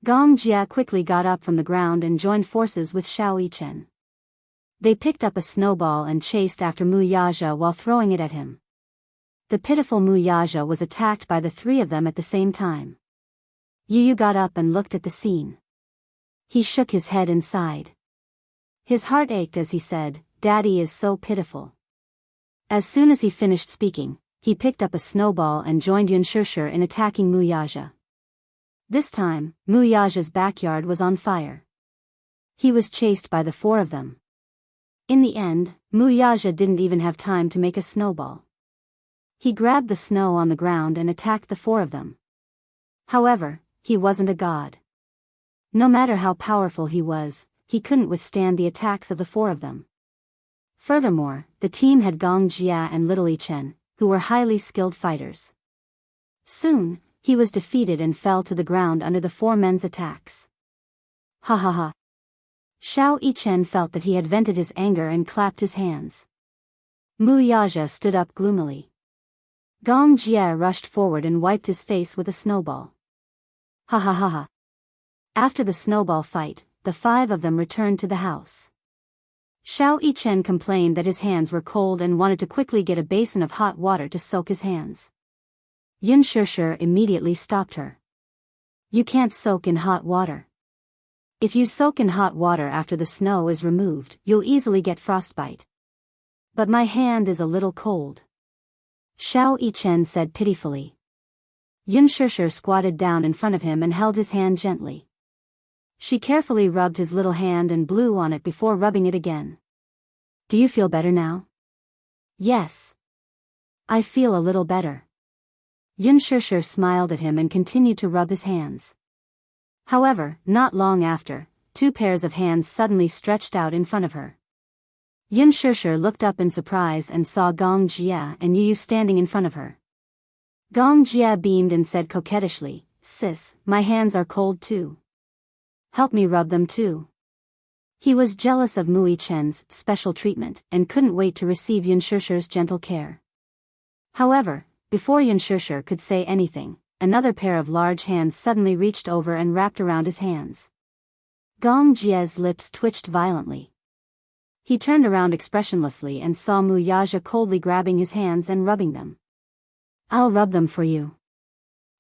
Gong Jia quickly got up from the ground and joined forces with Xiao Yichen. They picked up a snowball and chased after Mu Yaja while throwing it at him. The pitiful Mu Yaja was attacked by the 3 of them at the same time. Yu got up and looked at the scene. He shook his head and sighed. His heart ached as he said, "Daddy is so pitiful." As soon as he finished speaking, he picked up a snowball and joined Yun Shishir in attacking Mu Yaja. This time, Mu Yaja's backyard was on fire. He was chased by the 4 of them. In the end, Mu Yaja didn't even have time to make a snowball. He grabbed the snow on the ground and attacked the 4 of them. However, he wasn't a god. No matter how powerful he was, he couldn't withstand the attacks of the 4 of them. Furthermore, the team had Gong Jia and Little Yichen, who were highly skilled fighters. Soon, he was defeated and fell to the ground under the 4 men's attacks. Ha ha ha. Xiao Yichen felt that he had vented his anger and clapped his hands. Mu Yaja stood up gloomily. Gong Jia rushed forward and wiped his face with a snowball. Ha ha ha ha. After the snowball fight, the 5 of them returned to the house. Xiao Yichen complained that his hands were cold and wanted to quickly get a basin of hot water to soak his hands. Yun Shishir immediately stopped her. You can't soak in hot water. If you soak in hot water after the snow is removed, you'll easily get frostbite. But my hand is a little cold. Xiao Yichen said pitifully. Yun Shishir squatted down in front of him and held his hand gently. She carefully rubbed his little hand and blew on it before rubbing it again. Do you feel better now? Yes. I feel a little better. Yun Shishir smiled at him and continued to rub his hands. However, not long after, 2 pairs of hands suddenly stretched out in front of her. Yun Shishir looked up in surprise and saw Gong Jia and Yu standing in front of her. Gong Jia beamed and said coquettishly, "Sis, my hands are cold too. Help me rub them too." He was jealous of Mu Yichen's special treatment and couldn't wait to receive Yun Shishir's gentle care. However, before Yun Shishir could say anything, another pair of large hands suddenly reached over and wrapped around his hands. Gong Jia's lips twitched violently. He turned around expressionlessly and saw Mu Yaja coldly grabbing his hands and rubbing them. "I'll rub them for you."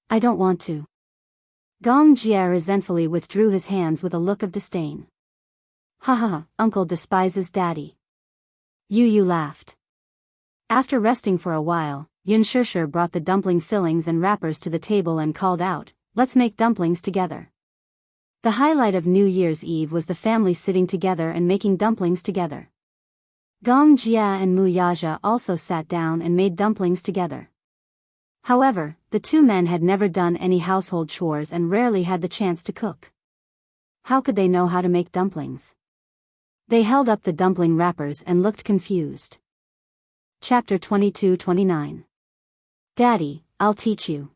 "I don't want to." Gong Jia resentfully withdrew his hands with a look of disdain. "Ha ha ha, uncle despises daddy." Yu laughed. After resting for a while, Yun Shishir brought the dumpling fillings and wrappers to the table and called out, "Let's make dumplings together." The highlight of New Year's Eve was the family sitting together and making dumplings together. Gong Jia and Mu Yaja also sat down and made dumplings together. However, the two men had never done any household chores and rarely had the chance to cook. How could they know how to make dumplings? They held up the dumpling wrappers and looked confused. Chapter 22-29. Daddy, I'll teach you.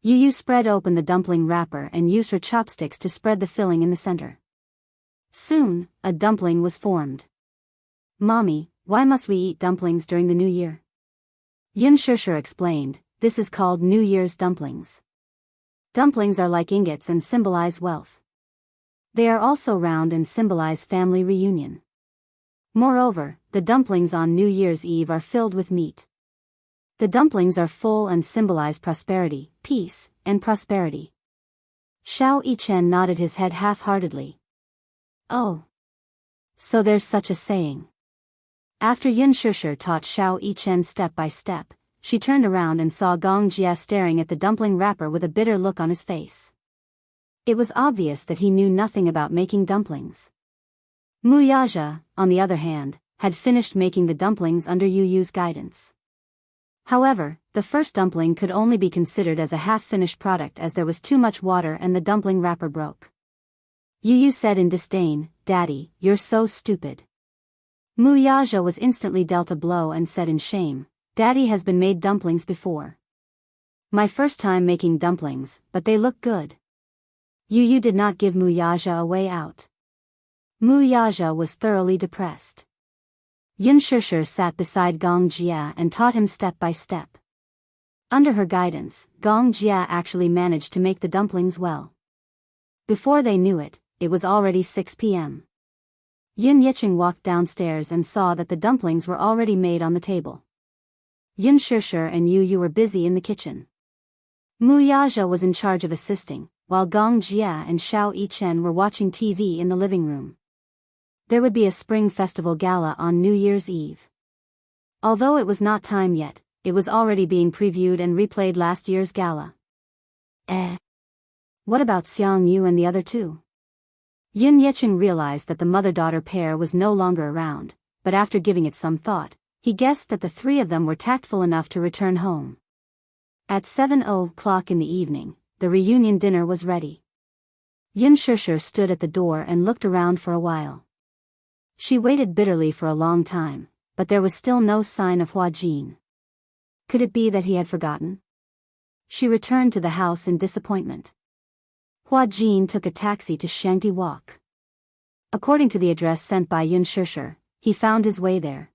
Yu spread open the dumpling wrapper and used her chopsticks to spread the filling in the center. Soon, a dumpling was formed. Mommy, why must we eat dumplings during the New Year? Xianxia explained, this is called New Year's dumplings. Dumplings are like ingots and symbolize wealth. They are also round and symbolize family reunion. Moreover, the dumplings on New Year's Eve are filled with meat. The dumplings are full and symbolize prosperity, peace, and prosperity. Xiao Yichen nodded his head half-heartedly. Oh. So there's such a saying. After Xianxia taught Xiao Yichen step by step, she turned around and saw Gong Jia staring at the dumpling wrapper with a bitter look on his face. It was obvious that he knew nothing about making dumplings. Wuxia, on the other hand, had finished making the dumplings under Yu's guidance. However, the first dumpling could only be considered as a half-finished product as there was too much water and the dumpling wrapper broke. Yu said in disdain, Daddy, you're so stupid. Wuxia was instantly dealt a blow and said in shame, Daddy has been made dumplings before. My first time making dumplings, but they look good. Yu did not give Wuxia a way out. Wuxia was thoroughly depressed. Xianxia sat beside Gong Jia and taught him step by step. Under her guidance, Gong Jia actually managed to make the dumplings well. Before they knew it, it was already 6 p.m. Yin walked downstairs and saw that the dumplings were already made on the table. Xianxia and Yu were busy in the kitchen. Wuxia was in charge of assisting, while Gong Jia and Xiao Yichen were watching TV in the living room. There would be a spring festival gala on New Year's Eve. Although it was not time yet, it was already being previewed and replayed last year's gala. What about Xiangyu and the other two? Yin realized that the mother-daughter pair was no longer around, but after giving it some thought, he guessed that the three of them were tactful enough to return home. At 7:00 in the evening, the reunion dinner was ready. Xianxia stood at the door and looked around for a while. She waited bitterly for a long time, but there was still no sign of Huajin. Could it be that he had forgotten? She returned to the house in disappointment. Huajin took a taxi to Shangti Walk. According to the address sent by Xianxia, he found his way there.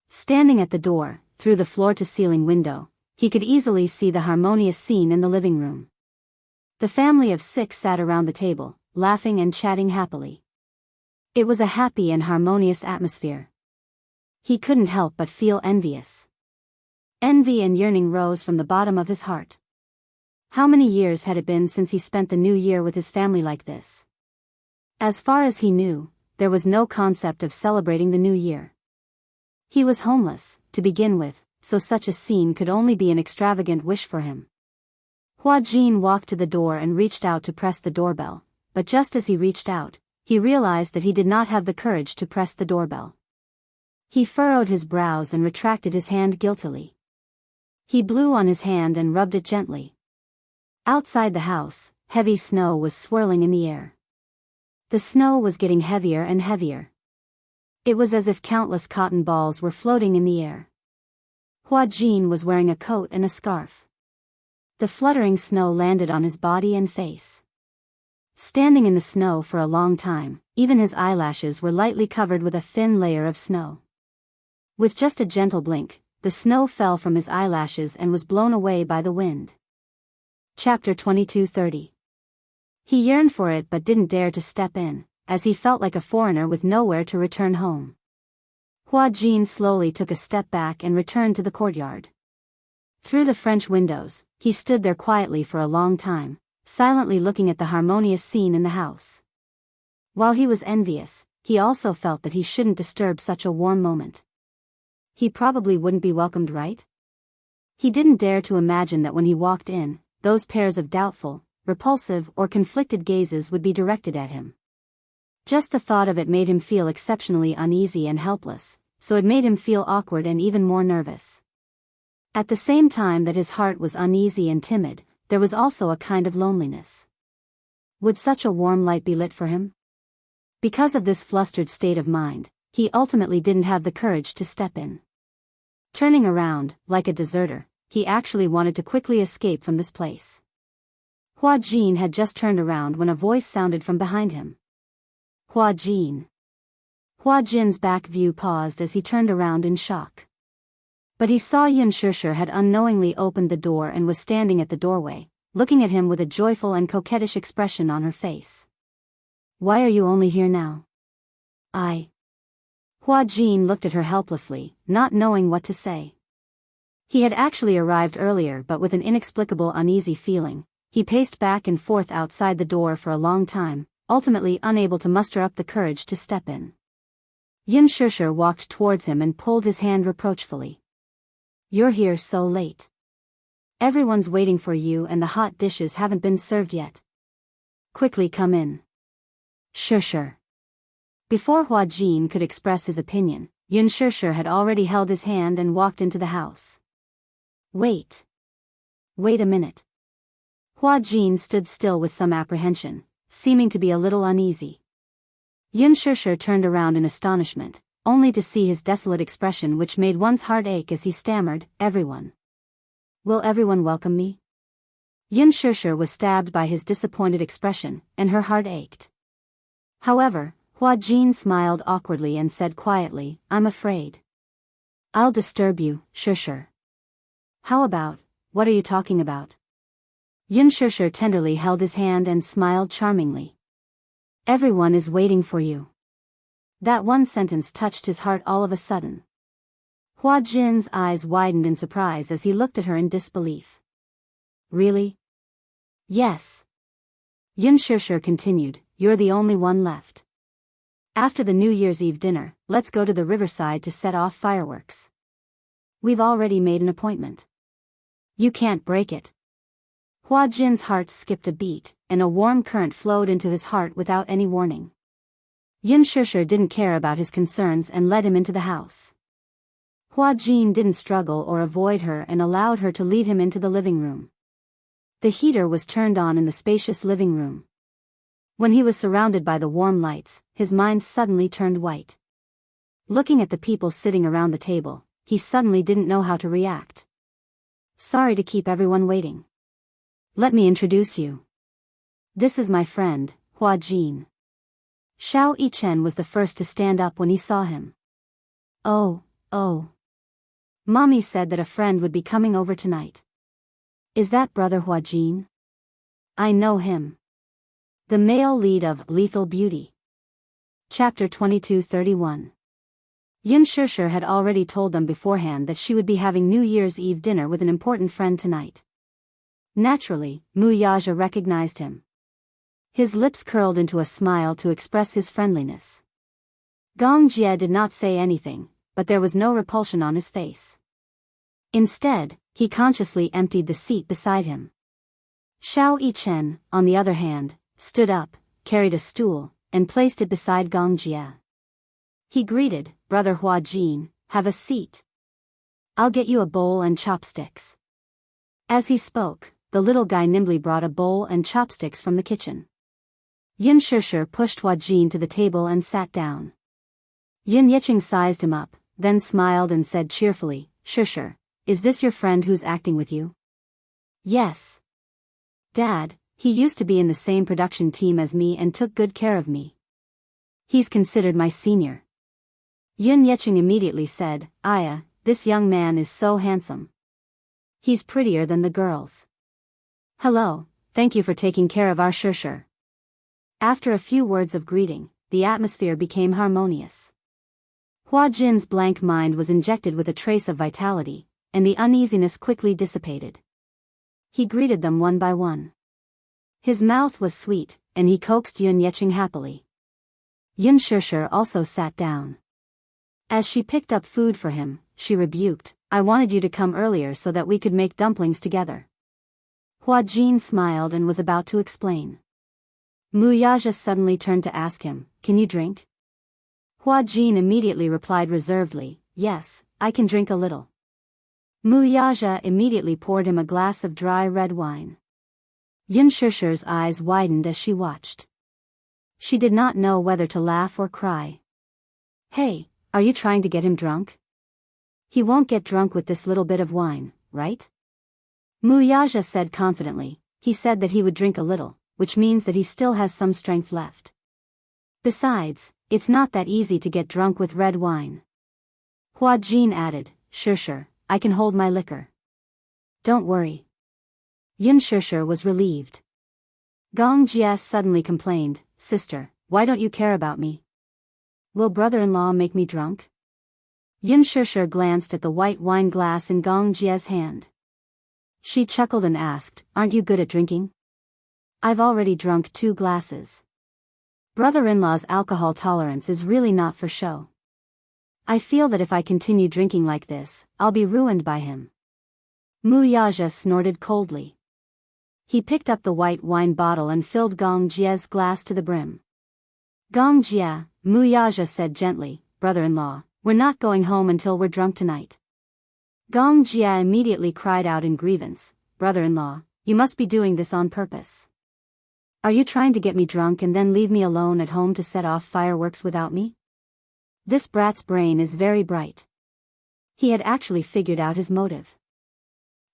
Standing at the door, through the floor-to-ceiling window, he could easily see the harmonious scene in the living room. The family of 6 sat around the table, laughing and chatting happily. It was a happy and harmonious atmosphere. He couldn't help but feel envious. Envy and yearning rose from the bottom of his heart. How many years had it been since he spent the new year with his family like this? As far as he knew, there was no concept of celebrating the new year. He was homeless, to begin with, so such a scene could only be an extravagant wish for him. Huajin walked to the door and reached out to press the doorbell, but just as he reached out, he realized that he did not have the courage to press the doorbell. He furrowed his brows and retracted his hand guiltily. He blew on his hand and rubbed it gently. Outside the house, heavy snow was swirling in the air. The snow was getting heavier and heavier. It was as if countless cotton balls were floating in the air. Huajin was wearing a coat and a scarf. The fluttering snow landed on his body and face. Standing in the snow for a long time, even his eyelashes were lightly covered with a thin layer of snow. With just a gentle blink, the snow fell from his eyelashes and was blown away by the wind. Chapter 22-30. He yearned for it but didn't dare to step in, as he felt like a foreigner with nowhere to return home. Huajin slowly took a step back and returned to the courtyard. Through the French windows, he stood there quietly for a long time, silently looking at the harmonious scene in the house. While he was envious, he also felt that he shouldn't disturb such a warm moment. He probably wouldn't be welcomed, right? He didn't dare to imagine that when he walked in, those pairs of doubtful, repulsive or conflicted gazes would be directed at him. Just the thought of it made him feel exceptionally uneasy and helpless, so it made him feel awkward and even more nervous. At the same time that his heart was uneasy and timid, there was also a kind of loneliness. Would such a warm light be lit for him? Because of this flustered state of mind, he ultimately didn't have the courage to step in. Turning around, like a deserter, he actually wanted to quickly escape from this place. Hua Jin had just turned around when a voice sounded from behind him. Hua Jin. Hua Jin's back view paused as he turned around in shock. But he saw Yun Shishir had unknowingly opened the door and was standing at the doorway, looking at him with a joyful and coquettish expression on her face. Why are you only here now? Hua Jin looked at her helplessly, not knowing what to say. He had actually arrived earlier, but with an inexplicable uneasy feeling, he paced back and forth outside the door for a long time, ultimately unable to muster up the courage to step in. Yun Shishir walked towards him and pulled his hand reproachfully. You're here so late. Everyone's waiting for you and the hot dishes haven't been served yet. Quickly come in. Shishir. Before Hua Jin could express his opinion, Yun Shishir had already held his hand and walked into the house. Wait a minute. Hua Jin stood still with some apprehension, seeming to be a little uneasy. Yun Shishir turned around in astonishment, only to see his desolate expression, which made one's heart ache as he stammered, Everyone. Will everyone welcome me? Yun Shishir was stabbed by his disappointed expression, and her heart ached. However, Hua Jin smiled awkwardly and said quietly, I'm afraid. I'll disturb you, Shishir. How about, what are you talking about? Yun Shishir tenderly held his hand and smiled charmingly. Everyone is waiting for you. That one sentence touched his heart all of a sudden. Hua Jin's eyes widened in surprise as he looked at her in disbelief. Really? Yes. Yun Shishir continued, you're the only one left. After the New Year's Eve dinner, let's go to the riverside to set off fireworks. We've already made an appointment. You can't break it. Hua Jin's heart skipped a beat, and a warm current flowed into his heart without any warning. Yun Shishir didn't care about his concerns and led him into the house. Hua Jin didn't struggle or avoid her and allowed her to lead him into the living room. The heater was turned on in the spacious living room. When he was surrounded by the warm lights, his mind suddenly turned white. Looking at the people sitting around the table, he suddenly didn't know how to react. Sorry to keep everyone waiting. Let me introduce you. This is my friend, Hua Jin. Xiao Yichen was the first to stand up when he saw him. Oh. Mommy said that a friend would be coming over tonight. Is that brother Hua Jin? I know him. The male lead of Lethal Beauty. Chapter 22:31. Yun Shishir had already told them beforehand that she would be having New Year's Eve dinner with an important friend tonight. Naturally, Mu Yaja recognized him. His lips curled into a smile to express his friendliness. Gong Jie did not say anything, but there was no repulsion on his face. Instead, he consciously emptied the seat beside him. Xiao Yichen, on the other hand, stood up, carried a stool, and placed it beside Gong Jie. He greeted, Brother Hua Jin, have a seat. I'll get you a bowl and chopsticks. As he spoke, the little guy nimbly brought a bowl and chopsticks from the kitchen. Yun Shishir pushed Hua Jin to the table and sat down. Yun Yicheng sized him up, then smiled and said cheerfully, Shishir, is this your friend who's acting with you? Yes. Dad, he used to be in the same production team as me and took good care of me. He's considered my senior. Yun Yicheng immediately said, Aya, this young man is so handsome. He's prettier than the girls. Hello, thank you for taking care of our Shishir. After a few words of greeting, the atmosphere became harmonious. Hua Jin's blank mind was injected with a trace of vitality, and the uneasiness quickly dissipated. He greeted them one by one. His mouth was sweet, and he coaxed Yun Yicheng happily. Yun Shishir also sat down. As she picked up food for him, she rebuked, I wanted you to come earlier so that we could make dumplings together. Hua Jin smiled and was about to explain. Mu Yaja suddenly turned to ask him, can you drink? Hua Jin immediately replied reservedly, yes, I can drink a little. Wuxia immediately poured him a glass of dry red wine. Yun Shusher's eyes widened as she watched. She did not know whether to laugh or cry. Hey, are you trying to get him drunk? He won't get drunk with this little bit of wine, right? Wuxia said confidently. He said that he would drink a little, which means that he still has some strength left. Besides, it's not that easy to get drunk with red wine. Hua Jin added, Sure, I can hold my liquor. Don't worry. Yun Shusher was relieved. Gong Jie suddenly complained, Sister, why don't you care about me? Will brother-in-law make me drunk? Yun Shusher glanced at the white wine glass in Gong Jie's hand. She chuckled and asked, Aren't you good at drinking? I've already drunk 2 glasses. Brother-in-law's alcohol tolerance is really not for show. I feel that if I continue drinking like this, I'll be ruined by him. Wuxia snorted coldly. He picked up the white wine bottle and filled Gong Jie's glass to the brim. Gong Jie, Wuxia said gently, Brother-in-law, we're not going home until we're drunk tonight. Gong Jie immediately cried out in grievance, Brother-in-law, you must be doing this on purpose. Are you trying to get me drunk and then leave me alone at home to set off fireworks without me? This brat's brain is very bright. He had actually figured out his motive.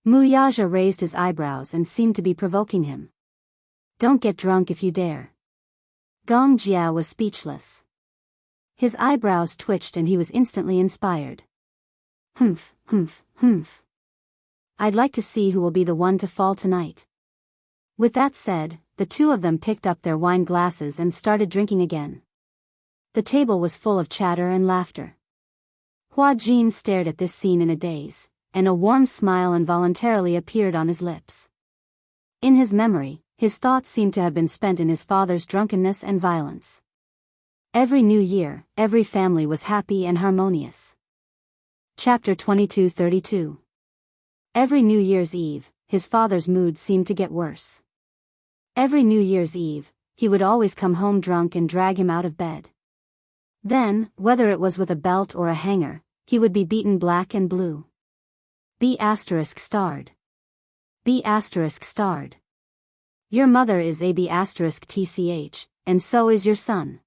Wuxia raised his eyebrows and seemed to be provoking him. Don't get drunk if you dare. Gong Jie was speechless. His eyebrows twitched and he was instantly inspired. Humph. I'd like to see who will be the one to fall tonight. With that said, the 2 of them picked up their wine glasses and started drinking again. The table was full of chatter and laughter. Hua Jin stared at this scene in a daze, and a warm smile involuntarily appeared on his lips. In his memory, his thoughts seemed to have been spent in his father's drunkenness and violence. Every new year, every family was happy and harmonious. Chapter 2232. Every New Year's Eve, his father's mood seemed to get worse. Every New Year's Eve, he would always come home drunk and drag him out of bed. Then, whether it was with a belt or a hanger, he would be beaten black and blue. B*****. Your mother is a B****tch, and so is your son.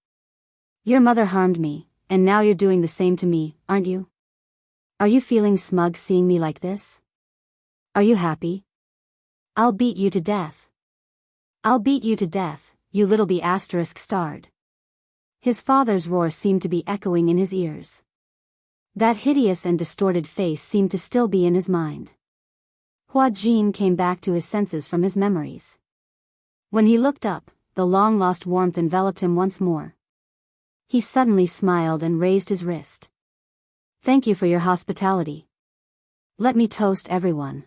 Your mother harmed me, and now you're doing the same to me, aren't you? Are you feeling smug seeing me like this? Are you happy? I'll beat you to death. I'll beat you to death, you little B*****. His father's roar seemed to be echoing in his ears. That hideous and distorted face seemed to still be in his mind. Hua Jin came back to his senses from his memories. When he looked up, the long-lost warmth enveloped him once more. He suddenly smiled and raised his wrist. Thank you for your hospitality. Let me toast everyone.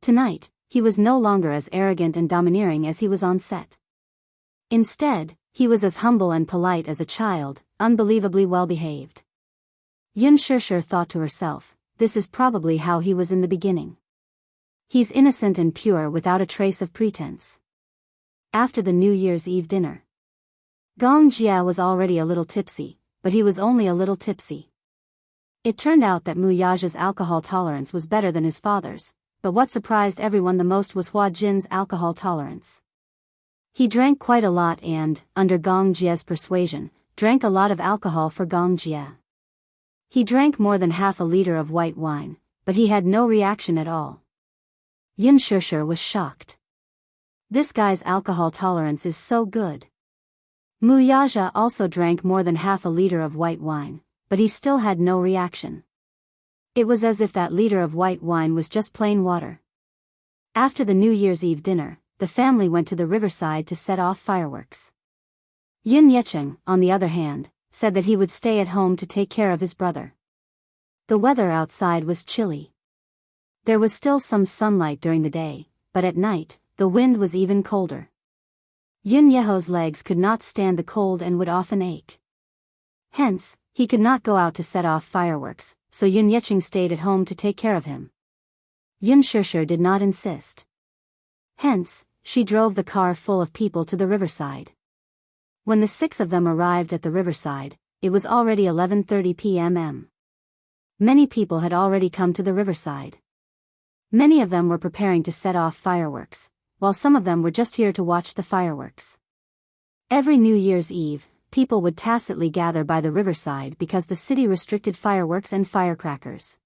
Tonight, he was no longer as arrogant and domineering as he was on set. Instead, he was as humble and polite as a child, unbelievably well-behaved. Yun Shusher thought to herself, this is probably how he was in the beginning. He's innocent and pure without a trace of pretense. After the New Year's Eve dinner, Gong Jie was already a little tipsy, but he was only a little tipsy. It turned out that Wuxia's alcohol tolerance was better than his father's, but what surprised everyone the most was Hua Jin's alcohol tolerance. He drank quite a lot and, under Gong Jie's persuasion, drank a lot of alcohol for Gong Jie. He drank more than half a liter of white wine, but he had no reaction at all. Yun Shusher was shocked. This guy's alcohol tolerance is so good. Wuxia also drank more than half a liter of white wine, but he still had no reaction. It was as if that liter of white wine was just plain water. After the New Year's Eve dinner, the family went to the riverside to set off fireworks. Yun Yecheng, on the other hand, said that he would stay at home to take care of his brother. The weather outside was chilly. There was still some sunlight during the day, but at night, the wind was even colder. Yun Yeho's legs could not stand the cold and would often ache. Hence, he could not go out to set off fireworks, so Yun Yecheng stayed at home to take care of him. Yun Shusher did not insist. Hence, she drove the car full of people to the riverside. When the 6 of them arrived at the riverside, it was already 11:30 p.m. Many people had already come to the riverside. Many of them were preparing to set off fireworks, while some of them were just here to watch the fireworks. Every New Year's Eve, people would tacitly gather by the riverside because the city restricted fireworks and firecrackers.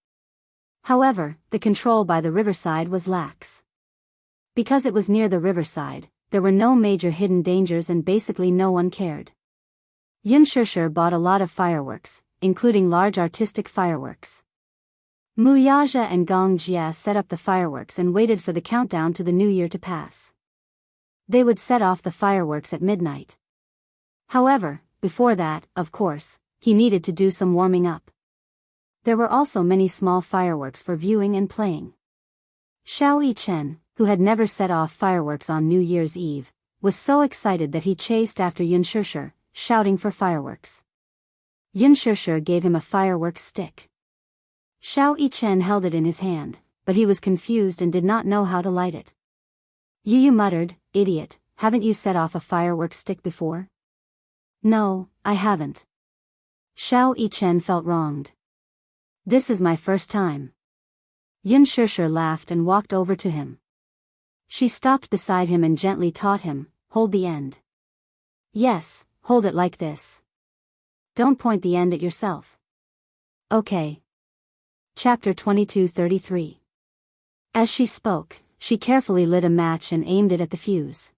However, the control by the riverside was lax. Because it was near the riverside, there were no major hidden dangers and basically no one cared. Xianxia bought a lot of fireworks, including large artistic fireworks. Wuxia and Xianxia set up the fireworks and waited for the countdown to the new year to pass. They would set off the fireworks at midnight. However, before that, of course, he needed to do some warming up. There were also many small fireworks for viewing and playing. Xiao Yichen, who had never set off fireworks on New Year's Eve, was so excited that he chased after Xianxia, shouting for fireworks. Xianxia gave him a fireworks stick. Xiao Yichen held it in his hand, but he was confused and did not know how to light it. Yu muttered, "Idiot, haven't you set off a fireworks stick before?" "No, I haven't." Xiao Yichen felt wronged. "This is my first time." Xianxia laughed and walked over to him. She stopped beside him and gently taught him, "Hold the end." "Yes, hold it like this. Don't point the end at yourself." "Okay." Chapter 22:33. As she spoke, she carefully lit a match and aimed it at the fuse.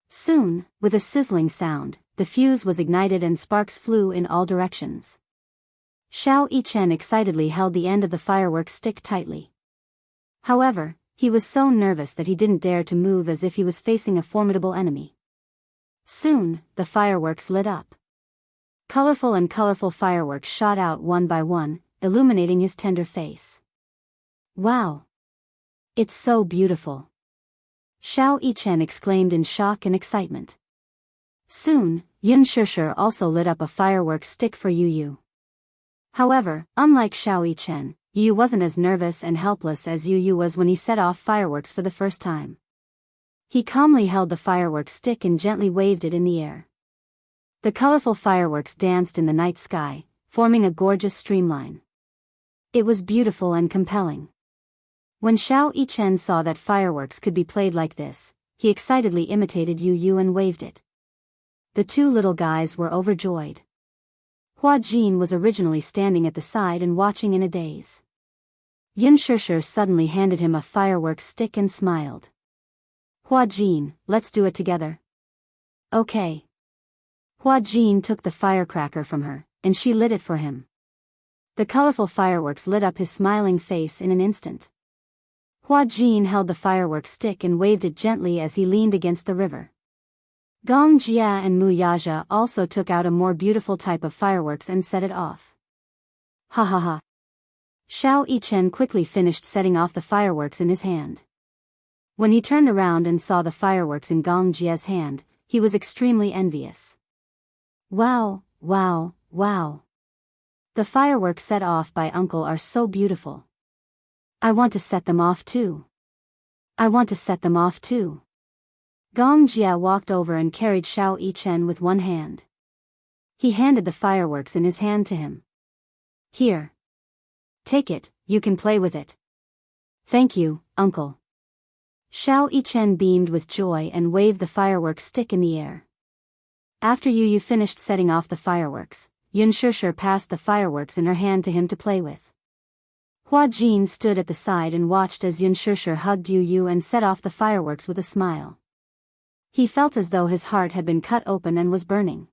Soon, with a sizzling sound, the fuse was ignited and sparks flew in all directions. Xiao Yichen excitedly held the end of the fireworks stick tightly. However, he was so nervous that he didn't dare to move as if he was facing a formidable enemy. Soon, the fireworks lit up. Colorful fireworks shot out one by one, illuminating his tender face. "Wow! It's so beautiful!" Xiao Yichen exclaimed in shock and excitement. Soon, Xianxia also lit up a fireworks stick for Yu. However, unlike Xiao Yichen, Yu wasn't as nervous and helpless as Yu was when he set off fireworks for the first time. He calmly held the fireworks stick and gently waved it in the air. The colorful fireworks danced in the night sky, forming a gorgeous streamline. It was beautiful and compelling. When Xiao Yichen saw that fireworks could be played like this, he excitedly imitated Yu and waved it. The two little guys were overjoyed. Hua Jin was originally standing at the side and watching in a daze. Xianxia suddenly handed him a fireworks stick and smiled. "Hua Jin, let's do it together." "Okay." Hua Jin took the firecracker from her, and she lit it for him. The colorful fireworks lit up his smiling face in an instant. Hua Jin held the fireworks stick and waved it gently as he leaned against the river. Xianxia and Wuxia also took out a more beautiful type of fireworks and set it off. Ha ha ha. Xiao Yichen quickly finished setting off the fireworks in his hand. When he turned around and saw the fireworks in Xia's hand, he was extremely envious. "Wow, wow, wow. The fireworks set off by Uncle are so beautiful. I want to set them off too. I want to set them off too." Xianxia walked over and carried Xiao Yichen with one hand. He handed the fireworks in his hand to him. "Here. Take it, you can play with it." "Thank you, Uncle." Xiao Yichen beamed with joy and waved the fireworks stick in the air. After Yu finished setting off the fireworks, Xianxia passed the fireworks in her hand to him to play with. Hua Jin stood at the side and watched as Xianxia hugged Yu and set off the fireworks with a smile. He felt as though his heart had been cut open and was burning.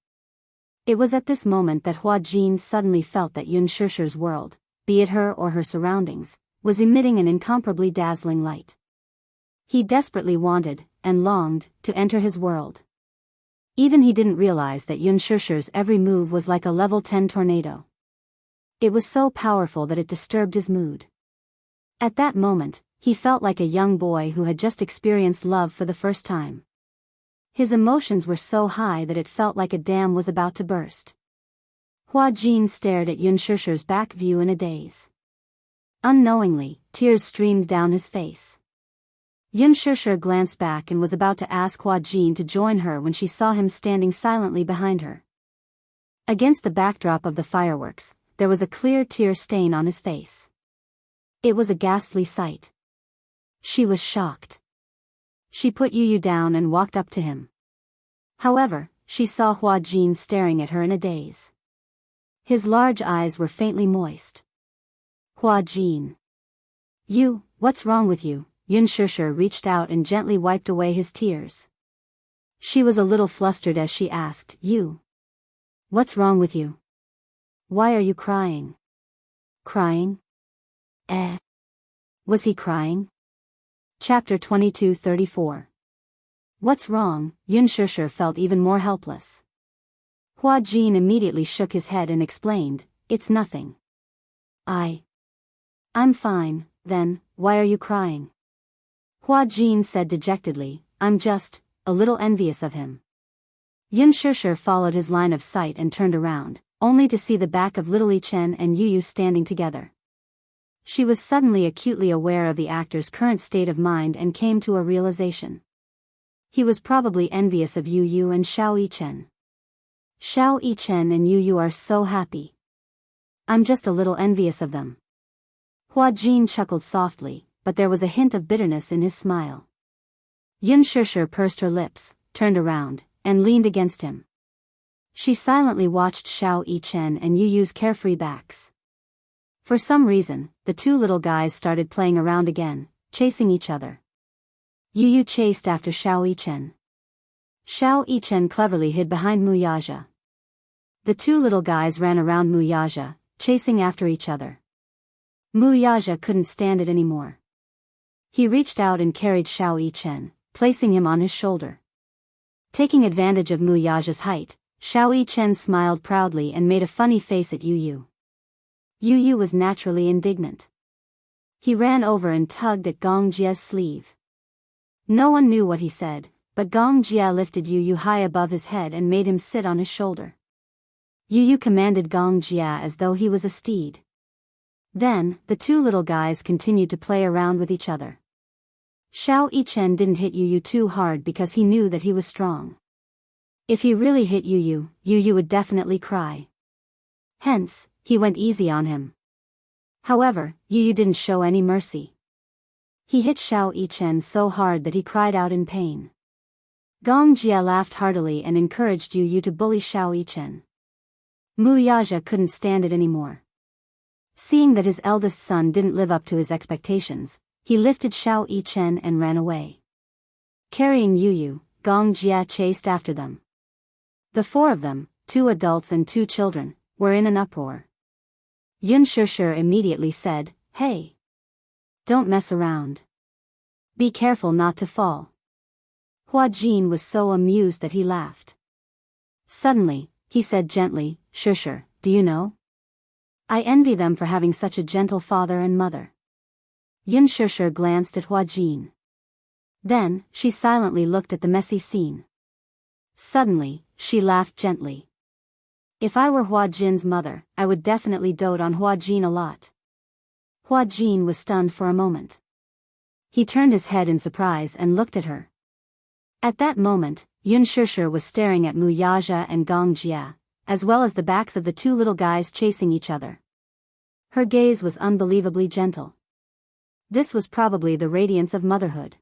It was at this moment that Hua Jin suddenly felt that Xianxia's world, be it her or her surroundings, was emitting an incomparably dazzling light. He desperately wanted, and longed, to enter his world. Even he didn't realize that Xianxia's every move was like a level 10 tornado. It was so powerful that it disturbed his mood. At that moment, he felt like a young boy who had just experienced love for the first time. His emotions were so high that it felt like a dam was about to burst. Hua Jin stared at Xianxia's back view in a daze. Unknowingly, tears streamed down his face. Xianxia glanced back and was about to ask Hua Jin to join her when she saw him standing silently behind her. Against the backdrop of the fireworks, there was a clear tear stain on his face. It was a ghastly sight. She was shocked. She put Yu Yu down and walked up to him. However, she saw Hua Jin staring at her in a daze. His large eyes were faintly moist. Hua Jin. You, what's wrong with you? Yun Shishir reached out and gently wiped away his tears. She was a little flustered as she asked, You. What's wrong with you? Why are you crying? Crying? Was he crying? Chapter 22:34. What's wrong? Yun Shishir felt even more helpless. Hua Jin immediately shook his head and explained, It's nothing. I'm fine, then, why are you crying? Hua Jin said dejectedly, I'm just, a little envious of him. Yun Shishir followed his line of sight and turned around, only to see the back of Little Li Chen and Yu Yu standing together. She was suddenly acutely aware of the actor's current state of mind and came to a realization. He was probably envious of Yu Yu and Xiao Yichen. Xiao Yichen and Yu Yu are so happy. I'm just a little envious of them. Hua Jin chuckled softly, but there was a hint of bitterness in his smile. Yun Shishir pursed her lips, turned around, and leaned against him. She silently watched Xiao Yichen and Yu Yu's carefree backs. For some reason, the two little guys started playing around again, chasing each other. Yu Yu chased after Xiao Yichen. Xiao Yichen cleverly hid behind Wuxia. The two little guys ran around Wuxia, chasing after each other. Wuxia couldn't stand it anymore. He reached out and carried Xiao Yichen, placing him on his shoulder. Taking advantage of Wuxia's height, Xiao Yichen smiled proudly and made a funny face at Yu Yu. Yu Yu was naturally indignant. He ran over and tugged at Gong Jia's sleeve. No one knew what he said, but Gong Jia lifted Yu Yu high above his head and made him sit on his shoulder. Yu Yu commanded Gong Jia as though he was a steed. Then, the two little guys continued to play around with each other. Xiao Yichen didn't hit Yu Yu too hard because he knew that he was strong. If he really hit Yu Yu would definitely cry. Hence, he went easy on him. However, Yu Yu didn't show any mercy. He hit Xiao Yichen so hard that he cried out in pain. Gong Jia laughed heartily and encouraged Yu Yu to bully Xiao Yichen. Wuxia couldn't stand it anymore. Seeing that his eldest son didn't live up to his expectations, he lifted Xiao Yichen and ran away. Carrying Yu Yu, Gong Jia chased after them. The four of them, 2 adults and 2 children, were in an uproar. Yun Shishir immediately said, Hey! Don't mess around. Be careful not to fall. Hua Jin was so amused that he laughed. Suddenly, he said gently, Shishir, do you know? I envy them for having such a gentle father and mother. Yun Shishir glanced at Hua Jin. Then, she silently looked at the messy scene. Suddenly, she laughed gently. If I were Hua Jin's mother, I would definitely dote on Hua Jin a lot. Hua Jin was stunned for a moment. He turned his head in surprise and looked at her. At that moment, Yun Shishir was staring at Wuxia and Gong Jia, as well as the backs of the 2 little guys chasing each other. Her gaze was unbelievably gentle. This was probably the radiance of motherhood.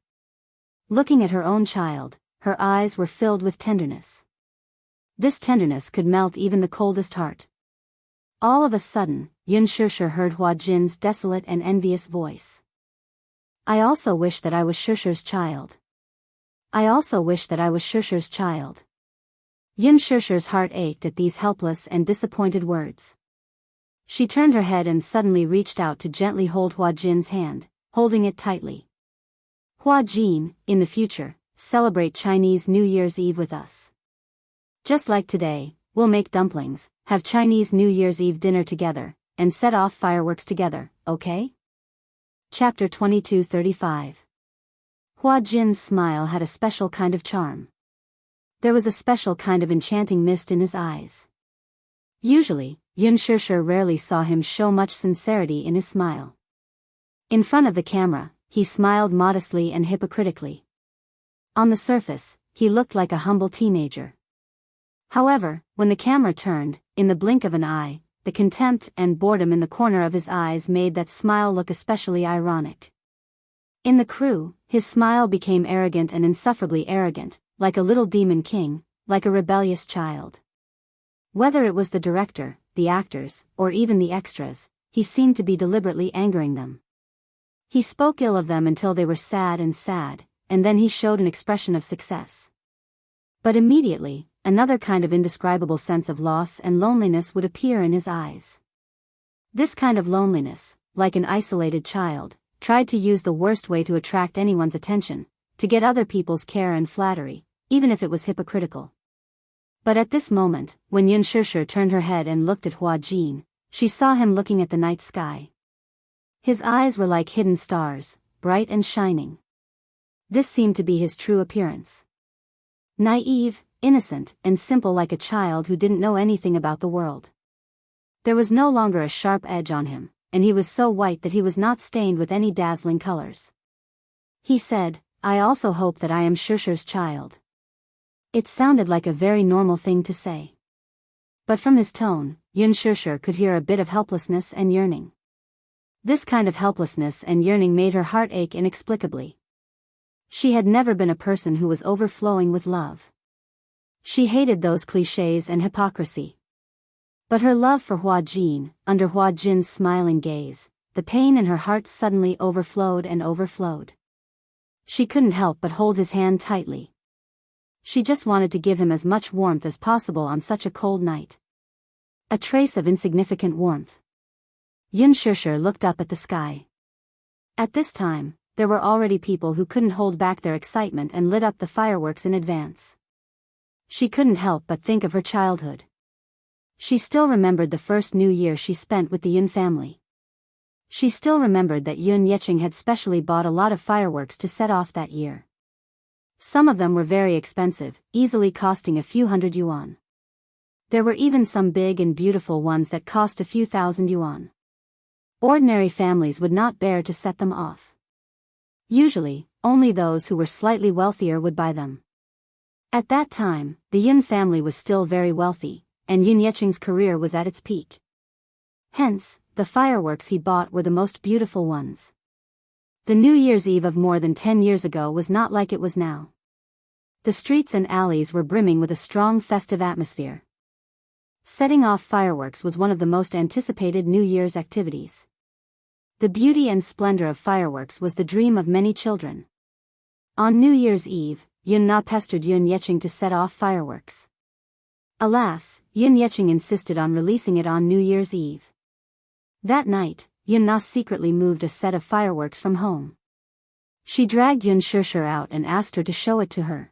Looking at her own child, her eyes were filled with tenderness. This tenderness could melt even the coldest heart. All of a sudden, Yun Shishir heard Hua Jin's desolate and envious voice. I also wish that I was Shishir's child. I also wish that I was Shishir's child. Yun Shishir's heart ached at these helpless and disappointed words. She turned her head and suddenly reached out to gently hold Hua Jin's hand, holding it tightly. Hua Jin, in the future, celebrate Chinese New Year's Eve with us. Just like today, we'll make dumplings, have Chinese New Year's Eve dinner together, and set off fireworks together, okay? Chapter 22:35. Hua Jin's smile had a special kind of charm. There was a special kind of enchanting mist in his eyes. Usually, Yun Shishir rarely saw him show much sincerity in his smile. In front of the camera, he smiled modestly and hypocritically. On the surface, he looked like a humble teenager. However, when the camera turned, in the blink of an eye, the contempt and boredom in the corner of his eyes made that smile look especially ironic. In the crew, his smile became arrogant and insufferably arrogant, like a little demon king, like a rebellious child. Whether it was the director, the actors, or even the extras, he seemed to be deliberately angering them. He spoke ill of them until they were sad, and then he showed an expression of success. But immediately, another kind of indescribable sense of loss and loneliness would appear in his eyes. This kind of loneliness, like an isolated child, tried to use the worst way to attract anyone's attention, to get other people's care and flattery, even if it was hypocritical. But at this moment, when Yun Shishir turned her head and looked at Hua Jin, she saw him looking at the night sky. His eyes were like hidden stars, bright and shining. This seemed to be his true appearance. Naive, innocent, and simple, like a child who didn't know anything about the world. There was no longer a sharp edge on him, and he was so white that he was not stained with any dazzling colors. He said, "I also hope that I am Shishir's child." It sounded like a very normal thing to say. But from his tone, Yun Shishir could hear a bit of helplessness and yearning. This kind of helplessness and yearning made her heart ache inexplicably. She had never been a person who was overflowing with love. She hated those clichés and hypocrisy. But her love for Hua Jin, under Hua Jin's smiling gaze, the pain in her heart suddenly overflowed and overflowed. She couldn't help but hold his hand tightly. She just wanted to give him as much warmth as possible on such a cold night. A trace of insignificant warmth. Yun Shishir looked up at the sky. At this time, there were already people who couldn't hold back their excitement and lit up the fireworks in advance. She couldn't help but think of her childhood. She still remembered the first New Year she spent with the Yun family. She still remembered that Yun Yeqing had specially bought a lot of fireworks to set off that year. Some of them were very expensive, easily costing a few hundred yuan. There were even some big and beautiful ones that cost a few thousand yuan. Ordinary families would not bear to set them off. Usually, only those who were slightly wealthier would buy them. At that time, the Yun family was still very wealthy, and Yun Yeqing's career was at its peak. Hence, the fireworks he bought were the most beautiful ones. The New Year's Eve of more than 10 years ago was not like it was now. The streets and alleys were brimming with a strong festive atmosphere. Setting off fireworks was one of the most anticipated New Year's activities. The beauty and splendor of fireworks was the dream of many children. On New Year's Eve, Yun Na pestered Yun Yeqing to set off fireworks. Alas, Yun Yeqing insisted on releasing it on New Year's Eve. That night, Yun Na secretly moved a set of fireworks from home. She dragged Yun Shishir out and asked her to show it to her.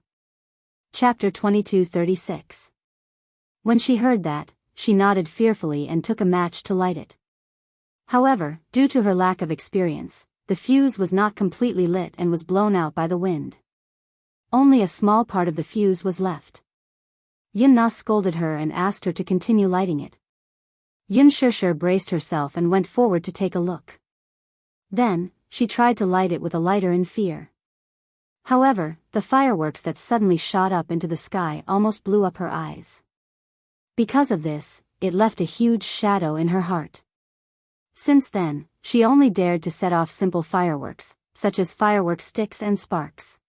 Chapter 22:36. When she heard that, she nodded fearfully and took a match to light it. However, due to her lack of experience, the fuse was not completely lit and was blown out by the wind. Only a small part of the fuse was left. Yun Na scolded her and asked her to continue lighting it. Yun Shishir braced herself and went forward to take a look. Then, she tried to light it with a lighter in fear. However, the fireworks that suddenly shot up into the sky almost blew up her eyes. Because of this, it left a huge shadow in her heart. Since then, she only dared to set off simple fireworks, such as firework sticks and sparks.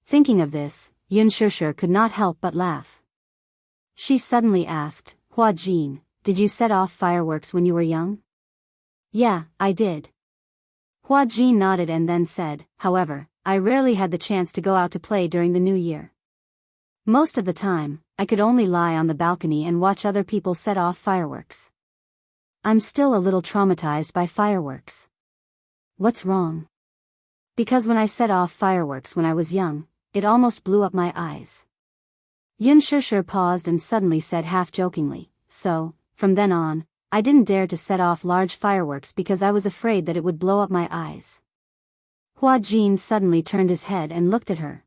Thinking of this, Yun Shishir could not help but laugh. She suddenly asked, "Hua Jin, did you set off fireworks when you were young?" "Yeah, I did." Hua Jin nodded and then said, "However, I rarely had the chance to go out to play during the New Year. Most of the time, I could only lie on the balcony and watch other people set off fireworks. I'm still a little traumatized by fireworks." "What's wrong?" "Because when I set off fireworks when I was young, it almost blew up my eyes." Yun Shishir paused and suddenly said half-jokingly, "So, from then on, I didn't dare to set off large fireworks because I was afraid that it would blow up my eyes." Hua Jin suddenly turned his head and looked at her.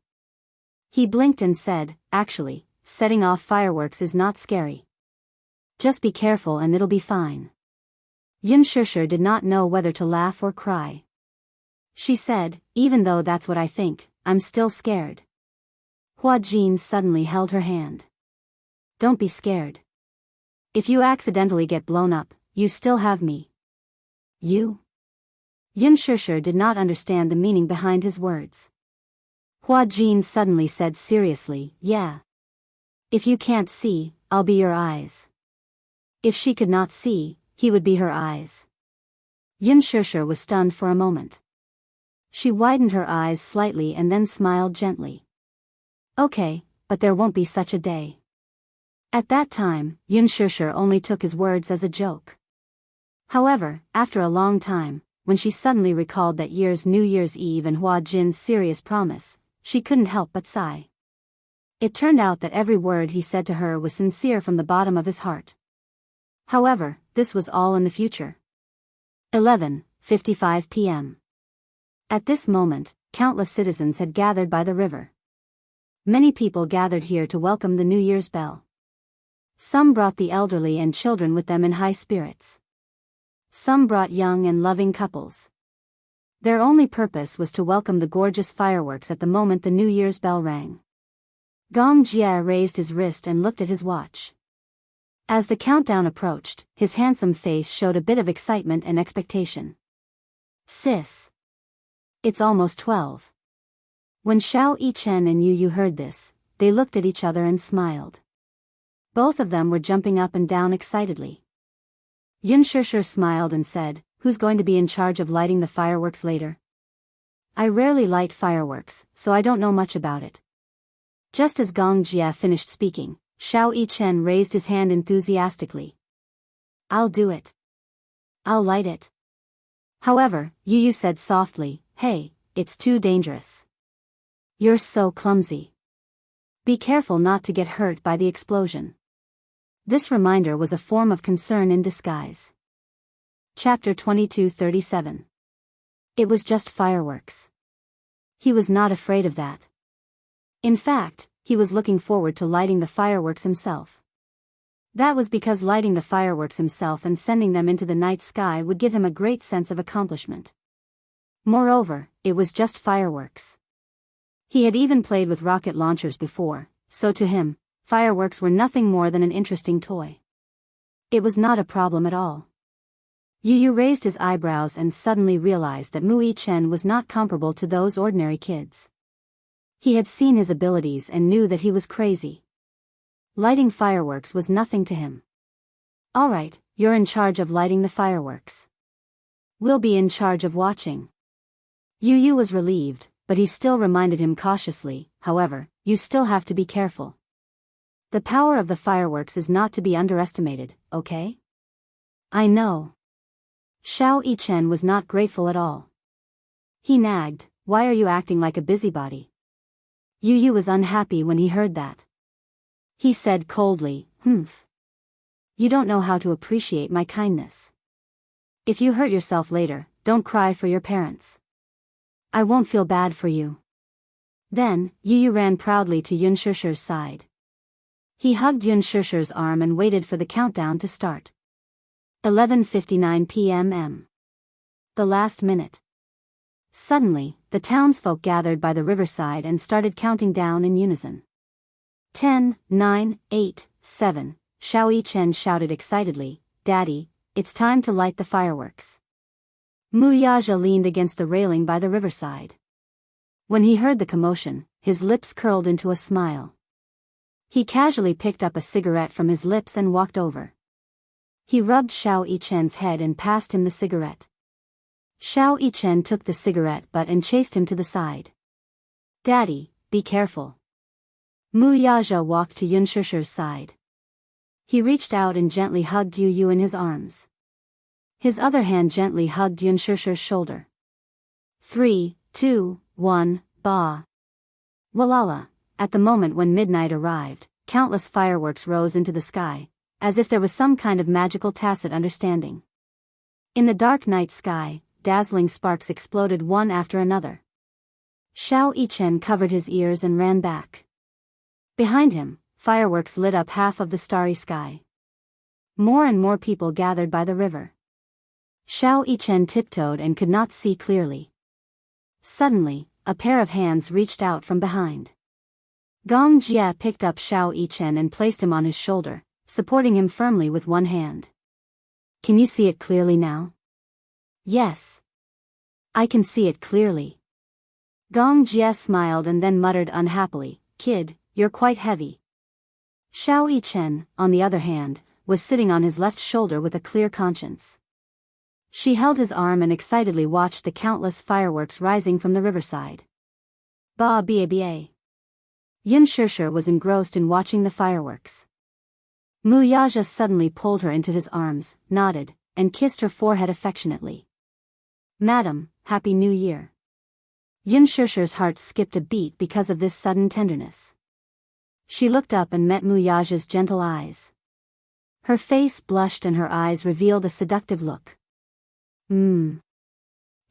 He blinked and said, "Actually, setting off fireworks is not scary. Just be careful and it'll be fine." Yun Shishir did not know whether to laugh or cry. She said, "Even though that's what I think, I'm still scared." Hua Jin suddenly held her hand. "Don't be scared. If you accidentally get blown up, you still have me. You? Yun Shishir did not understand the meaning behind his words. Hua Jin suddenly said seriously, yeah. If you can't see, I'll be your eyes. If she could not see, he would be her eyes. Yun Shishir was stunned for a moment. She widened her eyes slightly and then smiled gently. Okay, but there won't be such a day. At that time, Yun Shishir only took his words as a joke. However, after a long time, when she suddenly recalled that year's New Year's Eve and Hua Jin's serious promise, she couldn't help but sigh. It turned out that every word he said to her was sincere from the bottom of his heart. However, this was all in the future. 11:55 p.m. At this moment, countless citizens had gathered by the river. Many people gathered here to welcome the New Year's bell. Some brought the elderly and children with them in high spirits. Some brought young and loving couples. Their only purpose was to welcome the gorgeous fireworks at the moment the New Year's bell rang. Gong Jia raised his wrist and looked at his watch. As the countdown approached, his handsome face showed a bit of excitement and expectation. Sis. It's almost 12. When Xiao Yichen and Yu heard this, they looked at each other and smiled. Both of them were jumping up and down excitedly. Yun Shishir smiled and said, "Who's going to be in charge of lighting the fireworks later?" "I rarely light fireworks, so I don't know much about it." Just as Gong Jia finished speaking, Xiao Yichen raised his hand enthusiastically. "I'll do it. I'll light it." However, Yu said softly, "Hey, it's too dangerous. You're so clumsy. Be careful not to get hurt by the explosion." This reminder was a form of concern in disguise. Chapter 22:37. It was just fireworks. He was not afraid of that. In fact, he was looking forward to lighting the fireworks himself. That was because lighting the fireworks himself and sending them into the night sky would give him a great sense of accomplishment. Moreover, it was just fireworks. He had even played with rocket launchers before, so to him, fireworks were nothing more than an interesting toy. It was not a problem at all. Yu raised his eyebrows and suddenly realized that Mu Yichen was not comparable to those ordinary kids. He had seen his abilities and knew that he was crazy. Lighting fireworks was nothing to him. "Alright, you're in charge of lighting the fireworks. We'll be in charge of watching." Yu was relieved, but he still reminded him cautiously, "However, you still have to be careful. The power of the fireworks is not to be underestimated, okay?" "I know." Xiao Yichen was not grateful at all. He nagged, "Why are you acting like a busybody?" Yu was unhappy when he heard that. He said coldly, "Humph. You don't know how to appreciate my kindness. If you hurt yourself later, don't cry for your parents. I won't feel bad for you." Then, Yu ran proudly to Yun Shishir's side. He hugged Yun Shishir's arm and waited for the countdown to start. 11:59 p.m. The last minute. Suddenly, the townsfolk gathered by the riverside and started counting down in unison. 10, 9, 8, 7, Xiao Yichen shouted excitedly, "Daddy, it's time to light the fireworks." Mu Yaja leaned against the railing by the riverside. When he heard the commotion, his lips curled into a smile. He casually picked up a cigarette from his lips and walked over. He rubbed Xiao Yichen's head and passed him the cigarette. Xiao Yichen took the cigarette butt and chased him to the side. "Daddy, be careful." Mu Yaja walked to Yun Shishir's side. He reached out and gently hugged Yu in his arms. His other hand gently hugged Yun Shishir's shoulder. 3, 2, 1, ba. Walala, at the moment when midnight arrived, countless fireworks rose into the sky, as if there was some kind of magical tacit understanding. In the dark night sky, dazzling sparks exploded one after another. Xiao Yichen covered his ears and ran back. Behind him, fireworks lit up half of the starry sky. More and more people gathered by the river. Xiao Yichen tiptoed and could not see clearly. Suddenly, a pair of hands reached out from behind. Gong Jia picked up Xiao Yichen and placed him on his shoulder, supporting him firmly with one hand. Can you see it clearly now? Yes. I can see it clearly. Gong Jie smiled and then muttered unhappily, Kid, you're quite heavy. Xiao Yichen, on the other hand, was sitting on his left shoulder with a clear conscience. She held his arm and excitedly watched the countless fireworks rising from the riverside. Ba ba ba. Yin Shishir was engrossed in watching the fireworks. Mu Yaja suddenly pulled her into his arms, nodded, and kissed her forehead affectionately. Madam, Happy New Year. Yin Shishir's heart skipped a beat because of this sudden tenderness. She looked up and met Mu Yaja's gentle eyes. Her face blushed and her eyes revealed a seductive look.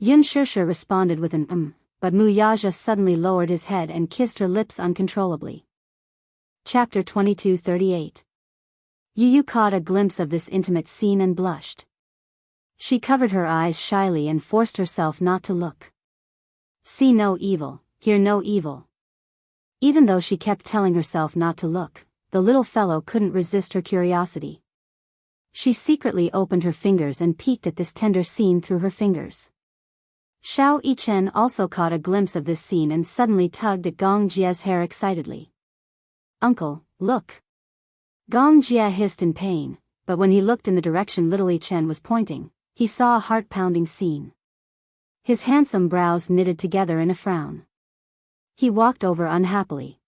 Yin Shishir responded with an but Mu Yaja suddenly lowered his head and kissed her lips uncontrollably. Chapter 22:38. Yu caught a glimpse of this intimate scene and blushed. She covered her eyes shyly and forced herself not to look. See no evil, hear no evil. Even though she kept telling herself not to look, the little fellow couldn't resist her curiosity. She secretly opened her fingers and peeked at this tender scene through her fingers. Xiao Yichen also caught a glimpse of this scene and suddenly tugged at Gong Jie's hair excitedly. Uncle, look! Gong Jie hissed in pain, but when he looked in the direction little Yichen was pointing, he saw a heart-pounding scene. His handsome brows knitted together in a frown. He walked over unhappily.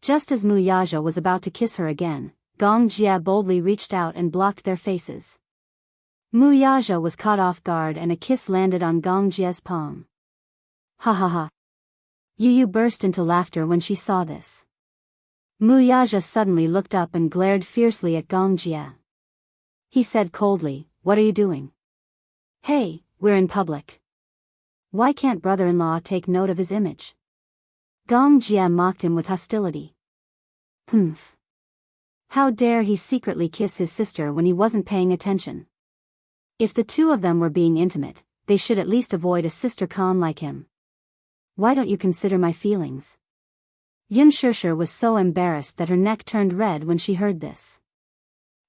Just as Mu Yaja was about to kiss her again, Gong Jie boldly reached out and blocked their faces. Mu Yaja was caught off guard and a kiss landed on Gong Jie's palm. Ha ha ha. Yu burst into laughter when she saw this. Mu Yaja suddenly looked up and glared fiercely at Gong Jie. He said coldly, What are you doing? Hey, we're in public. Why can't brother-in-law take note of his image? Gong Jie mocked him with hostility. Humph. How dare he secretly kiss his sister when he wasn't paying attention? If the two of them were being intimate, they should at least avoid a sister con like him. Why don't you consider my feelings? Yin Shishir was so embarrassed that her neck turned red when she heard this.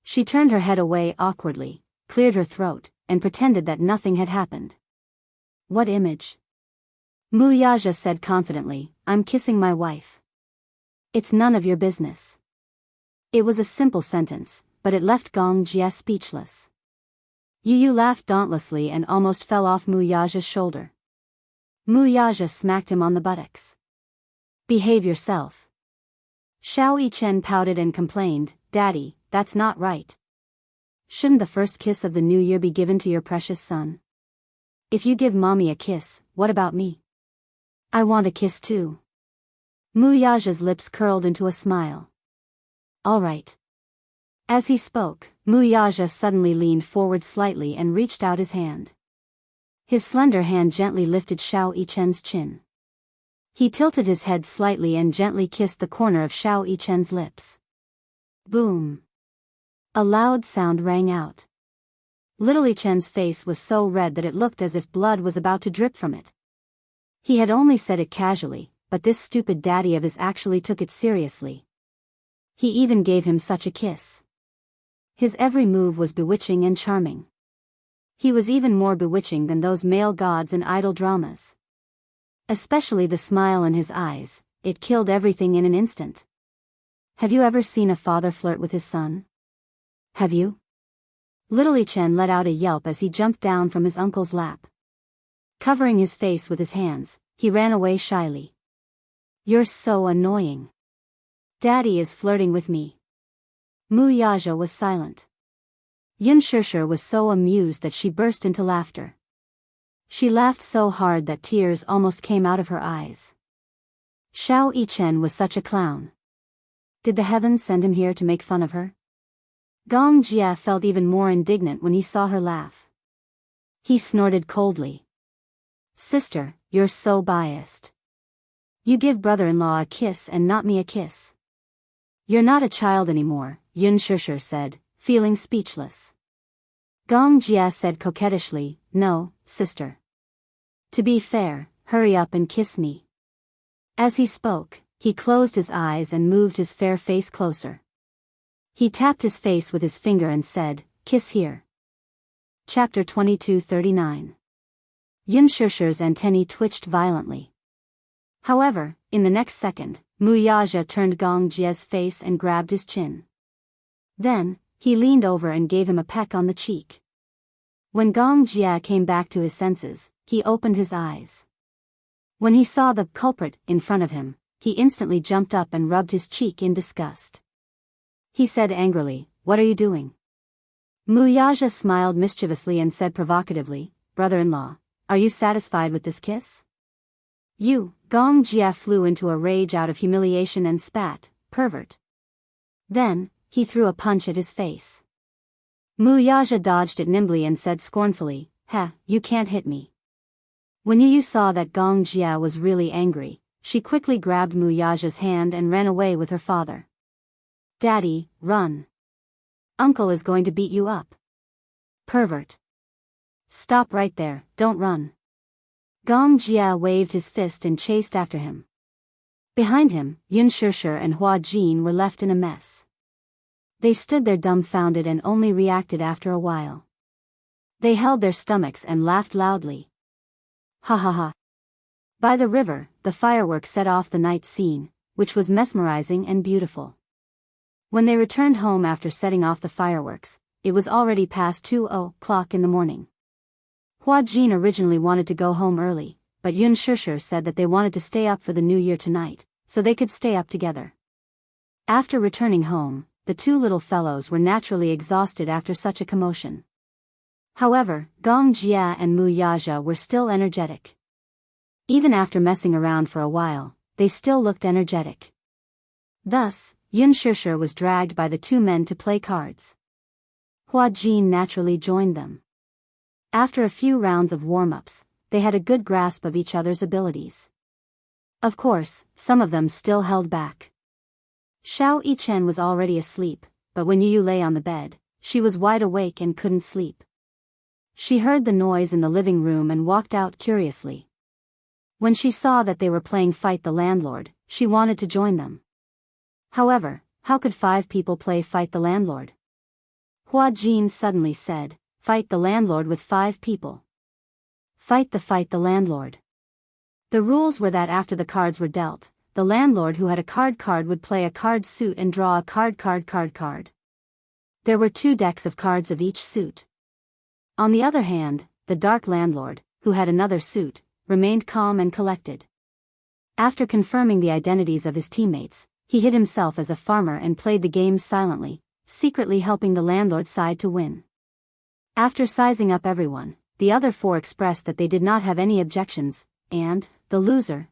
She turned her head away awkwardly, cleared her throat, and pretended that nothing had happened. What image? Mu Yaja said confidently, I'm kissing my wife. It's none of your business. It was a simple sentence, but it left Gong Jie speechless. Yu laughed dauntlessly and almost fell off Mu Yaja's shoulder. Mu Yaja smacked him on the buttocks. Behave yourself. Xiao Yichen pouted and complained, Daddy, that's not right. Shouldn't the first kiss of the new year be given to your precious son? If you give mommy a kiss, what about me? I want a kiss too. Mu Yaja's lips curled into a smile. All right. As he spoke, Mu Yaja suddenly leaned forward slightly and reached out his hand. His slender hand gently lifted Xiao Yichen's chin. He tilted his head slightly and gently kissed the corner of Xiao Yichen's lips. Boom! A loud sound rang out. Little Yichen's face was so red that it looked as if blood was about to drip from it. He had only said it casually, but this stupid daddy of his actually took it seriously. He even gave him such a kiss. His every move was bewitching and charming. He was even more bewitching than those male gods in idol dramas. Especially the smile in his eyes, it killed everything in an instant. Have you ever seen a father flirt with his son? Have you? Little Yichen let out a yelp as he jumped down from his uncle's lap. Covering his face with his hands, he ran away shyly. You're so annoying. Daddy is flirting with me. Mu Yaja was silent. Yin Shishir was so amused that she burst into laughter. She laughed so hard that tears almost came out of her eyes. Xiao Yichen was such a clown. Did the heavens send him here to make fun of her? Gong Jie felt even more indignant when he saw her laugh. He snorted coldly. Sister, you're so biased. You give brother-in-law a kiss and not me a kiss. You're not a child anymore, Yin Shishir said, feeling speechless. Gong Jie said coquettishly, No, sister. To be fair, hurry up and kiss me. As he spoke, he closed his eyes and moved his fair face closer. He tapped his face with his finger and said, "Kiss here." Chapter 22:39. Yun Shusher's antennae twitched violently. However, in the next second, Wuxia turned Gong Jie's face and grabbed his chin. Then, he leaned over and gave him a peck on the cheek. When Gong Jie came back to his senses, he opened his eyes. When he saw the culprit in front of him, he instantly jumped up and rubbed his cheek in disgust. He said angrily, "What are you doing?" Wuxia smiled mischievously and said provocatively, "Brother-in-law, are you satisfied with this kiss?" "You," Gong Jie flew into a rage out of humiliation and spat, "Pervert." Then, he threw a punch at his face. Wuxia dodged it nimbly and said scornfully, "Ha, you can't hit me." When Yu saw that Gong Jie was really angry, she quickly grabbed Wuxia's hand and ran away with her father. "Daddy, run. Uncle is going to beat you up." "Pervert. Stop right there, don't run." Gong Jie waved his fist and chased after him. Behind him, Yun Shusher and Hua Jin were left in a mess. They stood there dumbfounded and only reacted after a while. They held their stomachs and laughed loudly. Ha ha ha. By the river, the fireworks set off the night scene, which was mesmerizing and beautiful. When they returned home after setting off the fireworks, it was already past 2:00 in the morning. Hua Jin originally wanted to go home early, but Yun Shusher said that they wanted to stay up for the New Year tonight, so they could stay up together. After returning home, the two little fellows were naturally exhausted after such a commotion. However, Gong Jie and Wuxia were still energetic. Even after messing around for a while, they still looked energetic. Thus, Yun Shusher was dragged by the two men to play cards. Hua Jin naturally joined them. After a few rounds of warm-ups, they had a good grasp of each other's abilities. Of course, some of them still held back. Xiao Yichen was already asleep, but when Yu lay on the bed, she was wide awake and couldn't sleep. She heard the noise in the living room and walked out curiously. When she saw that they were playing Fight the Landlord, she wanted to join them. However, how could 5 people play Fight the Landlord? Hua Jin suddenly said, "Fight the landlord with 5 people. Fight the landlord." The rules were that after the cards were dealt, the landlord who had a card would play a card suit and draw a card. There were 2 decks of cards of each suit. On the other hand, the dark landlord, who had another suit, remained calm and collected. After confirming the identities of his teammates, he hid himself as a farmer and played the games silently, secretly helping the landlord's side to win. After sizing up everyone, the other 4 expressed that they did not have any objections, and, the loser.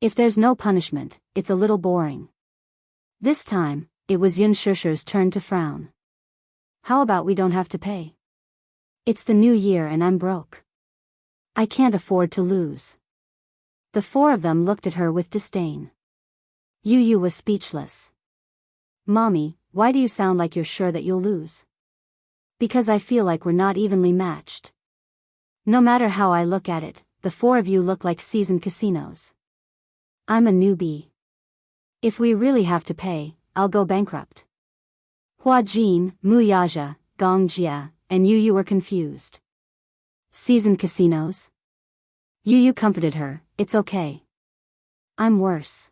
If there's no punishment, it's a little boring. This time, it was Yun Shusher's turn to frown. "How about we don't have to pay? It's the New Year and I'm broke. I can't afford to lose." The 4 of them looked at her with disdain. Yu was speechless. "Mommy, why do you sound like you're sure that you'll lose?" "Because I feel like we're not evenly matched. No matter how I look at it, the 4 of you look like seasoned casinos. I'm a newbie. If we really have to pay, I'll go bankrupt." Hua Jin, Wuxia, Gong Jie, and Yu were confused. "Seasoned casinos?" Yu comforted her, "It's okay. I'm worse.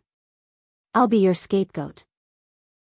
I'll be your scapegoat."